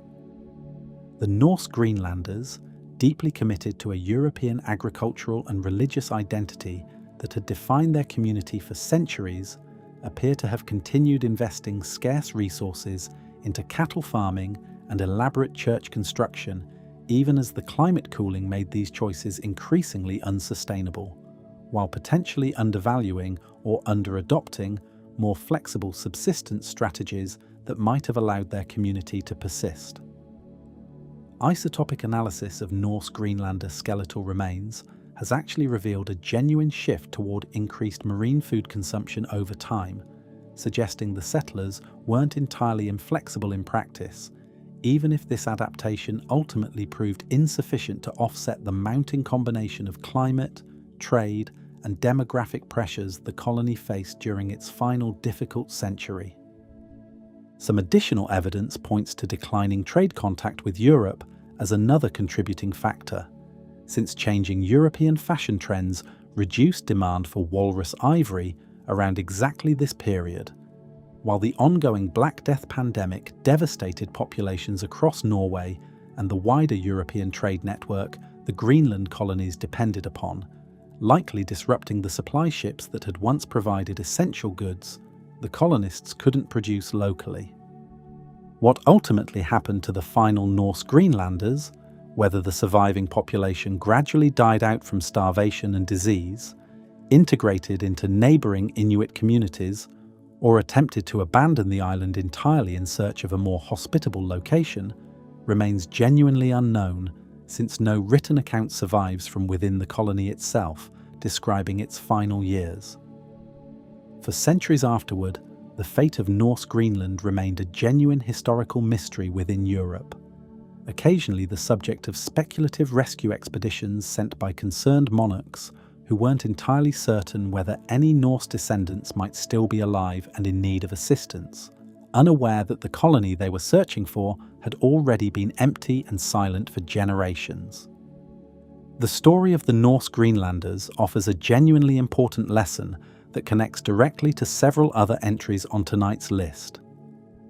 Speaker 1: The Norse Greenlanders, deeply committed to a European agricultural and religious identity that had defined their community for centuries, appear to have continued investing scarce resources into cattle farming and elaborate church construction, even as the climate cooling made these choices increasingly unsustainable, while potentially undervaluing or under-adopting more flexible subsistence strategies that might have allowed their community to persist. Isotopic analysis of Norse Greenlander skeletal remains has actually revealed a genuine shift toward increased marine food consumption over time, suggesting the settlers weren't entirely inflexible in practice, even if this adaptation ultimately proved insufficient to offset the mounting combination of climate, trade, and demographic pressures the colony faced during its final difficult century. Some additional evidence points to declining trade contact with Europe as another contributing factor, since changing European fashion trends reduced demand for walrus ivory around exactly this period, while the ongoing Black Death pandemic devastated populations across Norway and the wider European trade network the Greenland colonies depended upon, likely disrupting the supply ships that had once provided essential goods. the colonists couldn't produce locally. What ultimately happened to the final Norse Greenlanders, whether the surviving population gradually died out from starvation and disease, integrated into neighbouring Inuit communities, or attempted to abandon the island entirely in search of a more hospitable location, remains genuinely unknown, since no written account survives from within the colony itself describing its final years. For centuries afterward, the fate of Norse Greenland remained a genuine historical mystery within Europe, occasionally the subject of speculative rescue expeditions sent by concerned monarchs who weren't entirely certain whether any Norse descendants might still be alive and in need of assistance, unaware that the colony they were searching for had already been empty and silent for generations. The story of the Norse Greenlanders offers a genuinely important lesson that connects directly to several other entries on tonight's list: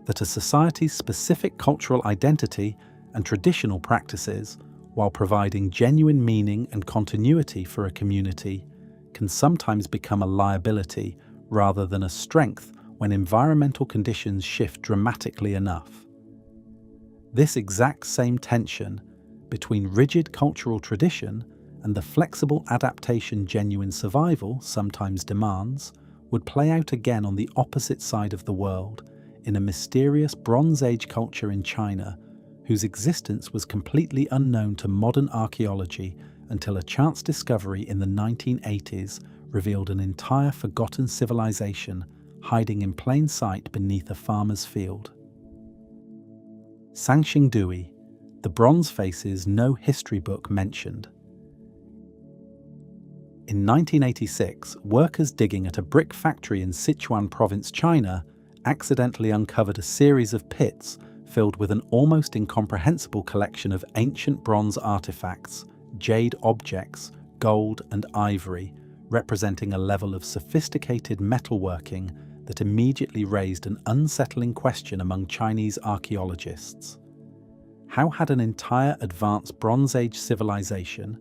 Speaker 1: that a society's specific cultural identity and traditional practices, while providing genuine meaning and continuity for a community, can sometimes become a liability rather than a strength when environmental conditions shift dramatically enough. This exact same tension between rigid cultural tradition and the flexible adaptation genuine survival sometimes demands would play out again on the opposite side of the world in a mysterious Bronze Age culture in China whose existence was completely unknown to modern archaeology until a chance discovery in the 1980s revealed an entire forgotten civilization hiding in plain sight beneath a farmer's field. Sanxingdui, the bronze faces no history book mentioned. In 1986, workers digging at a brick factory in Sichuan province, China, accidentally uncovered a series of pits filled with an almost incomprehensible collection of ancient bronze artifacts, jade objects, gold and ivory, representing a level of sophisticated metalworking that immediately raised an unsettling question among Chinese archaeologists. How had an entire advanced Bronze Age civilization,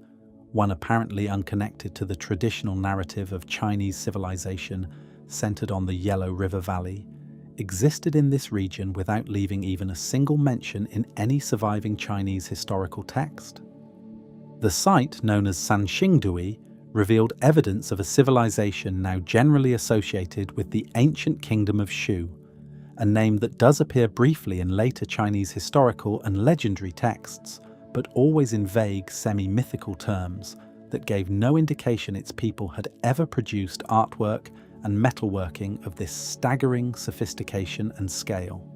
Speaker 1: one apparently unconnected to the traditional narrative of Chinese civilization centered on the Yellow River Valley, existed in this region without leaving even a single mention in any surviving Chinese historical text? The site, known as Sanxingdui, revealed evidence of a civilization now generally associated with the ancient kingdom of Shu, a name that does appear briefly in later Chinese historical and legendary texts, but always in vague, semi-mythical terms that gave no indication its people had ever produced artwork and metalworking of this staggering sophistication and scale.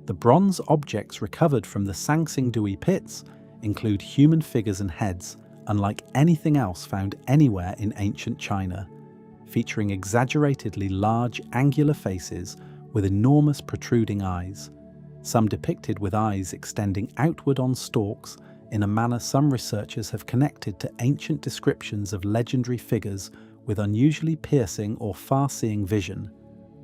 Speaker 1: The bronze objects recovered from the Sanxingdui pits include human figures and heads, unlike anything else found anywhere in ancient China, featuring exaggeratedly large angular faces with enormous protruding eyes, some depicted with eyes extending outward on stalks in a manner some researchers have connected to ancient descriptions of legendary figures with unusually piercing or far-seeing vision,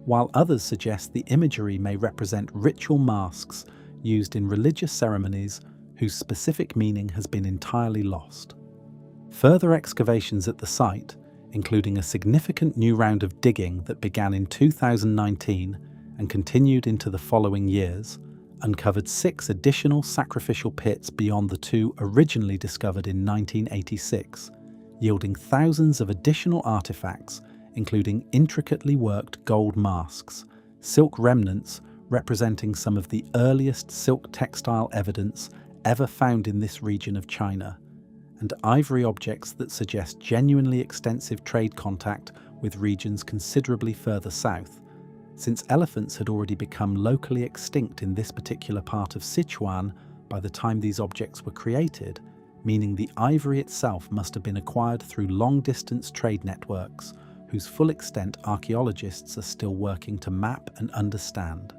Speaker 1: while others suggest the imagery may represent ritual masks used in religious ceremonies whose specific meaning has been entirely lost. Further excavations at the site, including a significant new round of digging that began in 2019 and continued into the following years, uncovered 6 additional sacrificial pits beyond the 2 originally discovered in 1986, yielding thousands of additional artifacts, including intricately worked gold masks, silk remnants representing some of the earliest silk textile evidence ever found in this region of China, and ivory objects that suggest genuinely extensive trade contact with regions considerably further south, since elephants had already become locally extinct in this particular part of Sichuan by the time these objects were created, meaning the ivory itself must have been acquired through long-distance trade networks, whose full extent archaeologists are still working to map and understand.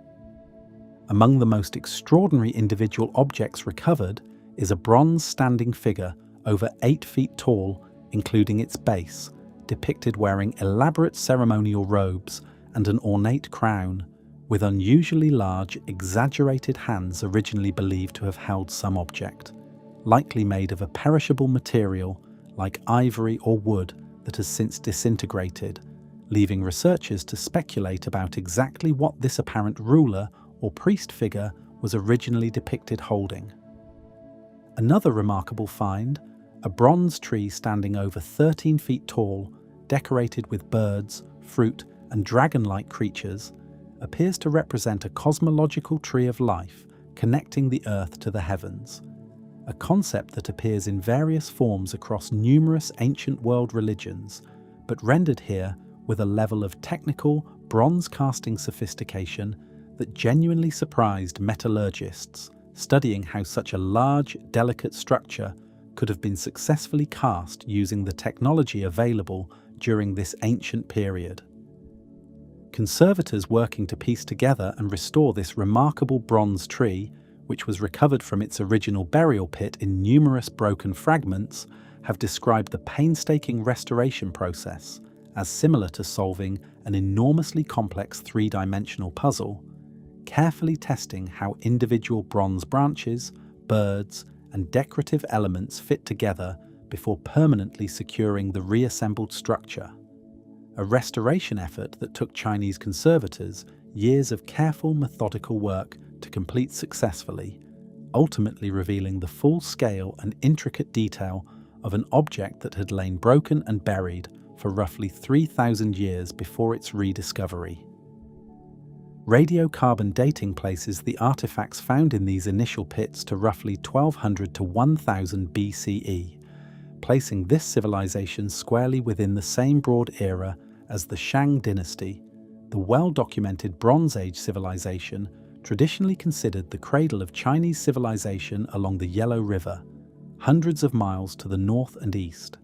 Speaker 1: Among the most extraordinary individual objects recovered is a bronze standing figure over 8 feet tall, including its base, depicted wearing elaborate ceremonial robes and an ornate crown, with unusually large, exaggerated hands originally believed to have held some object, likely made of a perishable material like ivory or wood that has since disintegrated, leaving researchers to speculate about exactly what this apparent ruler or priest figure was originally depicted holding. Another remarkable find, a bronze tree standing over 13 feet tall, decorated with birds, fruit, and dragon-like creatures, appears to represent a cosmological tree of life connecting the earth to the heavens, a concept that appears in various forms across numerous ancient world religions, but rendered here with a level of technical, bronze-casting sophistication that genuinely surprised metallurgists studying how such a large, delicate structure could have been successfully cast using the technology available during this ancient period. Conservators working to piece together and restore this remarkable bronze tree, which was recovered from its original burial pit in numerous broken fragments, have described the painstaking restoration process as similar to solving an enormously complex three-dimensional puzzle, carefully testing how individual bronze branches, birds, and decorative elements fit together before permanently securing the reassembled structure. A restoration effort that took Chinese conservators years of careful, methodical work to complete successfully, ultimately revealing the full scale and intricate detail of an object that had lain broken and buried for roughly 3,000 years before its rediscovery. Radiocarbon dating places the artifacts found in these initial pits to roughly 1200 to 1000 BCE, placing this civilization squarely within the same broad era as the Shang dynasty, the well-documented Bronze Age civilization traditionally considered the cradle of Chinese civilization along the Yellow River, hundreds of miles to the north and east.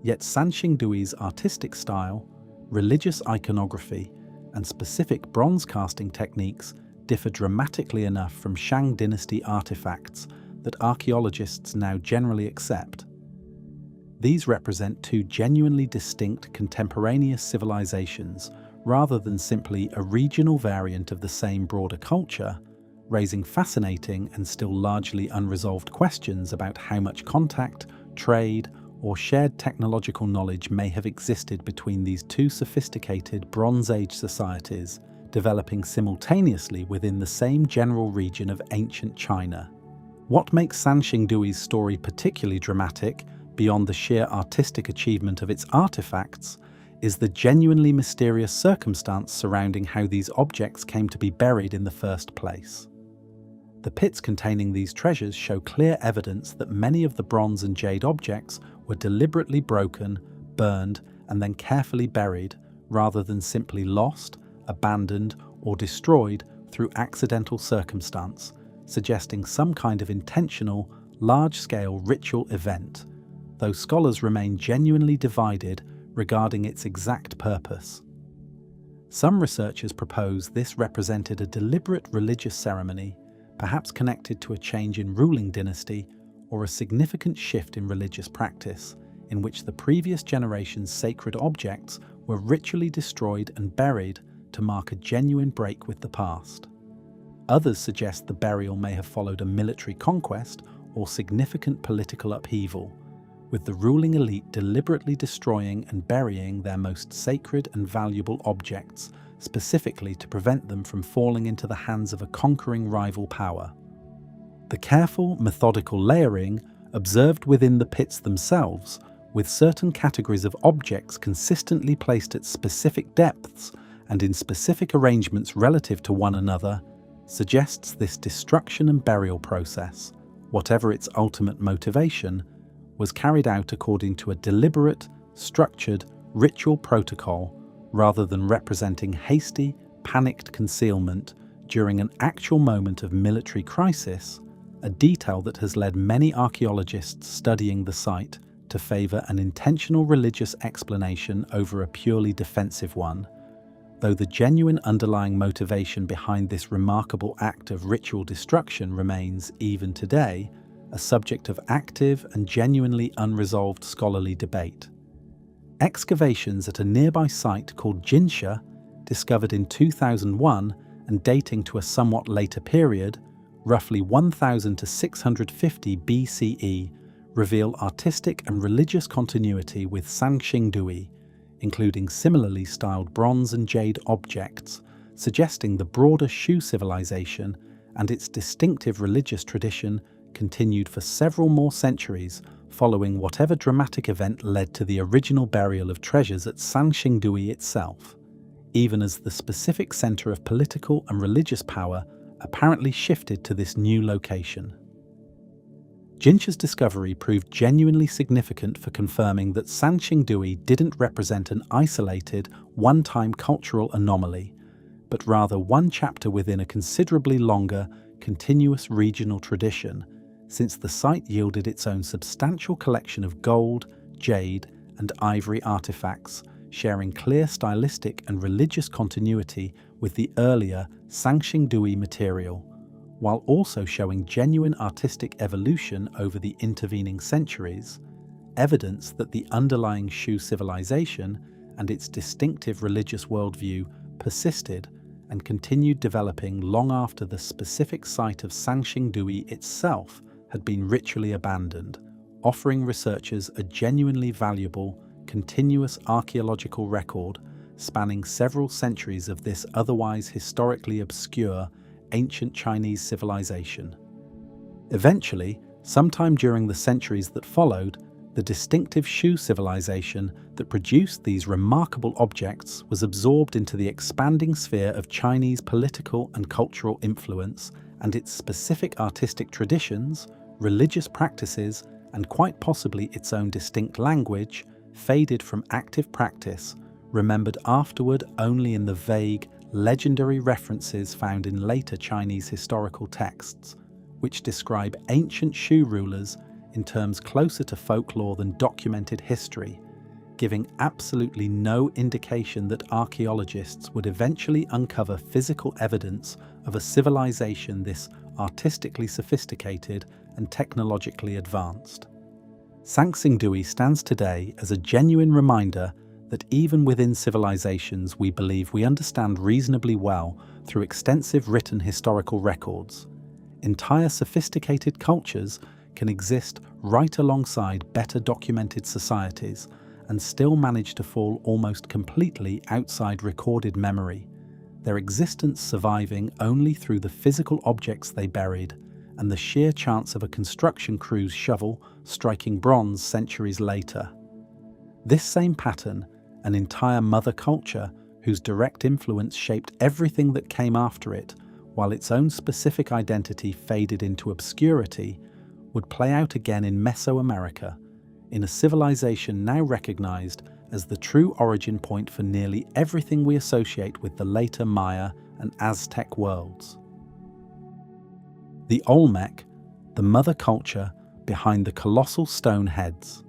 Speaker 1: Yet Sanxingdui's artistic style, religious iconography, and specific bronze casting techniques differ dramatically enough from Shang dynasty artifacts that archaeologists now generally accept. These represent two genuinely distinct contemporaneous civilizations rather than simply a regional variant of the same broader culture, raising fascinating and still largely unresolved questions about how much contact, trade, or shared technological knowledge may have existed between these two sophisticated Bronze Age societies developing simultaneously within the same general region of ancient China. What makes Sanxingdui's story particularly dramatic, beyond the sheer artistic achievement of its artifacts, is the genuinely mysterious circumstance surrounding how these objects came to be buried in the first place. The pits containing these treasures show clear evidence that many of the bronze and jade objects were deliberately broken, burned, and then carefully buried, rather than simply lost, abandoned, or destroyed through accidental circumstance, suggesting some kind of intentional, large-scale ritual event, though scholars remain genuinely divided regarding its exact purpose. Some researchers propose this represented a deliberate religious ceremony, perhaps connected to a change in ruling dynasty or a significant shift in religious practice, in which the previous generation's sacred objects were ritually destroyed and buried to mark a genuine break with the past. Others suggest the burial may have followed a military conquest or significant political upheaval, with the ruling elite deliberately destroying and burying their most sacred and valuable objects, specifically to prevent them from falling into the hands of a conquering rival power. The careful, methodical layering observed within the pits themselves, with certain categories of objects consistently placed at specific depths and in specific arrangements relative to one another, suggests this destruction and burial process, whatever its ultimate motivation, was carried out according to a deliberate, structured, ritual protocol rather than representing hasty, panicked concealment during an actual moment of military crisis, a detail that has led many archaeologists studying the site to favour an intentional religious explanation over a purely defensive one, though the genuine underlying motivation behind this remarkable act of ritual destruction remains, even today, a subject of active and genuinely unresolved scholarly debate. Excavations at a nearby site called Jinsha, discovered in 2001 and dating to a somewhat later period, roughly 1000 to 650 BCE, reveal artistic and religious continuity with Sanxingdui, including similarly styled bronze and jade objects, suggesting the broader Shu civilization and its distinctive religious tradition continued for several more centuries following whatever dramatic event led to the original burial of treasures at Sanxingdui itself, even as the specific center of political and religious power apparently shifted to this new location. Jincha's discovery proved genuinely significant for confirming that Sanxingdui didn't represent an isolated, one-time cultural anomaly, but rather one chapter within a considerably longer, continuous regional tradition, since the site yielded its own substantial collection of gold, jade, and ivory artifacts, sharing clear stylistic and religious continuity with the earlier Sanxingdui material, while also showing genuine artistic evolution over the intervening centuries, evidence that the underlying Shu civilization and its distinctive religious worldview persisted and continued developing long after the specific site of Sanxingdui itself had been ritually abandoned, offering researchers a genuinely valuable, continuous archaeological record spanning several centuries of this otherwise historically obscure ancient Chinese civilization. Eventually, sometime during the centuries that followed, the distinctive Shu civilization that produced these remarkable objects was absorbed into the expanding sphere of Chinese political and cultural influence, and its specific artistic traditions, religious practices, and quite possibly its own distinct language faded from active practice, remembered afterward only in the vague, legendary references found in later Chinese historical texts, which describe ancient Shu rulers in terms closer to folklore than documented history, giving absolutely no indication that archaeologists would eventually uncover physical evidence of a civilization this artistically sophisticated and technologically advanced. Sanxingdui stands today as a genuine reminder that even within civilizations we believe we understand reasonably well through extensive written historical records, entire sophisticated cultures can exist right alongside better documented societies and still manage to fall almost completely outside recorded memory, their existence surviving only through the physical objects they buried and the sheer chance of a construction crew's shovel striking bronze centuries later. This same pattern, an entire mother culture whose direct influence shaped everything that came after it, while its own specific identity faded into obscurity, would play out again in Mesoamerica, in a civilization now recognized as the true origin point for nearly everything we associate with the later Maya and Aztec worlds. The Olmec, the mother culture behind the colossal stone heads.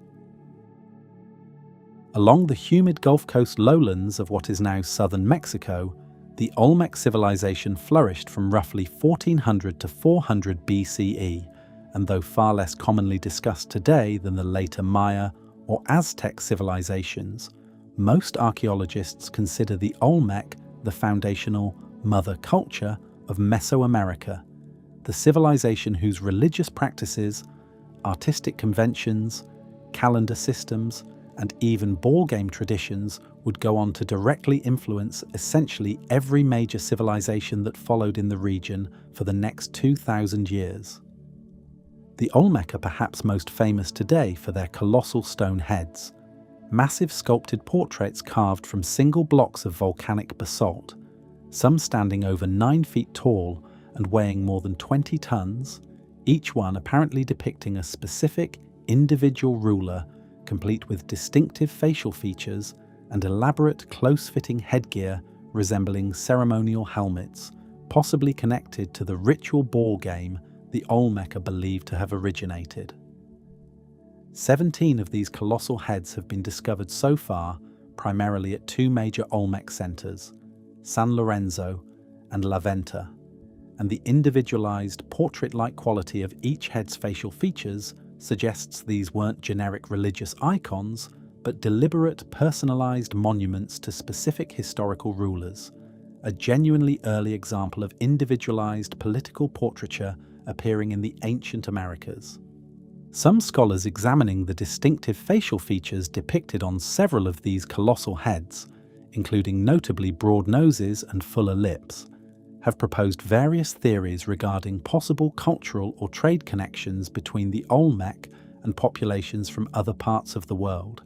Speaker 1: Along the humid Gulf Coast lowlands of what is now southern Mexico, the Olmec civilization flourished from roughly 1400 to 400 BCE, and though far less commonly discussed today than the later Maya or Aztec civilizations, most archaeologists consider the Olmec the foundational mother culture of Mesoamerica, the civilization whose religious practices, artistic conventions, calendar systems, and even ball game traditions would go on to directly influence essentially every major civilization that followed in the region for the next 2,000 years. The Olmec are perhaps most famous today for their colossal stone heads, massive sculpted portraits carved from single blocks of volcanic basalt, some standing over 9 feet tall and weighing more than 20 tons, each one apparently depicting a specific, individual ruler, complete with distinctive facial features and elaborate, close-fitting headgear resembling ceremonial helmets, possibly connected to the ritual ball game the Olmec are believed to have originated. 17 of these colossal heads have been discovered so far, primarily at 2 major Olmec centers, San Lorenzo and La Venta, and the individualized, portrait-like quality of each head's facial features suggests these weren't generic religious icons, but deliberate, personalized monuments to specific historical rulers, a genuinely early example of individualized political portraiture appearing in the ancient Americas. Some scholars examining the distinctive facial features depicted on several of these colossal heads, including notably broad noses and fuller lips, have proposed various theories regarding possible cultural or trade connections between the Olmec and populations from other parts of the world,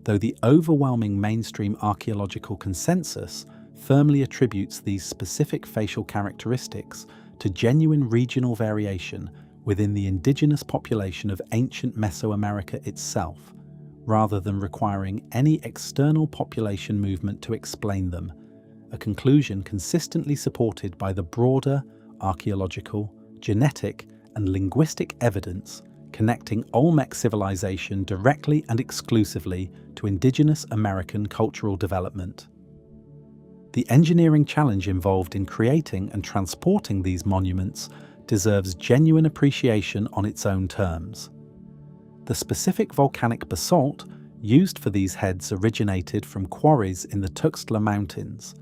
Speaker 1: though the overwhelming mainstream archaeological consensus firmly attributes these specific facial characteristics to genuine regional variation within the indigenous population of ancient Mesoamerica itself, rather than requiring any external population movement to explain them, a conclusion consistently supported by the broader archaeological, genetic, and linguistic evidence connecting Olmec civilization directly and exclusively to indigenous American cultural development. The engineering challenge involved in creating and transporting these monuments deserves genuine appreciation on its own terms. The specific volcanic basalt used for these heads originated from quarries in the Tuxtla Mountains,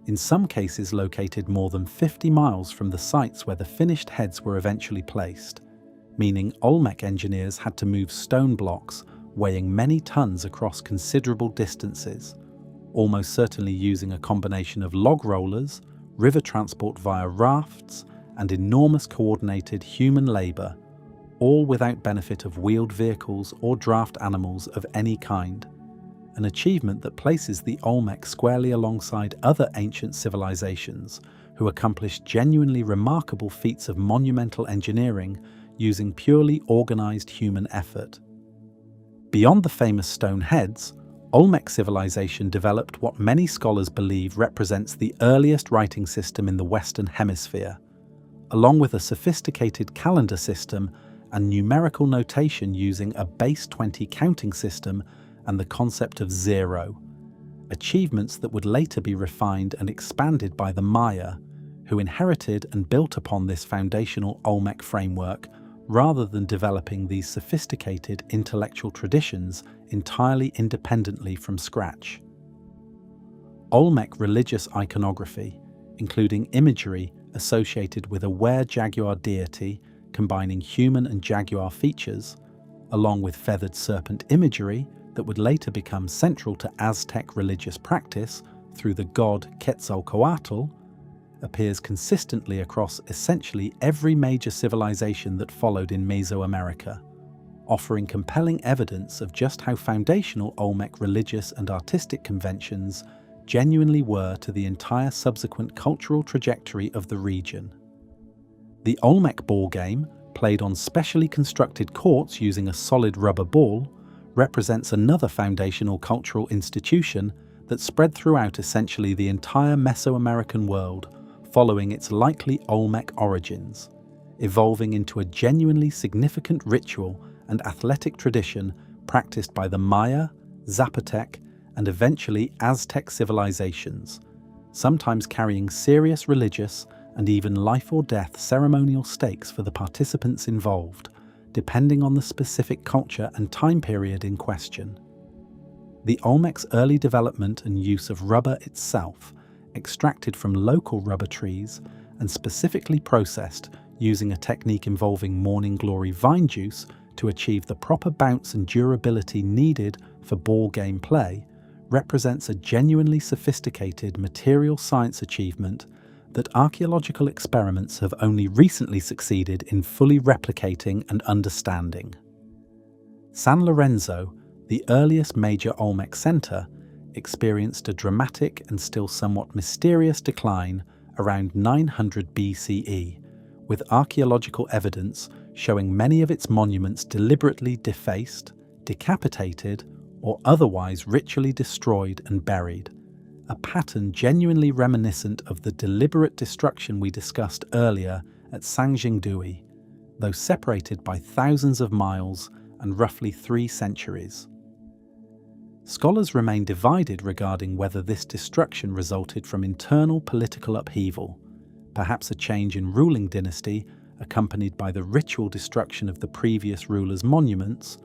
Speaker 1: in some cases located more than 50 miles from the sites where the finished heads were eventually placed, meaning Olmec engineers had to move stone blocks weighing many tons across considerable distances, almost certainly using a combination of log rollers, river transport via rafts, and enormous coordinated human labour, all without benefit of wheeled vehicles or draft animals of any kind, an achievement that places the Olmec squarely alongside other ancient civilizations who accomplished genuinely remarkable feats of monumental engineering using purely organised human effort. Beyond the famous stone heads, Olmec civilization developed what many scholars believe represents the earliest writing system in the Western Hemisphere, along with a sophisticated calendar system and numerical notation using a base 20 counting system and the concept of zero, achievements that would later be refined and expanded by the Maya, who inherited and built upon this foundational Olmec framework rather than developing these sophisticated intellectual traditions entirely independently from scratch. Olmec religious iconography, including imagery associated with a were-jaguar deity combining human and jaguar features, along with feathered serpent imagery that would later become central to Aztec religious practice through the god Quetzalcoatl, appears consistently across essentially every major civilization that followed in Mesoamerica, offering compelling evidence of just how foundational Olmec religious and artistic conventions genuinely were to the entire subsequent cultural trajectory of the region. The Olmec ball game, played on specially constructed courts using a solid rubber ball, represents another foundational cultural institution that spread throughout essentially the entire Mesoamerican world following its likely Olmec origins, evolving into a genuinely significant ritual and athletic tradition practiced by the Maya, Zapotec, and eventually Aztec civilizations, sometimes carrying serious religious and even life or death ceremonial stakes for the participants involved, depending on the specific culture and time period in question. The Olmec's early development and use of rubber itself, extracted from local rubber trees and specifically processed using a technique involving morning glory vine juice to achieve the proper bounce and durability needed for ball game play, represents a genuinely sophisticated material science achievement that archaeological experiments have only recently succeeded in fully replicating and understanding. San Lorenzo, the earliest major Olmec center, experienced a dramatic and still somewhat mysterious decline around 900 BCE, with archaeological evidence showing many of its monuments deliberately defaced, decapitated, or otherwise ritually destroyed and buried, a pattern genuinely reminiscent of the deliberate destruction we discussed earlier at Sangjingdui, though separated by thousands of miles and roughly 3 centuries. Scholars remain divided regarding whether this destruction resulted from internal political upheaval, perhaps a change in ruling dynasty accompanied by the ritual destruction of the previous ruler's monuments,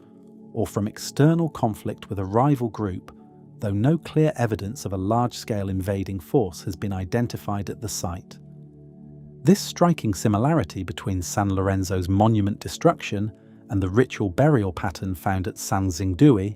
Speaker 1: or from external conflict with a rival group, though no clear evidence of a large-scale invading force has been identified at the site. This striking similarity between San Lorenzo's monument destruction and the ritual burial pattern found at San Xingdui,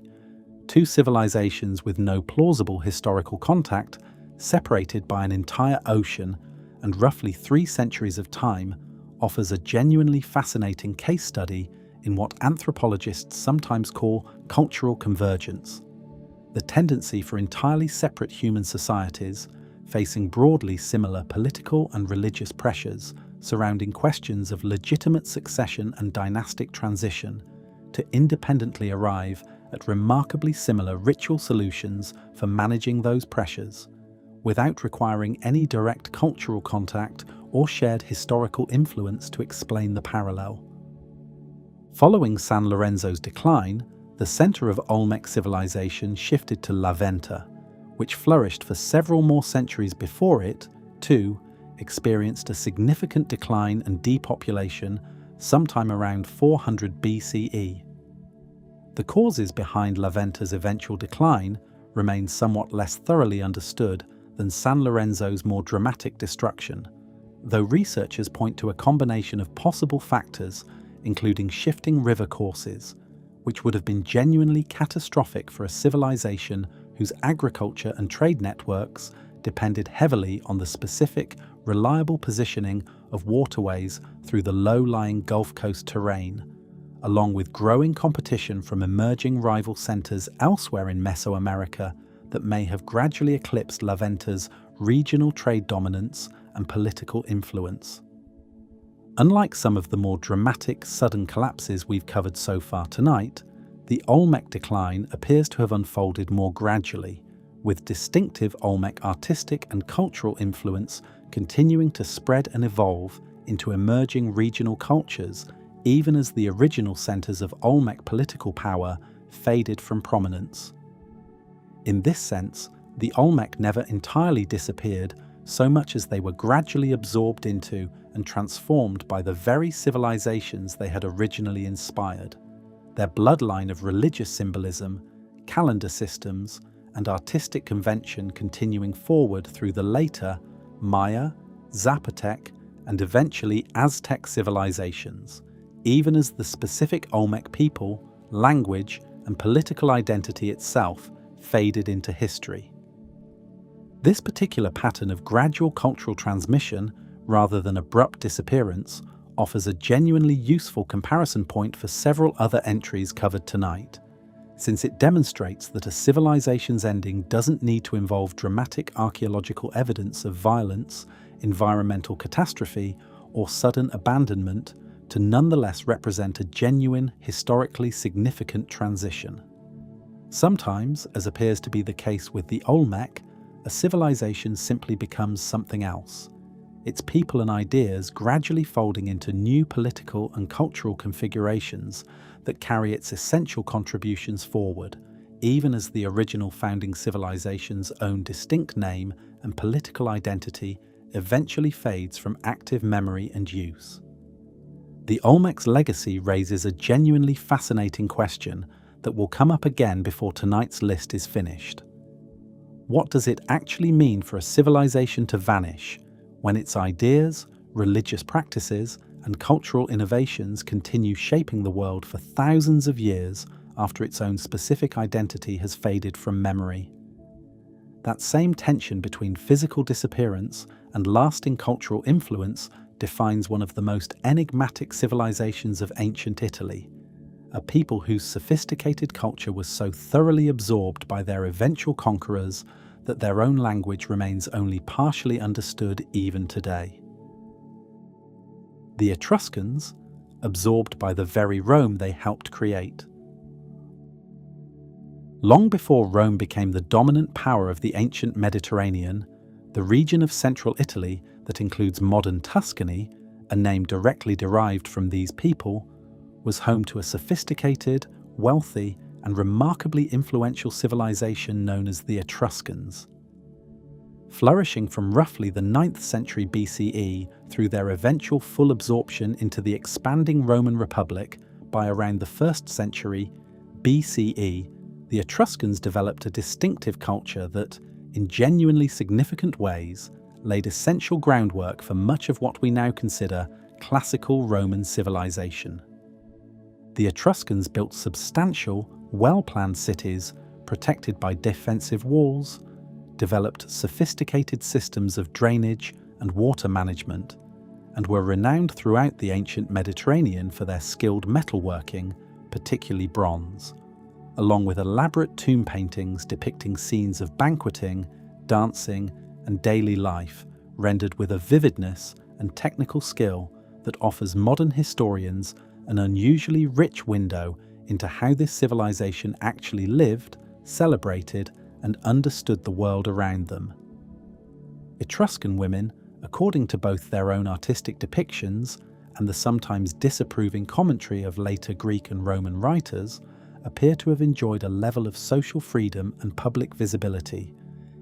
Speaker 1: two civilizations with no plausible historical contact, separated by an entire ocean and roughly 3 centuries of time, offers a genuinely fascinating case study in what anthropologists sometimes call cultural convergence, the tendency for entirely separate human societies, facing broadly similar political and religious pressures surrounding questions of legitimate succession and dynastic transition, to independently arrive at remarkably similar ritual solutions for managing those pressures, without requiring any direct cultural contact or shared historical influence to explain the parallel. Following San Lorenzo's decline, the center of Olmec civilization shifted to La Venta, which flourished for several more centuries before it, too, experienced a significant decline and depopulation sometime around 400 BCE. The causes behind La Venta's eventual decline remain somewhat less thoroughly understood than San Lorenzo's more dramatic destruction, though researchers point to a combination of possible factors, including shifting river courses, which would have been genuinely catastrophic for a civilization whose agriculture and trade networks depended heavily on the specific, reliable positioning of waterways through the low-lying Gulf Coast terrain, along with growing competition from emerging rival centers elsewhere in Mesoamerica that may have gradually eclipsed La Venta's regional trade dominance and political influence. Unlike some of the more dramatic, sudden collapses we've covered so far tonight, the Olmec decline appears to have unfolded more gradually, with distinctive Olmec artistic and cultural influence continuing to spread and evolve into emerging regional cultures, even as the original centers of Olmec political power faded from prominence. In this sense, the Olmec never entirely disappeared, so much as they were gradually absorbed into and transformed by the very civilizations they had originally inspired, their bloodline of religious symbolism, calendar systems, and artistic convention continuing forward through the later Maya, Zapotec, and eventually Aztec civilizations, even as the specific Olmec people, language, and political identity itself faded into history. This particular pattern of gradual cultural transmission, rather than abrupt disappearance, offers a genuinely useful comparison point for several other entries covered tonight, since it demonstrates that a civilization's ending doesn't need to involve dramatic archaeological evidence of violence, environmental catastrophe, or sudden abandonment to nonetheless represent a genuine, historically significant transition. Sometimes, as appears to be the case with the Olmec, a civilization simply becomes something else, its people and ideas gradually folding into new political and cultural configurations that carry its essential contributions forward, even as the original founding civilization's own distinct name and political identity eventually fades from active memory and use. The Olmec's legacy raises a genuinely fascinating question that will come up again before tonight's list is finished. What does it actually mean for a civilization to vanish when its ideas, religious practices, and cultural innovations continue shaping the world for thousands of years after its own specific identity has faded from memory? That same tension between physical disappearance and lasting cultural influence defines one of the most enigmatic civilizations of ancient Italy, a people whose sophisticated culture was so thoroughly absorbed by their eventual conquerors that their own language remains only partially understood even today. The Etruscans, absorbed by the very Rome they helped create. Long before Rome became the dominant power of the ancient Mediterranean, the region of central Italy that includes modern Tuscany, a name directly derived from these people, was home to a sophisticated, wealthy, and remarkably influential civilization known as the Etruscans. Flourishing from roughly the 9th century BCE through their eventual full absorption into the expanding Roman Republic by around the 1st century BCE, the Etruscans developed a distinctive culture that, in genuinely significant ways, laid essential groundwork for much of what we now consider classical Roman civilization. The Etruscans built substantial, well-planned cities protected by defensive walls, developed sophisticated systems of drainage and water management, and were renowned throughout the ancient Mediterranean for their skilled metalworking, particularly bronze, along with elaborate tomb paintings depicting scenes of banqueting, dancing, and daily life, rendered with a vividness and technical skill that offers modern historians an unusually rich window into how this civilization actually lived, celebrated, and understood the world around them. Etruscan women, according to both their own artistic depictions and the sometimes disapproving commentary of later Greek and Roman writers, appear to have enjoyed a level of social freedom and public visibility,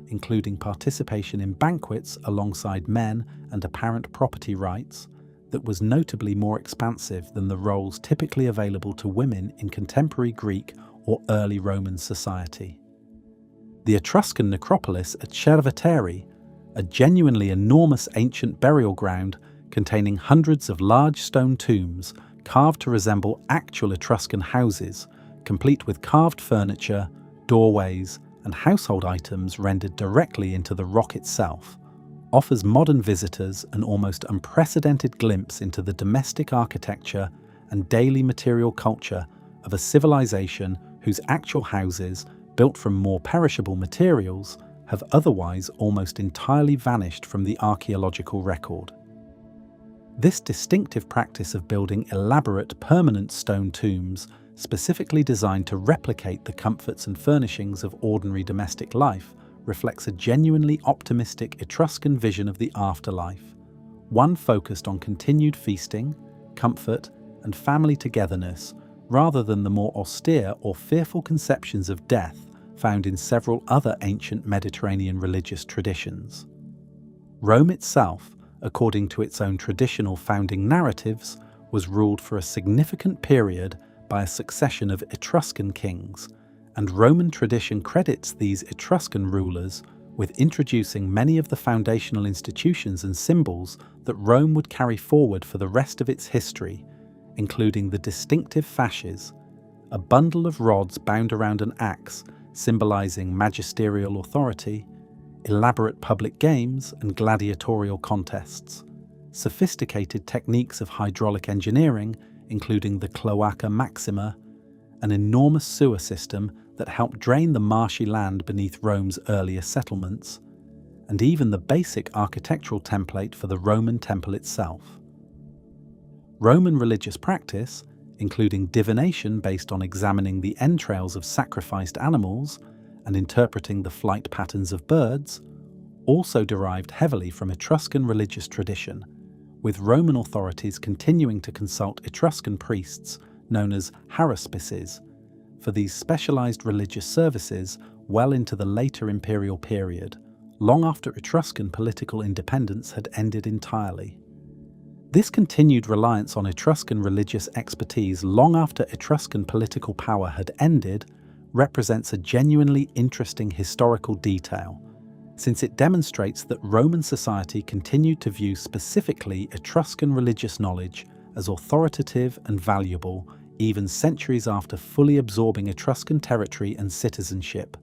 Speaker 1: including participation in banquets alongside men and apparent property rights, that was notably more expansive than the roles typically available to women in contemporary Greek or early Roman society. The Etruscan necropolis at Cerveteri, a genuinely enormous ancient burial ground containing hundreds of large stone tombs carved to resemble actual Etruscan houses, complete with carved furniture, doorways, and household items rendered directly into the rock itself, offers modern visitors an almost unprecedented glimpse into the domestic architecture and daily material culture of a civilization whose actual houses, built from more perishable materials, have otherwise almost entirely vanished from the archaeological record. This distinctive practice of building elaborate permanent stone tombs, specifically designed to replicate the comforts and furnishings of ordinary domestic life, reflects a genuinely optimistic Etruscan vision of the afterlife, one focused on continued feasting, comfort, and family togetherness, rather than the more austere or fearful conceptions of death found in several other ancient Mediterranean religious traditions. Rome itself, according to its own traditional founding narratives, was ruled for a significant period by a succession of Etruscan kings, and Roman tradition credits these Etruscan rulers with introducing many of the foundational institutions and symbols that Rome would carry forward for the rest of its history, including the distinctive fasces, a bundle of rods bound around an axe symbolizing magisterial authority, elaborate public games and gladiatorial contests, sophisticated techniques of hydraulic engineering, including the Cloaca Maxima, an enormous sewer system that helped drain the marshy land beneath Rome's earlier settlements, and even the basic architectural template for the Roman temple itself. Roman religious practice, including divination based on examining the entrails of sacrificed animals and interpreting the flight patterns of birds, also derived heavily from Etruscan religious tradition, with Roman authorities continuing to consult Etruscan priests, known as haruspices, for these specialized religious services well into the later imperial period, long after Etruscan political independence had ended entirely. This continued reliance on Etruscan religious expertise long after Etruscan political power had ended represents a genuinely interesting historical detail, since it demonstrates that Roman society continued to view specifically Etruscan religious knowledge as authoritative and valuable even centuries after fully absorbing Etruscan territory and citizenship,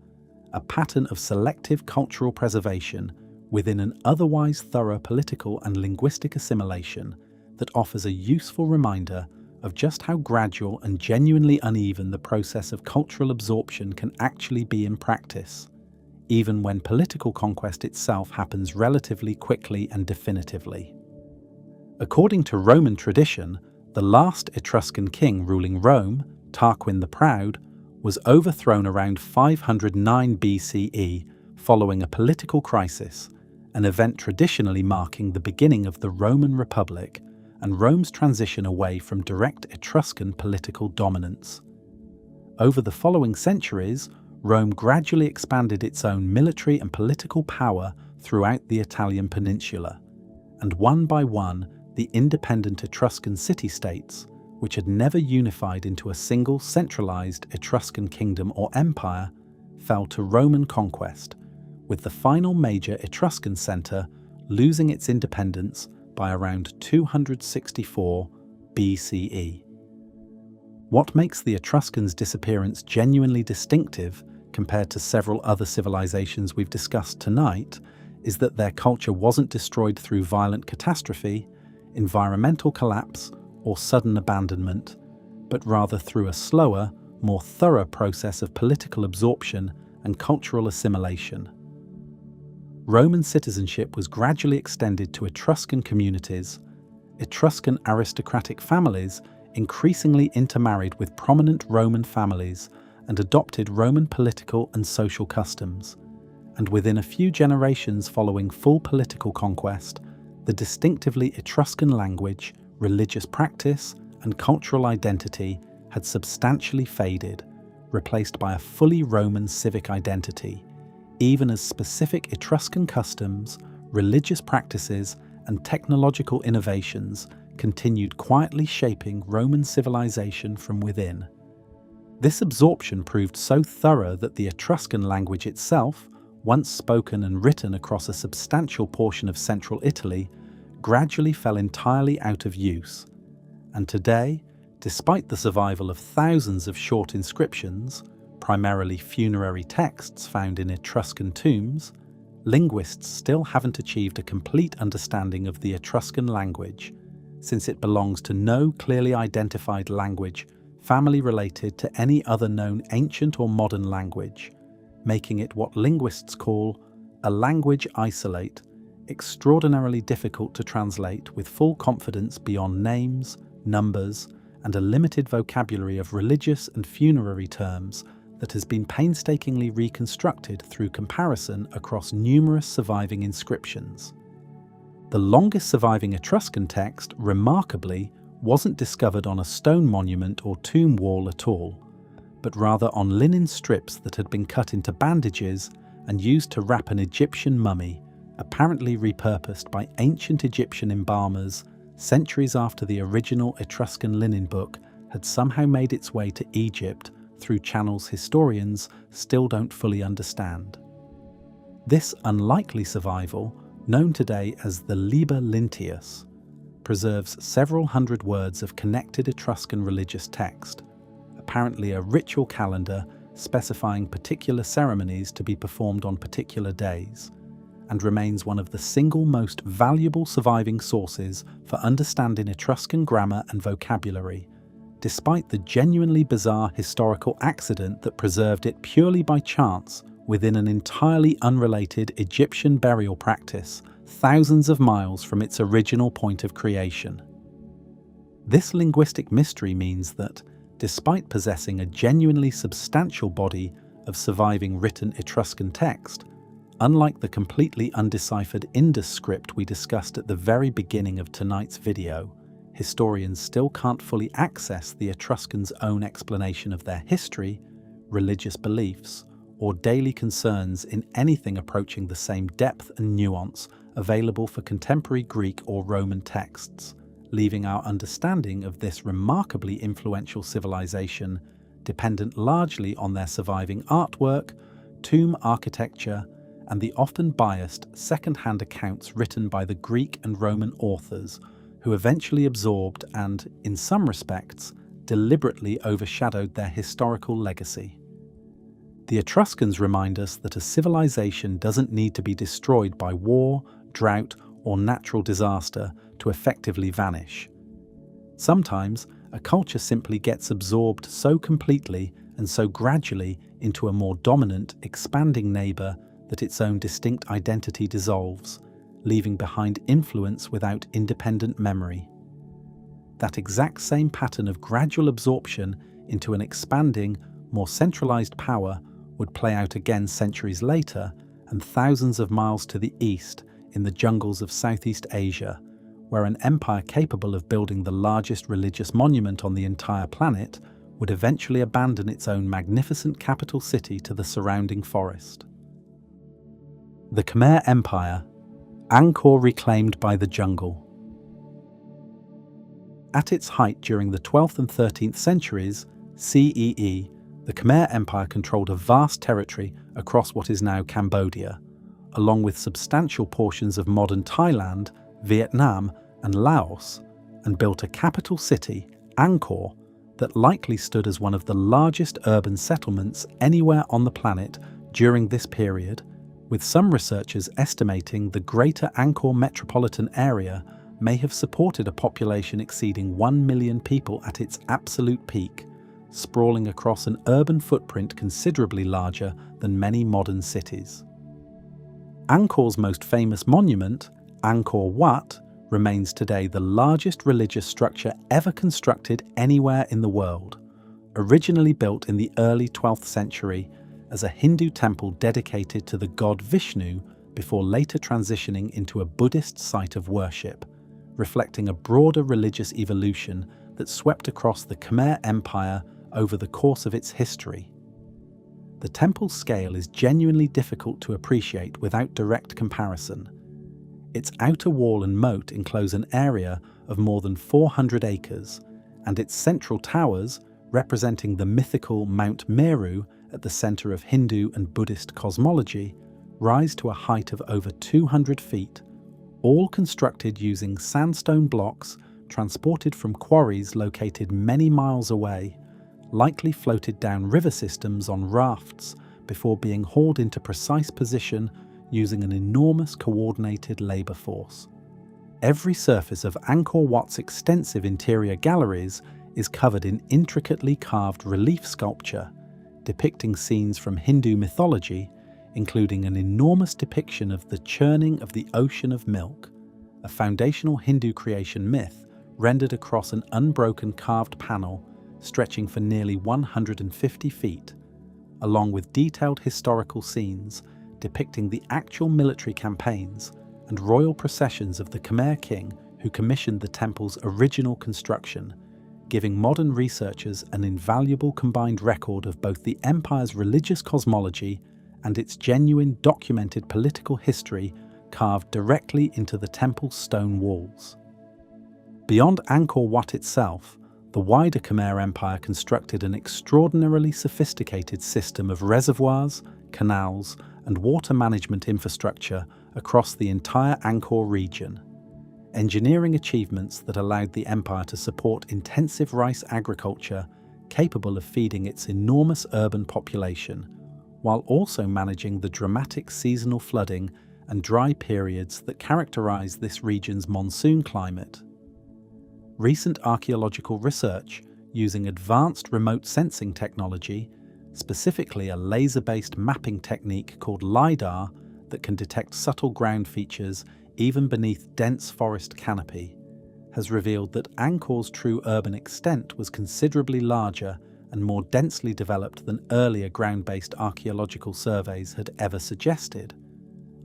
Speaker 1: a pattern of selective cultural preservation within an otherwise thorough political and linguistic assimilation that offers a useful reminder of just how gradual and genuinely uneven the process of cultural absorption can actually be in practice, even when political conquest itself happens relatively quickly and definitively. According to Roman tradition, the last Etruscan king ruling Rome, Tarquin the Proud, was overthrown around 509 BCE following a political crisis, an event traditionally marking the beginning of the Roman Republic and Rome's transition away from direct Etruscan political dominance. Over the following centuries, Rome gradually expanded its own military and political power throughout the Italian peninsula, and one by one, the independent Etruscan city-states, which had never unified into a single centralized Etruscan kingdom or empire, fell to Roman conquest, with the final major Etruscan center losing its independence by around 264 BCE. What makes the Etruscans' disappearance genuinely distinctive compared to several other civilizations we've discussed tonight is that their culture wasn't destroyed through violent catastrophe, environmental collapse, or sudden abandonment, but rather through a slower, more thorough process of political absorption and cultural assimilation. Roman citizenship was gradually extended to Etruscan communities. Etruscan aristocratic families increasingly intermarried with prominent Roman families and adopted Roman political and social customs. And within a few generations following full political conquest, the distinctively Etruscan language, religious practice, and cultural identity had substantially faded, replaced by a fully Roman civic identity, even as specific Etruscan customs, religious practices, and technological innovations continued quietly shaping Roman civilization from within. This absorption proved so thorough that the Etruscan language itself, once spoken and written across a substantial portion of central Italy, gradually fell entirely out of use. And today, despite the survival of thousands of short inscriptions, primarily funerary texts found in Etruscan tombs, linguists still haven't achieved a complete understanding of the Etruscan language, since it belongs to no clearly identified language family related to any other known ancient or modern language, making it what linguists call a language isolate, extraordinarily difficult to translate with full confidence beyond names, numbers, and a limited vocabulary of religious and funerary terms that has been painstakingly reconstructed through comparison across numerous surviving inscriptions. The longest surviving Etruscan text, remarkably, wasn't discovered on a stone monument or tomb wall at all, but rather on linen strips that had been cut into bandages and used to wrap an Egyptian mummy, apparently repurposed by ancient Egyptian embalmers centuries after the original Etruscan linen book had somehow made its way to Egypt through channels historians still don't fully understand. This unlikely survival, known today as the Liber Linteus, preserves several hundred words of connected Etruscan religious text, apparently a ritual calendar specifying particular ceremonies to be performed on particular days, and remains one of the single most valuable surviving sources for understanding Etruscan grammar and vocabulary, despite the genuinely bizarre historical accident that preserved it purely by chance within an entirely unrelated Egyptian burial practice thousands of miles from its original point of creation. This linguistic mystery means that, despite possessing a genuinely substantial body of surviving written Etruscan text, unlike the completely undeciphered Indus script we discussed at the very beginning of tonight's video, historians still can't fully access the Etruscans' own explanation of their history, religious beliefs, or daily concerns in anything approaching the same depth and nuance available for contemporary Greek or Roman texts, leaving our understanding of this remarkably influential civilization dependent largely on their surviving artwork, tomb architecture, and the often biased second-hand accounts written by the Greek and Roman authors who eventually absorbed and, in some respects, deliberately overshadowed their historical legacy. The Etruscans remind us that a civilization doesn't need to be destroyed by war, drought, or natural disaster to effectively vanish. Sometimes, a culture simply gets absorbed so completely and so gradually into a more dominant, expanding neighbour that its own distinct identity dissolves, leaving behind influence without independent memory. That exact same pattern of gradual absorption into an expanding, more centralized power would play out again centuries later and thousands of miles to the east in the jungles of Southeast Asia, where an empire capable of building the largest religious monument on the entire planet would eventually abandon its own magnificent capital city to the surrounding forest. The Khmer Empire, Angkor reclaimed by the jungle. At its height during the 12th and 13th centuries CEE, the Khmer Empire controlled a vast territory across what is now Cambodia, along with substantial portions of modern Thailand, Vietnam, and Laos, and built a capital city, Angkor, that likely stood as one of the largest urban settlements anywhere on the planet during this period, with some researchers estimating the greater Angkor metropolitan area may have supported a population exceeding 1 million people at its absolute peak, sprawling across an urban footprint considerably larger than many modern cities. Angkor's most famous monument, Angkor Wat, remains today the largest religious structure ever constructed anywhere in the world. Originally built in the early 12th century as a Hindu temple dedicated to the god Vishnu before later transitioning into a Buddhist site of worship, reflecting a broader religious evolution that swept across the Khmer Empire over the course of its history. The temple's scale is genuinely difficult to appreciate without direct comparison. Its outer wall and moat enclose an area of more than 400 acres, and its central towers, representing the mythical Mount Meru at the center of Hindu and Buddhist cosmology, rise to a height of over 200 feet, all constructed using sandstone blocks transported from quarries located many miles away, likely floated down river systems on rafts before being hauled into precise position using an enormous coordinated labour force. Every surface of Angkor Wat's extensive interior galleries is covered in intricately carved relief sculpture, depicting scenes from Hindu mythology, including an enormous depiction of the churning of the ocean of milk, a foundational Hindu creation myth rendered across an unbroken carved panel stretching for nearly 150 feet, along with detailed historical scenes depicting the actual military campaigns and royal processions of the Khmer king who commissioned the temple's original construction, giving modern researchers an invaluable combined record of both the empire's religious cosmology and its genuine documented political history carved directly into the temple's stone walls. Beyond Angkor Wat itself, the wider Khmer Empire constructed an extraordinarily sophisticated system of reservoirs, canals, and water management infrastructure across the entire Angkor region. Engineering achievements that allowed the empire to support intensive rice agriculture capable of feeding its enormous urban population, while also managing the dramatic seasonal flooding and dry periods that characterize this region's monsoon climate. Recent archaeological research using advanced remote sensing technology, specifically a laser-based mapping technique called LiDAR that can detect subtle ground features even beneath dense forest canopy, has revealed that Angkor's true urban extent was considerably larger and more densely developed than earlier ground-based archaeological surveys had ever suggested,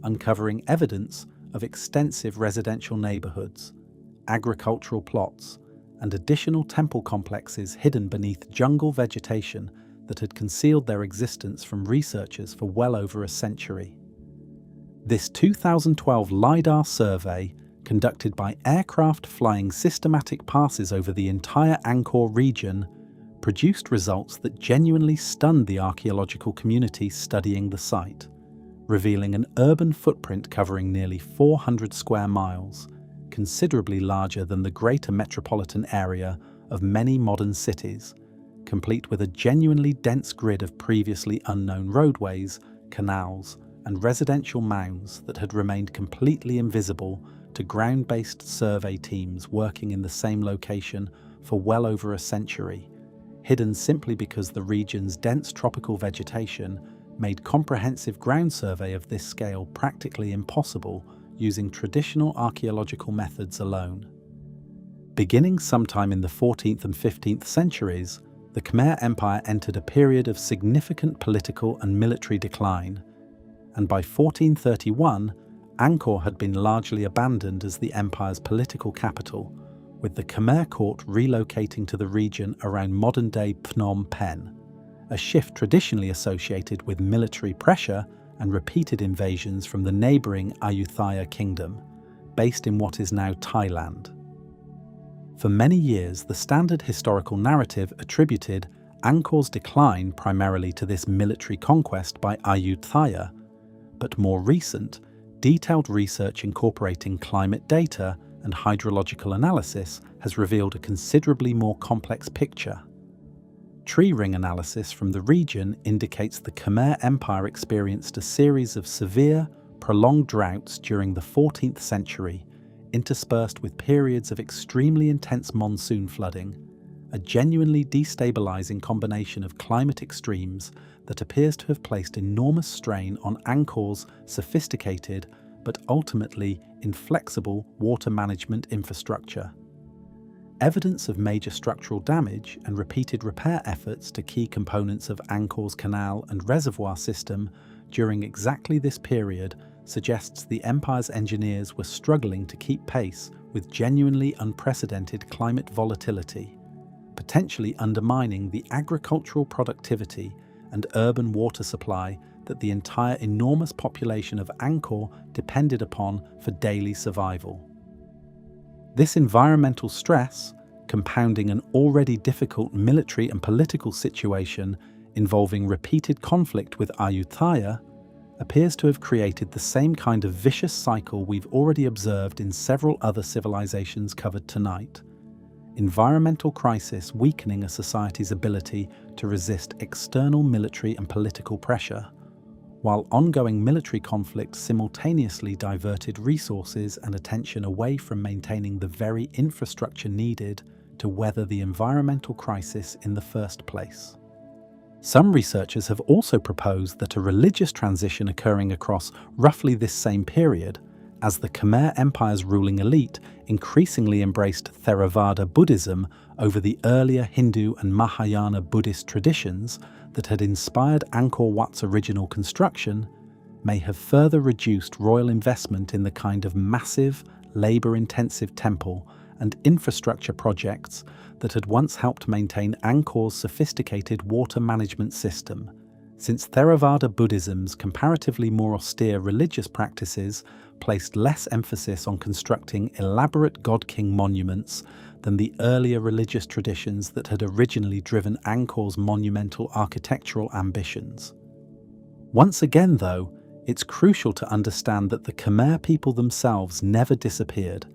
Speaker 1: uncovering evidence of extensive residential neighborhoods, agricultural plots, and additional temple complexes hidden beneath jungle vegetation that had concealed their existence from researchers for well over a century. This 2012 LiDAR survey, conducted by aircraft flying systematic passes over the entire Angkor region, produced results that genuinely stunned the archaeological community studying the site, revealing an urban footprint covering nearly 400 square miles, considerably larger than the greater metropolitan area of many modern cities, complete with a genuinely dense grid of previously unknown roadways, canals, and residential mounds that had remained completely invisible to ground-based survey teams working in the same location for well over a century, hidden simply because the region's dense tropical vegetation made comprehensive ground survey of this scale practically impossible using traditional archaeological methods alone. Beginning sometime in the 14th and 15th centuries, the Khmer Empire entered a period of significant political and military decline, and by 1431, Angkor had been largely abandoned as the empire's political capital, with the Khmer court relocating to the region around modern-day Phnom Penh, a shift traditionally associated with military pressure and repeated invasions from the neighbouring Ayutthaya kingdom, based in what is now Thailand. For many years, the standard historical narrative attributed Angkor's decline primarily to this military conquest by Ayutthaya, but more recent, detailed research incorporating climate data and hydrological analysis has revealed a considerably more complex picture. Tree ring analysis from the region indicates the Khmer Empire experienced a series of severe, prolonged droughts during the 14th century, interspersed with periods of extremely intense monsoon flooding, a genuinely destabilizing combination of climate extremes that appears to have placed enormous strain on Angkor's sophisticated but ultimately inflexible water management infrastructure. Evidence of major structural damage and repeated repair efforts to key components of Angkor's canal and reservoir system during exactly this period suggests the empire's engineers were struggling to keep pace with genuinely unprecedented climate volatility, potentially undermining the agricultural productivity and urban water supply that the entire enormous population of Angkor depended upon for daily survival. This environmental stress, compounding an already difficult military and political situation involving repeated conflict with Ayutthaya, appears to have created the same kind of vicious cycle we've already observed in several other civilizations covered tonight. Environmental crisis weakening a society's ability to resist external military and political pressure, while ongoing military conflict simultaneously diverted resources and attention away from maintaining the very infrastructure needed to weather the environmental crisis in the first place. Some researchers have also proposed that a religious transition occurring across roughly this same period, as the Khmer Empire's ruling elite increasingly embraced Theravada Buddhism over the earlier Hindu and Mahayana Buddhist traditions that had inspired Angkor Wat's original construction, may have further reduced royal investment in the kind of massive, labor-intensive temple and infrastructure projects that had once helped maintain Angkor's sophisticated water management system, since Theravada Buddhism's comparatively more austere religious practices placed less emphasis on constructing elaborate god-king monuments than the earlier religious traditions that had originally driven Angkor's monumental architectural ambitions. Once again, though, it's crucial to understand that the Khmer people themselves never disappeared,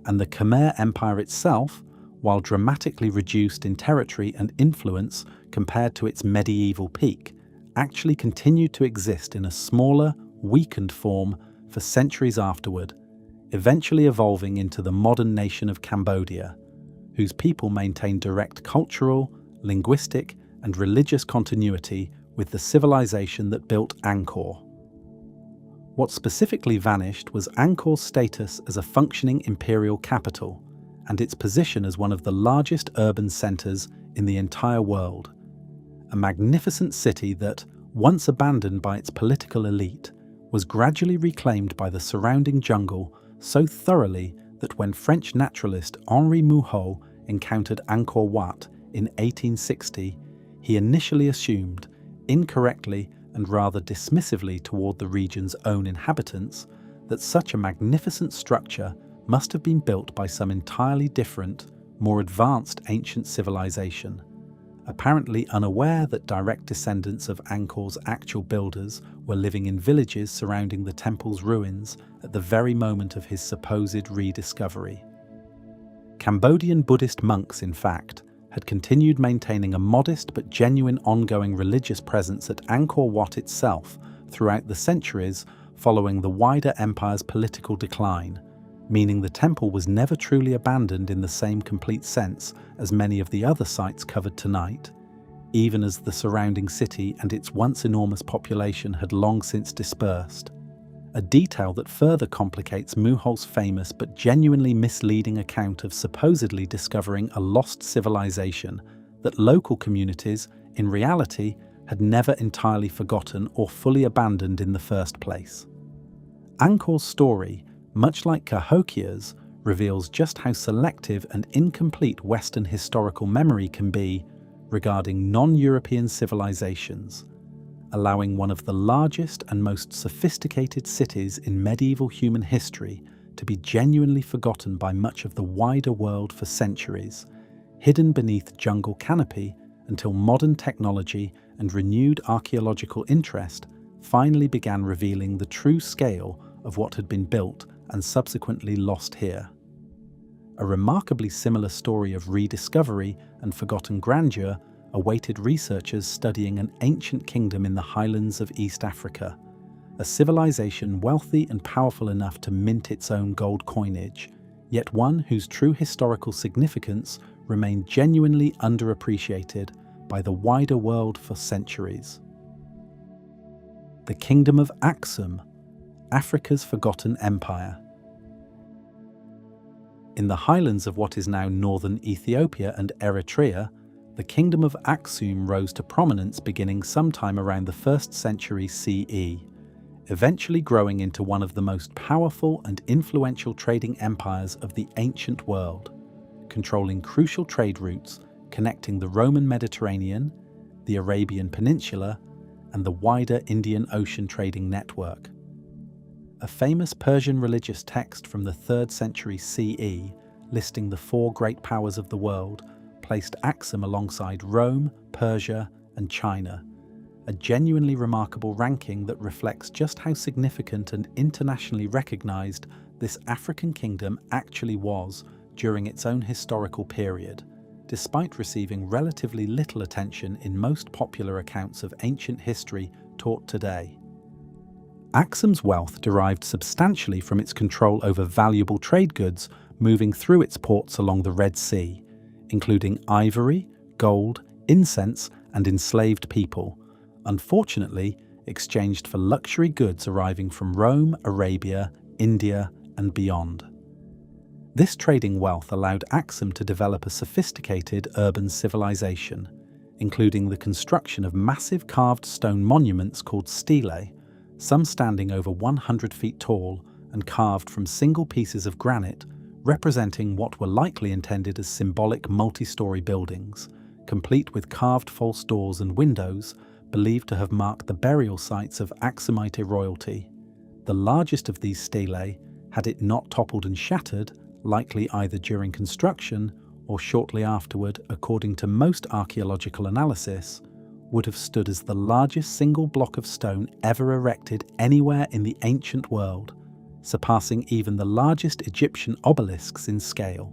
Speaker 1: and the Khmer Empire itself, while dramatically reduced in territory and influence compared to its medieval peak, actually continued to exist in a smaller, weakened form for centuries afterward, eventually evolving into the modern nation of Cambodia, whose people maintain direct cultural, linguistic, and religious continuity with the civilization that built Angkor. What specifically vanished was Angkor's status as a functioning imperial capital and its position as one of the largest urban centers in the entire world, a magnificent city that, once abandoned by its political elite, was gradually reclaimed by the surrounding jungle so thoroughly that when French naturalist Henri Mouhot encountered Angkor Wat in 1860, he initially assumed, incorrectly and rather dismissively toward the region's own inhabitants, that such a magnificent structure must have been built by some entirely different, more advanced ancient civilization, apparently unaware that direct descendants of Angkor's actual builders were living in villages surrounding the temple's ruins at the very moment of his supposed rediscovery. Cambodian Buddhist monks, in fact, had continued maintaining a modest but genuine ongoing religious presence at Angkor Wat itself throughout the centuries following the wider empire's political decline, meaning the temple was never truly abandoned in the same complete sense as many of the other sites covered tonight, even as the surrounding city and its once enormous population had long since dispersed, a detail that further complicates Mouhot's famous but genuinely misleading account of supposedly discovering a lost civilization that local communities, in reality, had never entirely forgotten or fully abandoned in the first place. Angkor's story, much like Cahokia's, reveals just how selective and incomplete Western historical memory can be regarding non-European civilizations, allowing one of the largest and most sophisticated cities in medieval human history to be genuinely forgotten by much of the wider world for centuries, hidden beneath jungle canopy until modern technology and renewed archaeological interest finally began revealing the true scale of what had been built and subsequently lost here. A remarkably similar story of rediscovery and forgotten grandeur awaited researchers studying an ancient kingdom in the highlands of East Africa, a civilization wealthy and powerful enough to mint its own gold coinage, yet one whose true historical significance remained genuinely underappreciated by the wider world for centuries. The Kingdom of Aksum, Africa's forgotten empire. In the highlands of what is now northern Ethiopia and Eritrea, the Kingdom of Aksum rose to prominence beginning sometime around the 1st century CE, eventually growing into one of the most powerful and influential trading empires of the ancient world, controlling crucial trade routes connecting the Roman Mediterranean, the Arabian Peninsula, and the wider Indian Ocean trading network. A famous Persian religious text from the 3rd century CE, listing the 4 great powers of the world, placed Aksum alongside Rome, Persia, and China, a genuinely remarkable ranking that reflects just how significant and internationally recognized this African kingdom actually was during its own historical period, despite receiving relatively little attention in most popular accounts of ancient history taught today. Aksum's wealth derived substantially from its control over valuable trade goods moving through its ports along the Red Sea, including ivory, gold, incense, and enslaved people, unfortunately exchanged for luxury goods arriving from Rome, Arabia, India, and beyond. This trading wealth allowed Aksum to develop a sophisticated urban civilization, including the construction of massive carved stone monuments called stelae, some standing over 100 feet tall and carved from single pieces of granite, representing what were likely intended as symbolic multi-story buildings, complete with carved false doors and windows, believed to have marked the burial sites of Aksumite royalty. The largest of these stelae, had it not toppled and shattered, likely either during construction or shortly afterward, according to most archaeological analysis, would have stood as the largest single block of stone ever erected anywhere in the ancient world, surpassing even the largest Egyptian obelisks in scale.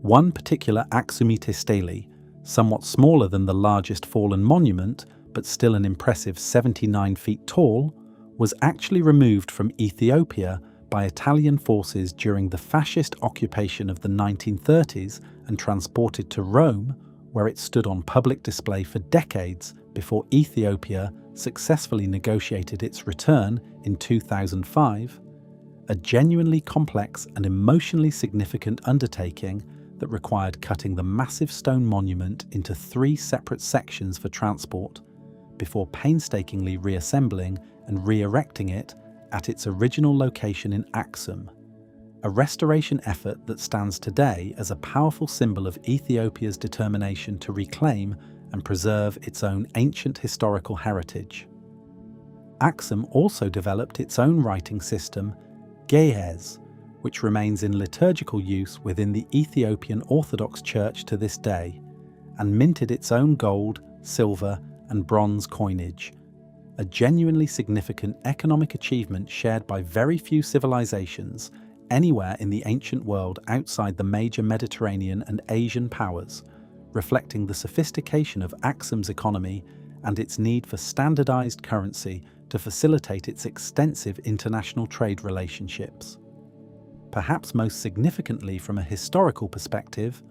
Speaker 1: One particular Aksumite stele, somewhat smaller than the largest fallen monument, but still an impressive 79 feet tall, was actually removed from Ethiopia by Italian forces during the fascist occupation of the 1930s and transported to Rome, where it stood on public display for decades before Ethiopia successfully negotiated its return in 2005, a genuinely complex and emotionally significant undertaking that required cutting the massive stone monument into 3 separate sections for transport, before painstakingly reassembling and re-erecting it at its original location in Aksum, a restoration effort that stands today as a powerful symbol of Ethiopia's determination to reclaim and preserve its own ancient historical heritage. Aksum also developed its own writing system, Ge'ez, which remains in liturgical use within the Ethiopian Orthodox Church to this day, and minted its own gold, silver, and bronze coinage, a genuinely significant economic achievement shared by very few civilizations anywhere in the ancient world outside the major Mediterranean and Asian powers, reflecting the sophistication of Aksum's economy and its need for standardized currency to facilitate its extensive international trade relationships. Perhaps most significantly from a historical perspective,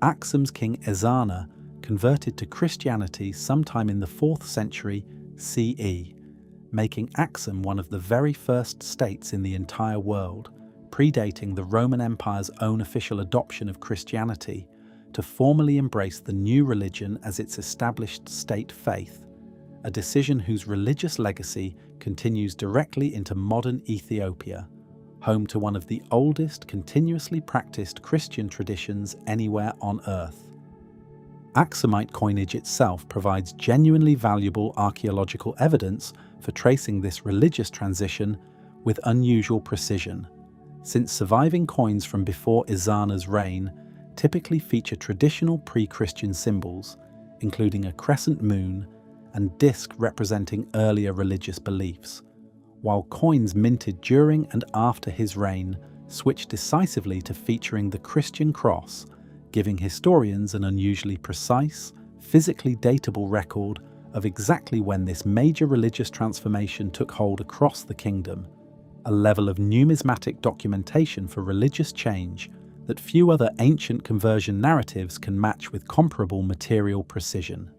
Speaker 1: Aksum's king Ezana converted to Christianity sometime in the 4th century CE, making Aksum one of the very first states in the entire world, predating the Roman Empire's own official adoption of Christianity, to formally embrace the new religion as its established state faith, a decision whose religious legacy continues directly into modern Ethiopia, home to one of the oldest continuously practiced Christian traditions anywhere on Earth. Aksumite coinage itself provides genuinely valuable archaeological evidence for tracing this religious transition with unusual precision, since surviving coins from before Ezana's reign typically feature traditional pre-Christian symbols, including a crescent moon and disk representing earlier religious beliefs, while coins minted during and after his reign switch decisively to featuring the Christian cross, giving historians an unusually precise, physically datable record of exactly when this major religious transformation took hold across the kingdom, a level of numismatic documentation for religious change that few other ancient conversion narratives can match with comparable material precision.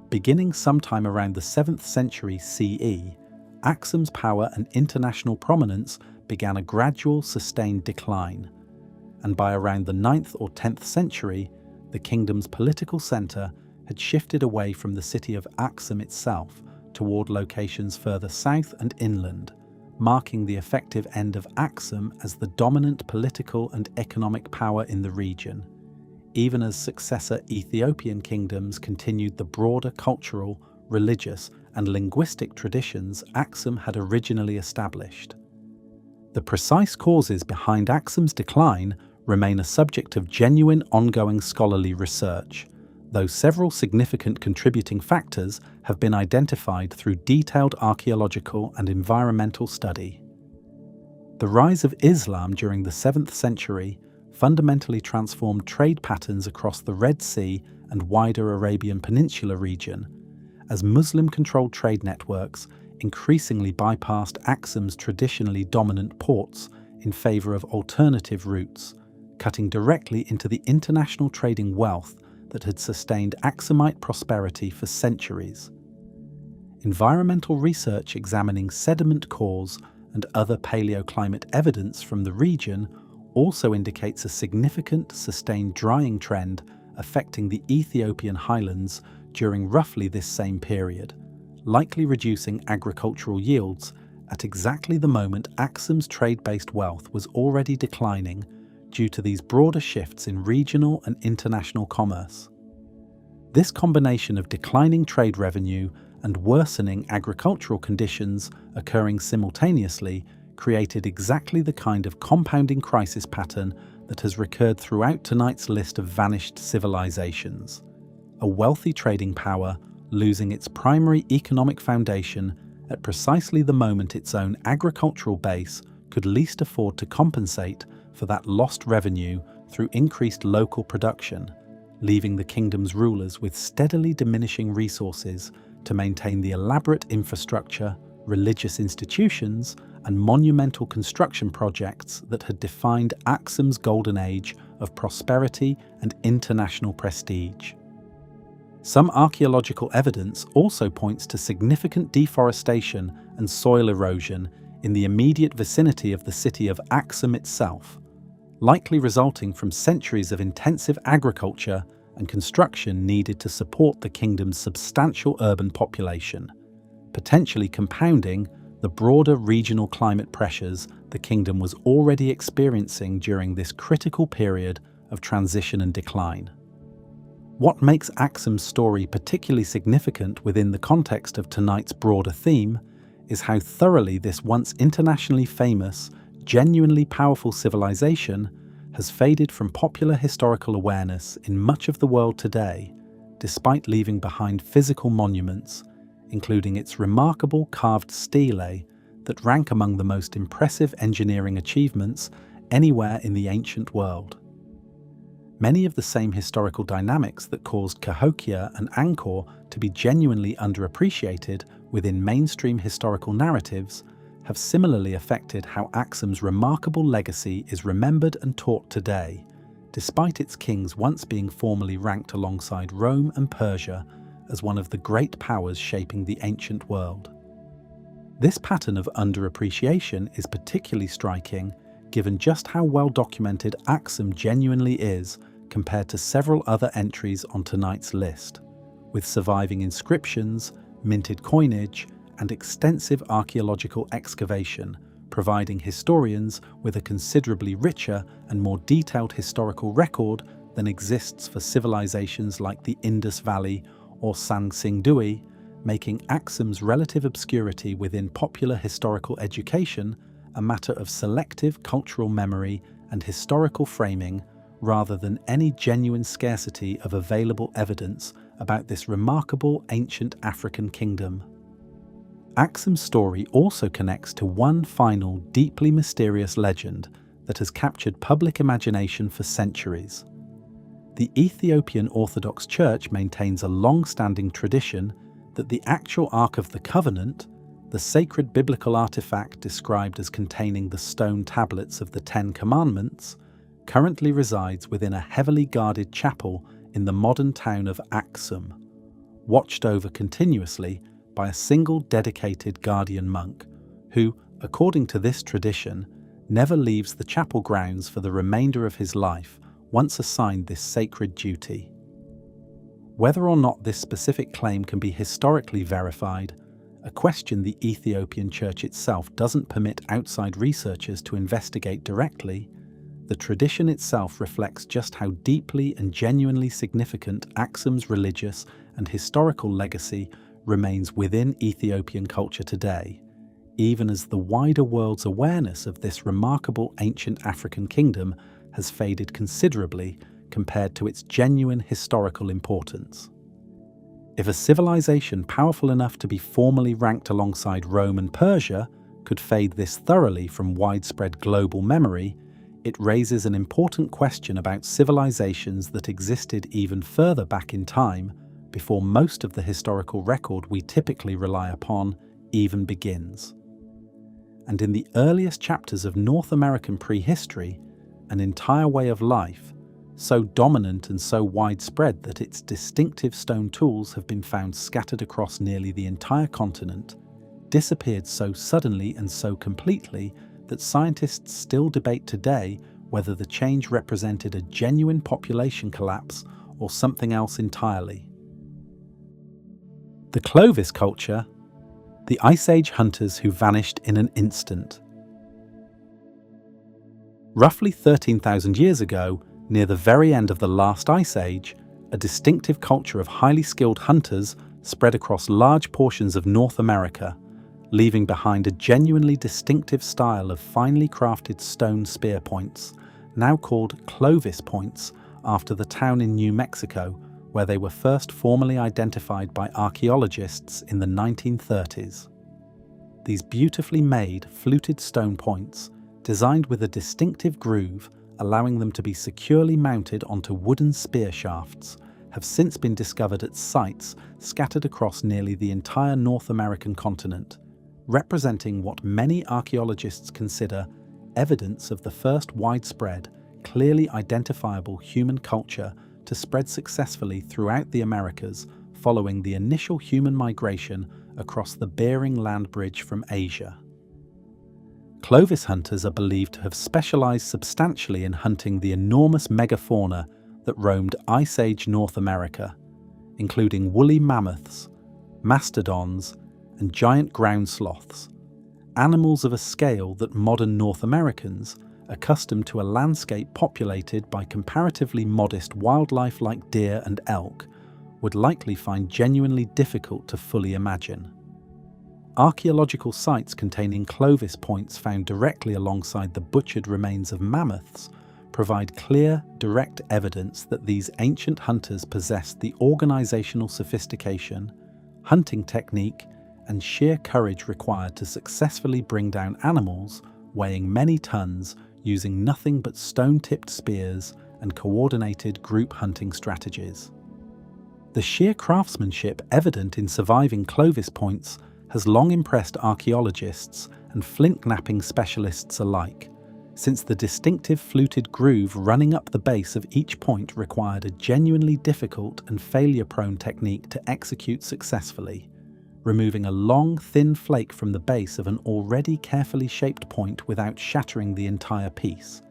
Speaker 1: Beginning sometime around the 7th century CE, Aksum's power and international prominence began a gradual, sustained decline, and by around the 9th or 10th century, the kingdom's political centre had shifted away from the city of Aksum itself toward locations further south and inland, marking the effective end of Aksum as the dominant political and economic power in the region, even as successor Ethiopian kingdoms continued the broader cultural, religious, and linguistic traditions Aksum had originally established. The precise causes behind Aksum's decline remain a subject of genuine ongoing scholarly research, though several significant contributing factors have been identified through detailed archaeological and environmental study. The rise of Islam during the 7th century fundamentally transformed trade patterns across the Red Sea and wider Arabian Peninsula region, as Muslim-controlled trade networks increasingly bypassed Aksum's traditionally dominant ports in favour of alternative routes, cutting directly into the international trading wealth that had sustained Aksumite prosperity for centuries. Environmental research examining sediment cores and other paleoclimate evidence from the region also indicates a significant, sustained drying trend affecting the Ethiopian highlands during roughly this same period, likely reducing agricultural yields at exactly the moment Aksum's trade-based wealth was already declining due to these broader shifts in regional and international commerce. This combination of declining trade revenue and worsening agricultural conditions occurring simultaneously created exactly the kind of compounding crisis pattern that has recurred throughout tonight's list of vanished civilizations. A wealthy trading power losing its primary economic foundation at precisely the moment its own agricultural base could least afford to compensate for that lost revenue through increased local production, leaving the kingdom's rulers with steadily diminishing resources to maintain the elaborate infrastructure, religious institutions, and monumental construction projects that had defined Aksum's golden age of prosperity and international prestige. Some archaeological evidence also points to significant deforestation and soil erosion in the immediate vicinity of the city of Aksum itself, likely resulting from centuries of intensive agriculture and construction needed to support the kingdom's substantial urban population, potentially compounding the broader regional climate pressures the kingdom was already experiencing during this critical period of transition and decline. What makes Aksum's story particularly significant within the context of tonight's broader theme is how thoroughly this once internationally famous, genuinely powerful civilization has faded from popular historical awareness in much of the world today, despite leaving behind physical monuments, including its remarkable carved stelae that rank among the most impressive engineering achievements anywhere in the ancient world. Many of the same historical dynamics that caused Cahokia and Angkor to be genuinely underappreciated within mainstream historical narratives have similarly affected how Aksum's remarkable legacy is remembered and taught today, despite its kings once being formally ranked alongside Rome and Persia as one of the great powers shaping the ancient world. This pattern of underappreciation is particularly striking given just how well documented Aksum genuinely is compared to several other entries on tonight's list, with surviving inscriptions, minted coinage, and extensive archaeological excavation, providing historians with a considerably richer and more detailed historical record than exists for civilizations like the Indus Valley or Sangsingdui, making Aksum's relative obscurity within popular historical education a matter of selective cultural memory and historical framing rather than any genuine scarcity of available evidence about this remarkable ancient African kingdom. Aksum's story also connects to one final, deeply mysterious legend that has captured public imagination for centuries. The Ethiopian Orthodox Church maintains a long-standing tradition that the actual Ark of the Covenant, the sacred biblical artifact described as containing the stone tablets of the Ten Commandments, currently resides within a heavily guarded chapel in the modern town of Aksum, watched over continuously by a single dedicated guardian monk who, according to this tradition, never leaves the chapel grounds for the remainder of his life once assigned this sacred duty. Whether or not this specific claim can be historically verified, a question the Ethiopian Church itself doesn't permit outside researchers to investigate directly, the tradition itself reflects just how deeply and genuinely significant Aksum's religious and historical legacy remains within Ethiopian culture today, even as the wider world's awareness of this remarkable ancient African kingdom has faded considerably compared to its genuine historical importance. If a civilization powerful enough to be formally ranked alongside Rome and Persia could fade this thoroughly from widespread global memory, it raises an important question about civilizations that existed even further back in time before most of the historical record we typically rely upon even begins. And in the earliest chapters of North American prehistory, an entire way of life, so dominant and so widespread that its distinctive stone tools have been found scattered across nearly the entire continent, disappeared so suddenly and so completely that scientists still debate today whether the change represented a genuine population collapse or something else entirely. The Clovis culture, the Ice Age hunters who vanished in an instant. Roughly 13,000 years ago, near the very end of the last Ice Age, a distinctive culture of highly skilled hunters spread across large portions of North America, leaving behind a genuinely distinctive style of finely crafted stone spear points, now called Clovis points, after the town in New Mexico where they were first formally identified by archaeologists in the 1930s. These beautifully made, fluted stone points, designed with a distinctive groove, allowing them to be securely mounted onto wooden spear shafts, have since been discovered at sites scattered across nearly the entire North American continent, representing what many archaeologists consider evidence of the first widespread, clearly identifiable human culture to spread successfully throughout the Americas following the initial human migration across the Bering Land Bridge from Asia. Clovis hunters are believed to have specialized substantially in hunting the enormous megafauna that roamed Ice Age North America, including woolly mammoths, mastodons, and giant ground sloths, animals of a scale that modern North Americans, accustomed to a landscape populated by comparatively modest wildlife like deer and elk, would likely find genuinely difficult to fully imagine. Archaeological sites containing Clovis points found directly alongside the butchered remains of mammoths provide clear, direct evidence that these ancient hunters possessed the organizational sophistication, hunting technique, and sheer courage required to successfully bring down animals weighing many tons using nothing but stone-tipped spears and coordinated group hunting strategies. The sheer craftsmanship evident in surviving Clovis points has long impressed archaeologists and flint-knapping specialists alike, since the distinctive fluted groove running up the base of each point required a genuinely difficult and failure-prone technique to execute successfully, removing a long, thin flake from the base of an already carefully shaped point without shattering the entire piece,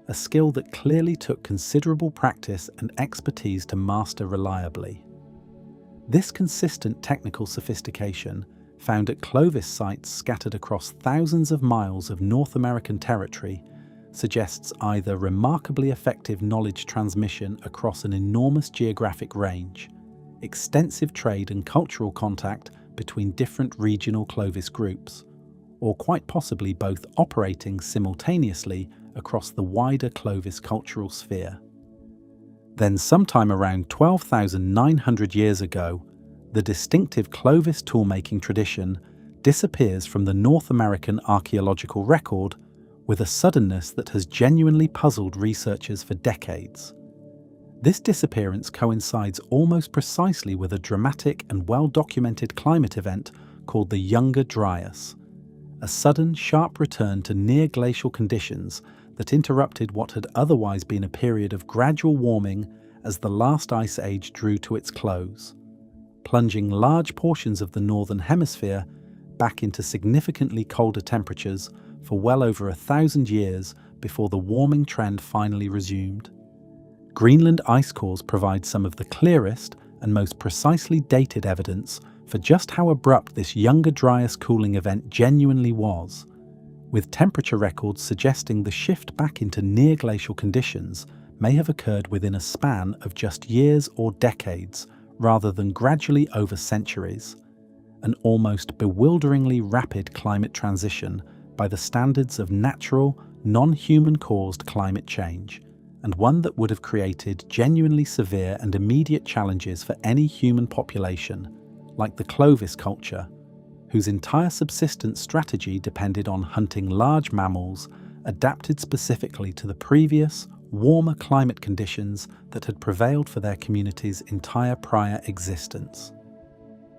Speaker 1: a skill that clearly took considerable practice and expertise to master reliably. This consistent technical sophistication, found at Clovis sites scattered across thousands of miles of North American territory, suggests either remarkably effective knowledge transmission across an enormous geographic range, extensive trade and cultural contact between different regional Clovis groups, or quite possibly both operating simultaneously across the wider Clovis cultural sphere. Then sometime around 12,900 years ago, the distinctive Clovis toolmaking tradition disappears from the North American archaeological record with a suddenness that has genuinely puzzled researchers for decades. This disappearance coincides almost precisely with a dramatic and well-documented climate event called the Younger Dryas, a sudden, sharp return to near-glacial conditions that interrupted what had otherwise been a period of gradual warming as the last ice age drew to its close, plunging large portions of the northern hemisphere back into significantly colder temperatures for well over 1,000 years before the warming trend finally resumed. Greenland ice cores provide some of the clearest and most precisely dated evidence for just how abrupt this Younger Dryas cooling event genuinely was, with temperature records suggesting the shift back into near-glacial conditions may have occurred within a span of just years or decades rather than gradually over centuries, an almost bewilderingly rapid climate transition by the standards of natural, non-human-caused climate change, and one that would have created genuinely severe and immediate challenges for any human population, like the Clovis culture, whose entire subsistence strategy depended on hunting large mammals adapted specifically to the previous, warmer climate conditions that had prevailed for their community's entire prior existence.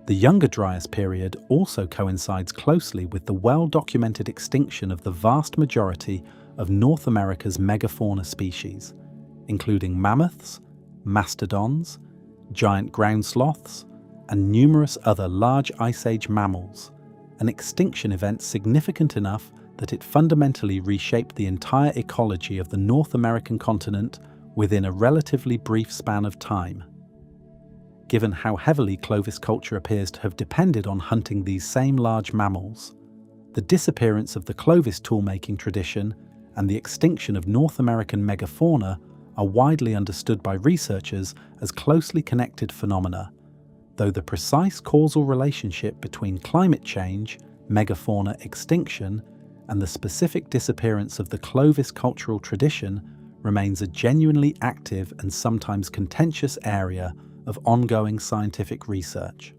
Speaker 1: The Younger Dryas period also coincides closely with the well-documented extinction of the vast majority of North America's megafauna species, including mammoths, mastodons, giant ground sloths, and numerous other large Ice Age mammals, an extinction event significant enough that it fundamentally reshaped the entire ecology of the North American continent within a relatively brief span of time. Given how heavily Clovis culture appears to have depended on hunting these same large mammals, the disappearance of the Clovis tool-making tradition and the extinction of North American megafauna are widely understood by researchers as closely connected phenomena, though the precise causal relationship between climate change, megafauna extinction, and the specific disappearance of the Clovis cultural tradition remains a genuinely active and sometimes contentious area of ongoing scientific research.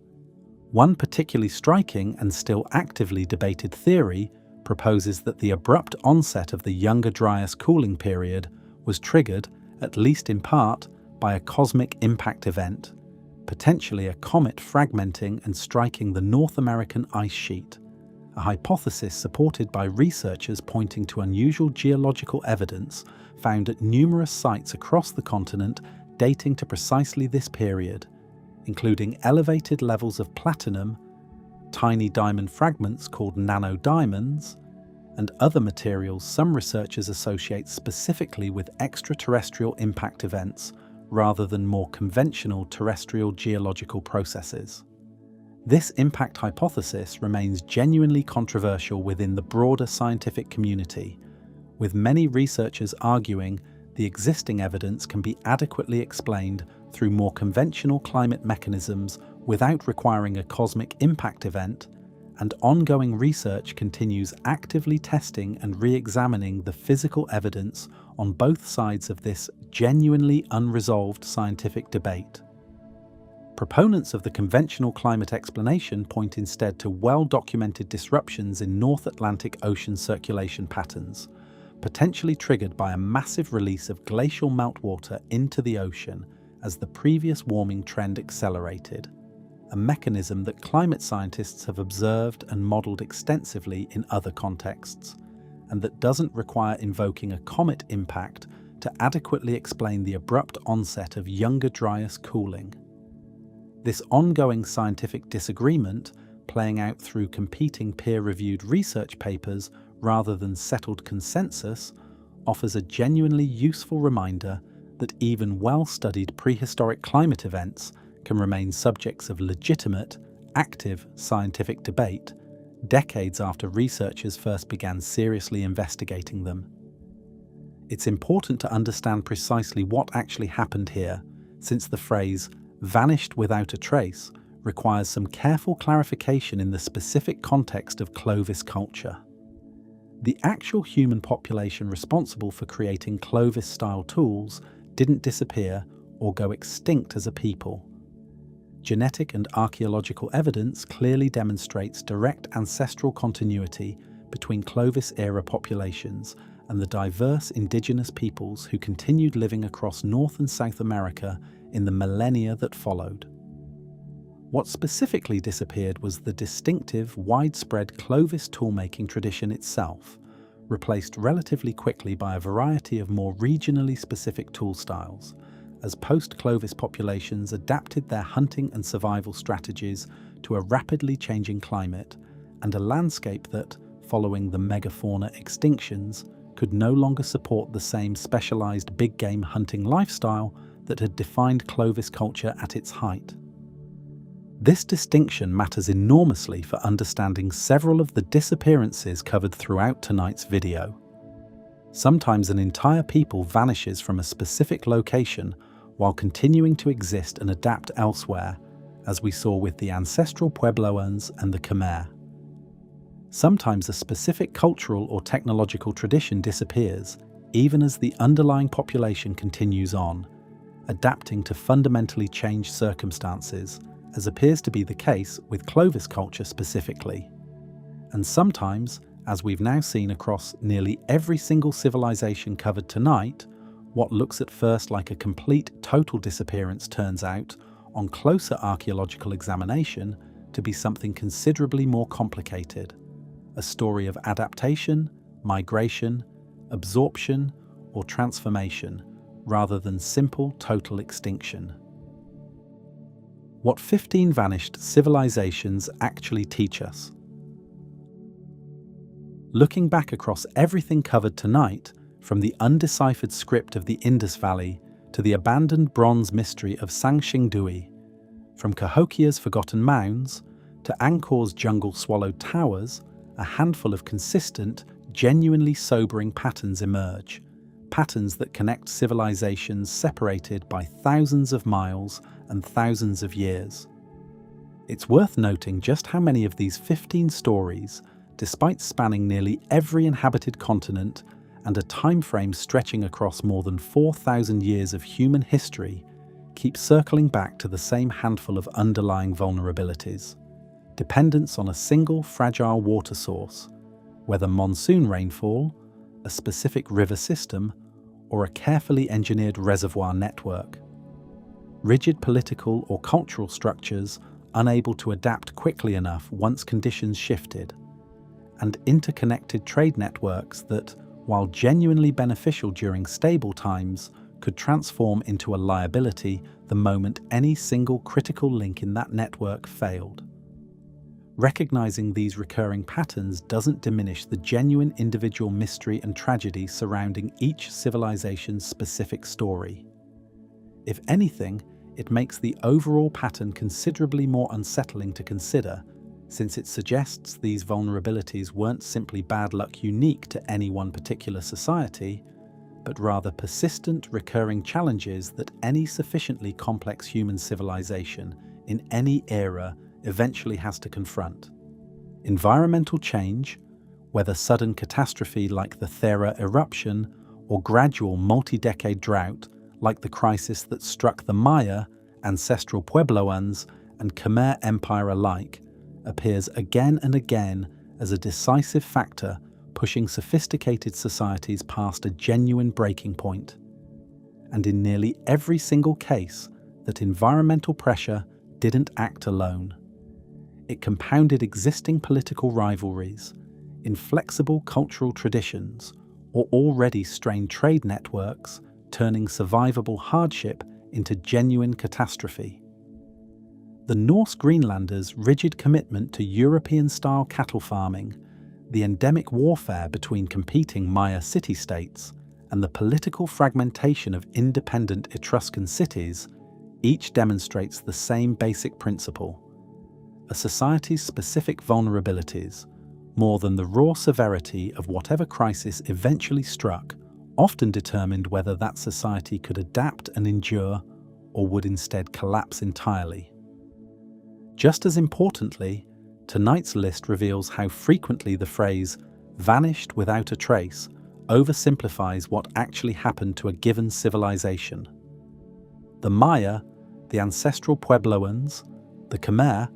Speaker 1: One particularly striking and still actively debated theory proposes that the abrupt onset of the Younger Dryas cooling period was triggered, at least in part, by a cosmic impact event, potentially a comet fragmenting and striking the North American ice sheet, a hypothesis supported by researchers pointing to unusual geological evidence found at numerous sites across the continent dating to precisely this period, including elevated levels of platinum, tiny diamond fragments called nanodiamonds, and other materials some researchers associate specifically with extraterrestrial impact events rather than more conventional terrestrial geological processes. This impact hypothesis remains genuinely controversial within the broader scientific community, with many researchers arguing the existing evidence can be adequately explained through more conventional climate mechanisms without requiring a cosmic impact event, and ongoing research continues actively testing and re-examining the physical evidence on both sides of this genuinely unresolved scientific debate. Proponents of the conventional climate explanation point instead to well-documented disruptions in North Atlantic Ocean circulation patterns, potentially triggered by a massive release of glacial meltwater into the ocean as the previous warming trend accelerated, a mechanism that climate scientists have observed and modelled extensively in other contexts, and that doesn't require invoking a comet impact to adequately explain the abrupt onset of Younger Dryas cooling. This ongoing scientific disagreement, playing out through competing peer-reviewed research papers rather than settled consensus, offers a genuinely useful reminder that even well-studied prehistoric climate events can remain subjects of legitimate, active scientific debate decades after researchers first began seriously investigating them. It's important to understand precisely what actually happened here, since the phrase "vanished without a trace" requires some careful clarification in the specific context of Clovis culture. The actual human population responsible for creating Clovis-style tools didn't disappear or go extinct as a people. Genetic and archaeological evidence clearly demonstrates direct ancestral continuity between Clovis-era populations and the diverse indigenous peoples who continued living across North and South America in the millennia that followed. What specifically disappeared was the distinctive, widespread Clovis toolmaking tradition itself, replaced relatively quickly by a variety of more regionally specific tool styles, as post-Clovis populations adapted their hunting and survival strategies to a rapidly changing climate and a landscape that, following the megafauna extinctions, could no longer support the same specialized big game hunting lifestyle that had defined Clovis culture at its height. This distinction matters enormously for understanding several of the disappearances covered throughout tonight's video. Sometimes an entire people vanishes from a specific location while continuing to exist and adapt elsewhere, as we saw with the ancestral Puebloans and the Khmer. Sometimes a specific cultural or technological tradition disappears, even as the underlying population continues on, adapting to fundamentally changed circumstances, as appears to be the case with Clovis culture specifically. And sometimes, as we've now seen across nearly every single civilization covered tonight, what looks at first like a complete total disappearance turns out, on closer archaeological examination, to be something considerably more complicated. A story of adaptation, migration, absorption, or transformation, rather than simple total extinction. What 15 vanished civilizations actually teach us. Looking back across everything covered tonight, from the undeciphered script of the Indus Valley to the abandoned bronze mystery of Sangxingdui, from Cahokia's forgotten mounds to Angkor's jungle-swallowed towers, a handful of consistent, genuinely sobering patterns emerge, patterns that connect civilizations separated by thousands of miles and thousands of years. It's worth noting just how many of these 15 stories, despite spanning nearly every inhabited continent and a time frame stretching across more than 4,000 years of human history, keep circling back to the same handful of underlying vulnerabilities. Dependence on a single fragile water source, whether monsoon rainfall, a specific river system, or a carefully engineered reservoir network. Rigid political or cultural structures unable to adapt quickly enough once conditions shifted, and interconnected trade networks that, while genuinely beneficial during stable times, could transform into a liability the moment any single critical link in that network failed. Recognizing these recurring patterns doesn't diminish the genuine individual mystery and tragedy surrounding each civilization's specific story. If anything, it makes the overall pattern considerably more unsettling to consider, since it suggests these vulnerabilities weren't simply bad luck unique to any one particular society, but rather persistent, recurring challenges that any sufficiently complex human civilization in any era eventually has to confront. Environmental change, whether sudden catastrophe like the Thera eruption or gradual multi-decade drought like the crisis that struck the Maya, ancestral Puebloans, and Khmer Empire alike, appears again and again as a decisive factor pushing sophisticated societies past a genuine breaking point. And in nearly every single case, that environmental pressure didn't act alone. It compounded existing political rivalries, inflexible cultural traditions, or already strained trade networks, turning survivable hardship into genuine catastrophe. The Norse Greenlanders' rigid commitment to European-style cattle farming, the endemic warfare between competing Maya city-states, and the political fragmentation of independent Etruscan cities, each demonstrates the same basic principle. A society's specific vulnerabilities, more than the raw severity of whatever crisis eventually struck, often determined whether that society could adapt and endure or would instead collapse entirely. Just as importantly, tonight's list reveals how frequently the phrase "vanished without a trace" oversimplifies what actually happened to a given civilization. The Maya, the ancestral Puebloans, the Khmer,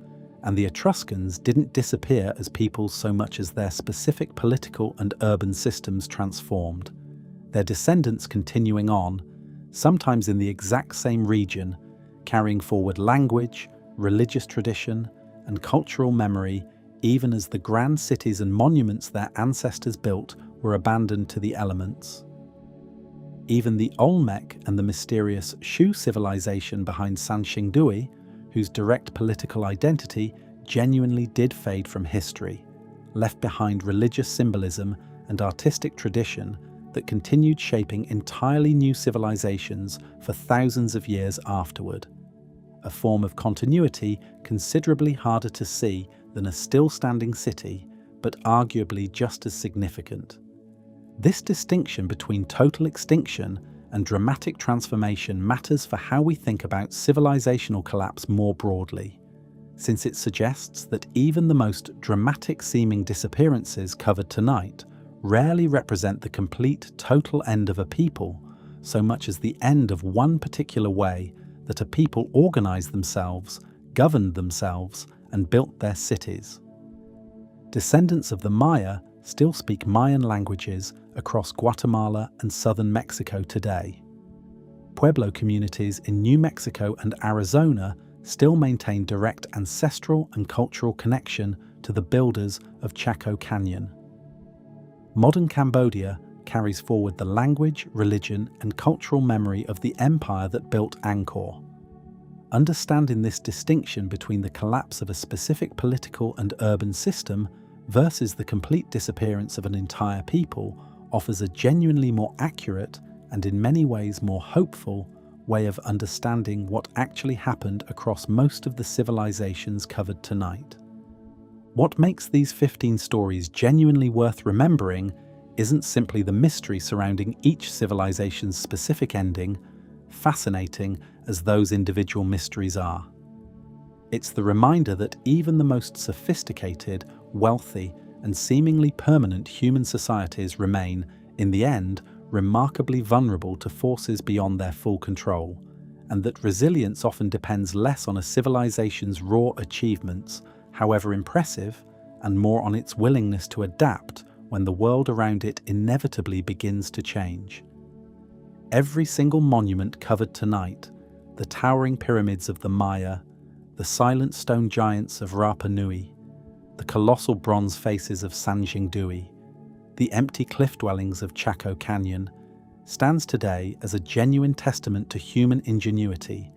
Speaker 1: and the Etruscans didn't disappear as peoples so much as their specific political and urban systems transformed, their descendants continuing on, sometimes in the exact same region, carrying forward language, religious tradition, and cultural memory even as the grand cities and monuments their ancestors built were abandoned to the elements. Even the Olmec and the mysterious Shu civilization behind Sanxingdui, whose direct political identity genuinely did fade from history, left behind religious symbolism and artistic tradition that continued shaping entirely new civilizations for thousands of years afterward, a form of continuity considerably harder to see than a still-standing city, but arguably just as significant. This distinction between total extinction and dramatic transformation matters for how we think about civilizational collapse more broadly, since it suggests that even the most dramatic-seeming disappearances covered tonight rarely represent the complete, total end of a people, so much as the end of one particular way that a people organized themselves, governed themselves, and built their cities. Descendants of the Maya still speak Mayan languages across Guatemala and southern Mexico today. Pueblo communities in New Mexico and Arizona still maintain direct ancestral and cultural connection to the builders of Chaco Canyon. Modern Cambodia carries forward the language, religion, and cultural memory of the empire that built Angkor. Understanding this distinction between the collapse of a specific political and urban system versus the complete disappearance of an entire people offers a genuinely more accurate and in many ways more hopeful way of understanding what actually happened across most of the civilizations covered tonight. What makes these 15 stories genuinely worth remembering isn't simply the mystery surrounding each civilization's specific ending, fascinating as those individual mysteries are. It's the reminder that even the most sophisticated, wealthy, and seemingly permanent human societies remain, in the end, remarkably vulnerable to forces beyond their full control, and that resilience often depends less on a civilization's raw achievements, however impressive, and more on its willingness to adapt when the world around it inevitably begins to change. Every single monument covered tonight, the towering pyramids of the Maya, the silent stone giants of Rapa Nui, the colossal bronze faces of Sanxingdui, the empty cliff dwellings of Chaco Canyon, stands today as a genuine testament to human ingenuity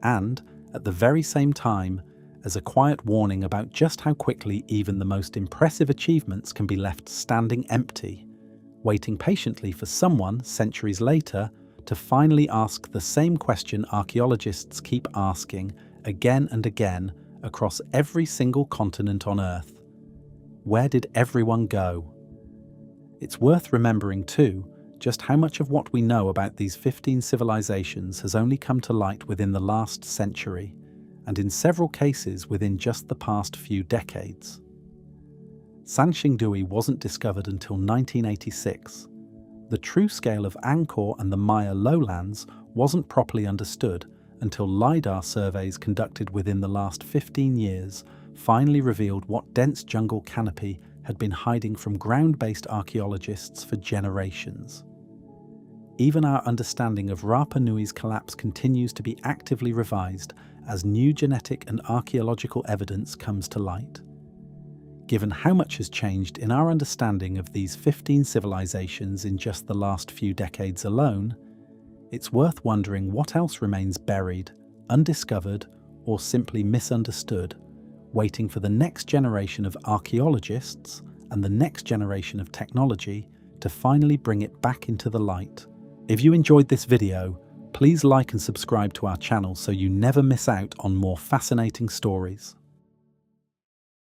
Speaker 1: and, at the very same time, as a quiet warning about just how quickly even the most impressive achievements can be left standing empty, waiting patiently for someone, centuries later, to finally ask the same question archaeologists keep asking again and again across every single continent on Earth. Where did everyone go? It's worth remembering, too, just how much of what we know about these 15 civilizations has only come to light within the last century, and in several cases within just the past few decades. Sanxingdui wasn't discovered until 1986. The true scale of Angkor and the Maya lowlands wasn't properly understood until LiDAR surveys conducted within the last 15 years finally revealed what dense jungle canopy had been hiding from ground-based archaeologists for generations. Even our understanding of Rapa Nui's collapse continues to be actively revised as new genetic and archaeological evidence comes to light. Given how much has changed in our understanding of these 15 civilizations in just the last few decades alone, it's worth wondering what else remains buried, undiscovered, or simply misunderstood, waiting for the next generation of archaeologists and the next generation of technology to finally bring it back into the light. If you enjoyed this video, please like and subscribe to our channel so you never miss out on more fascinating stories.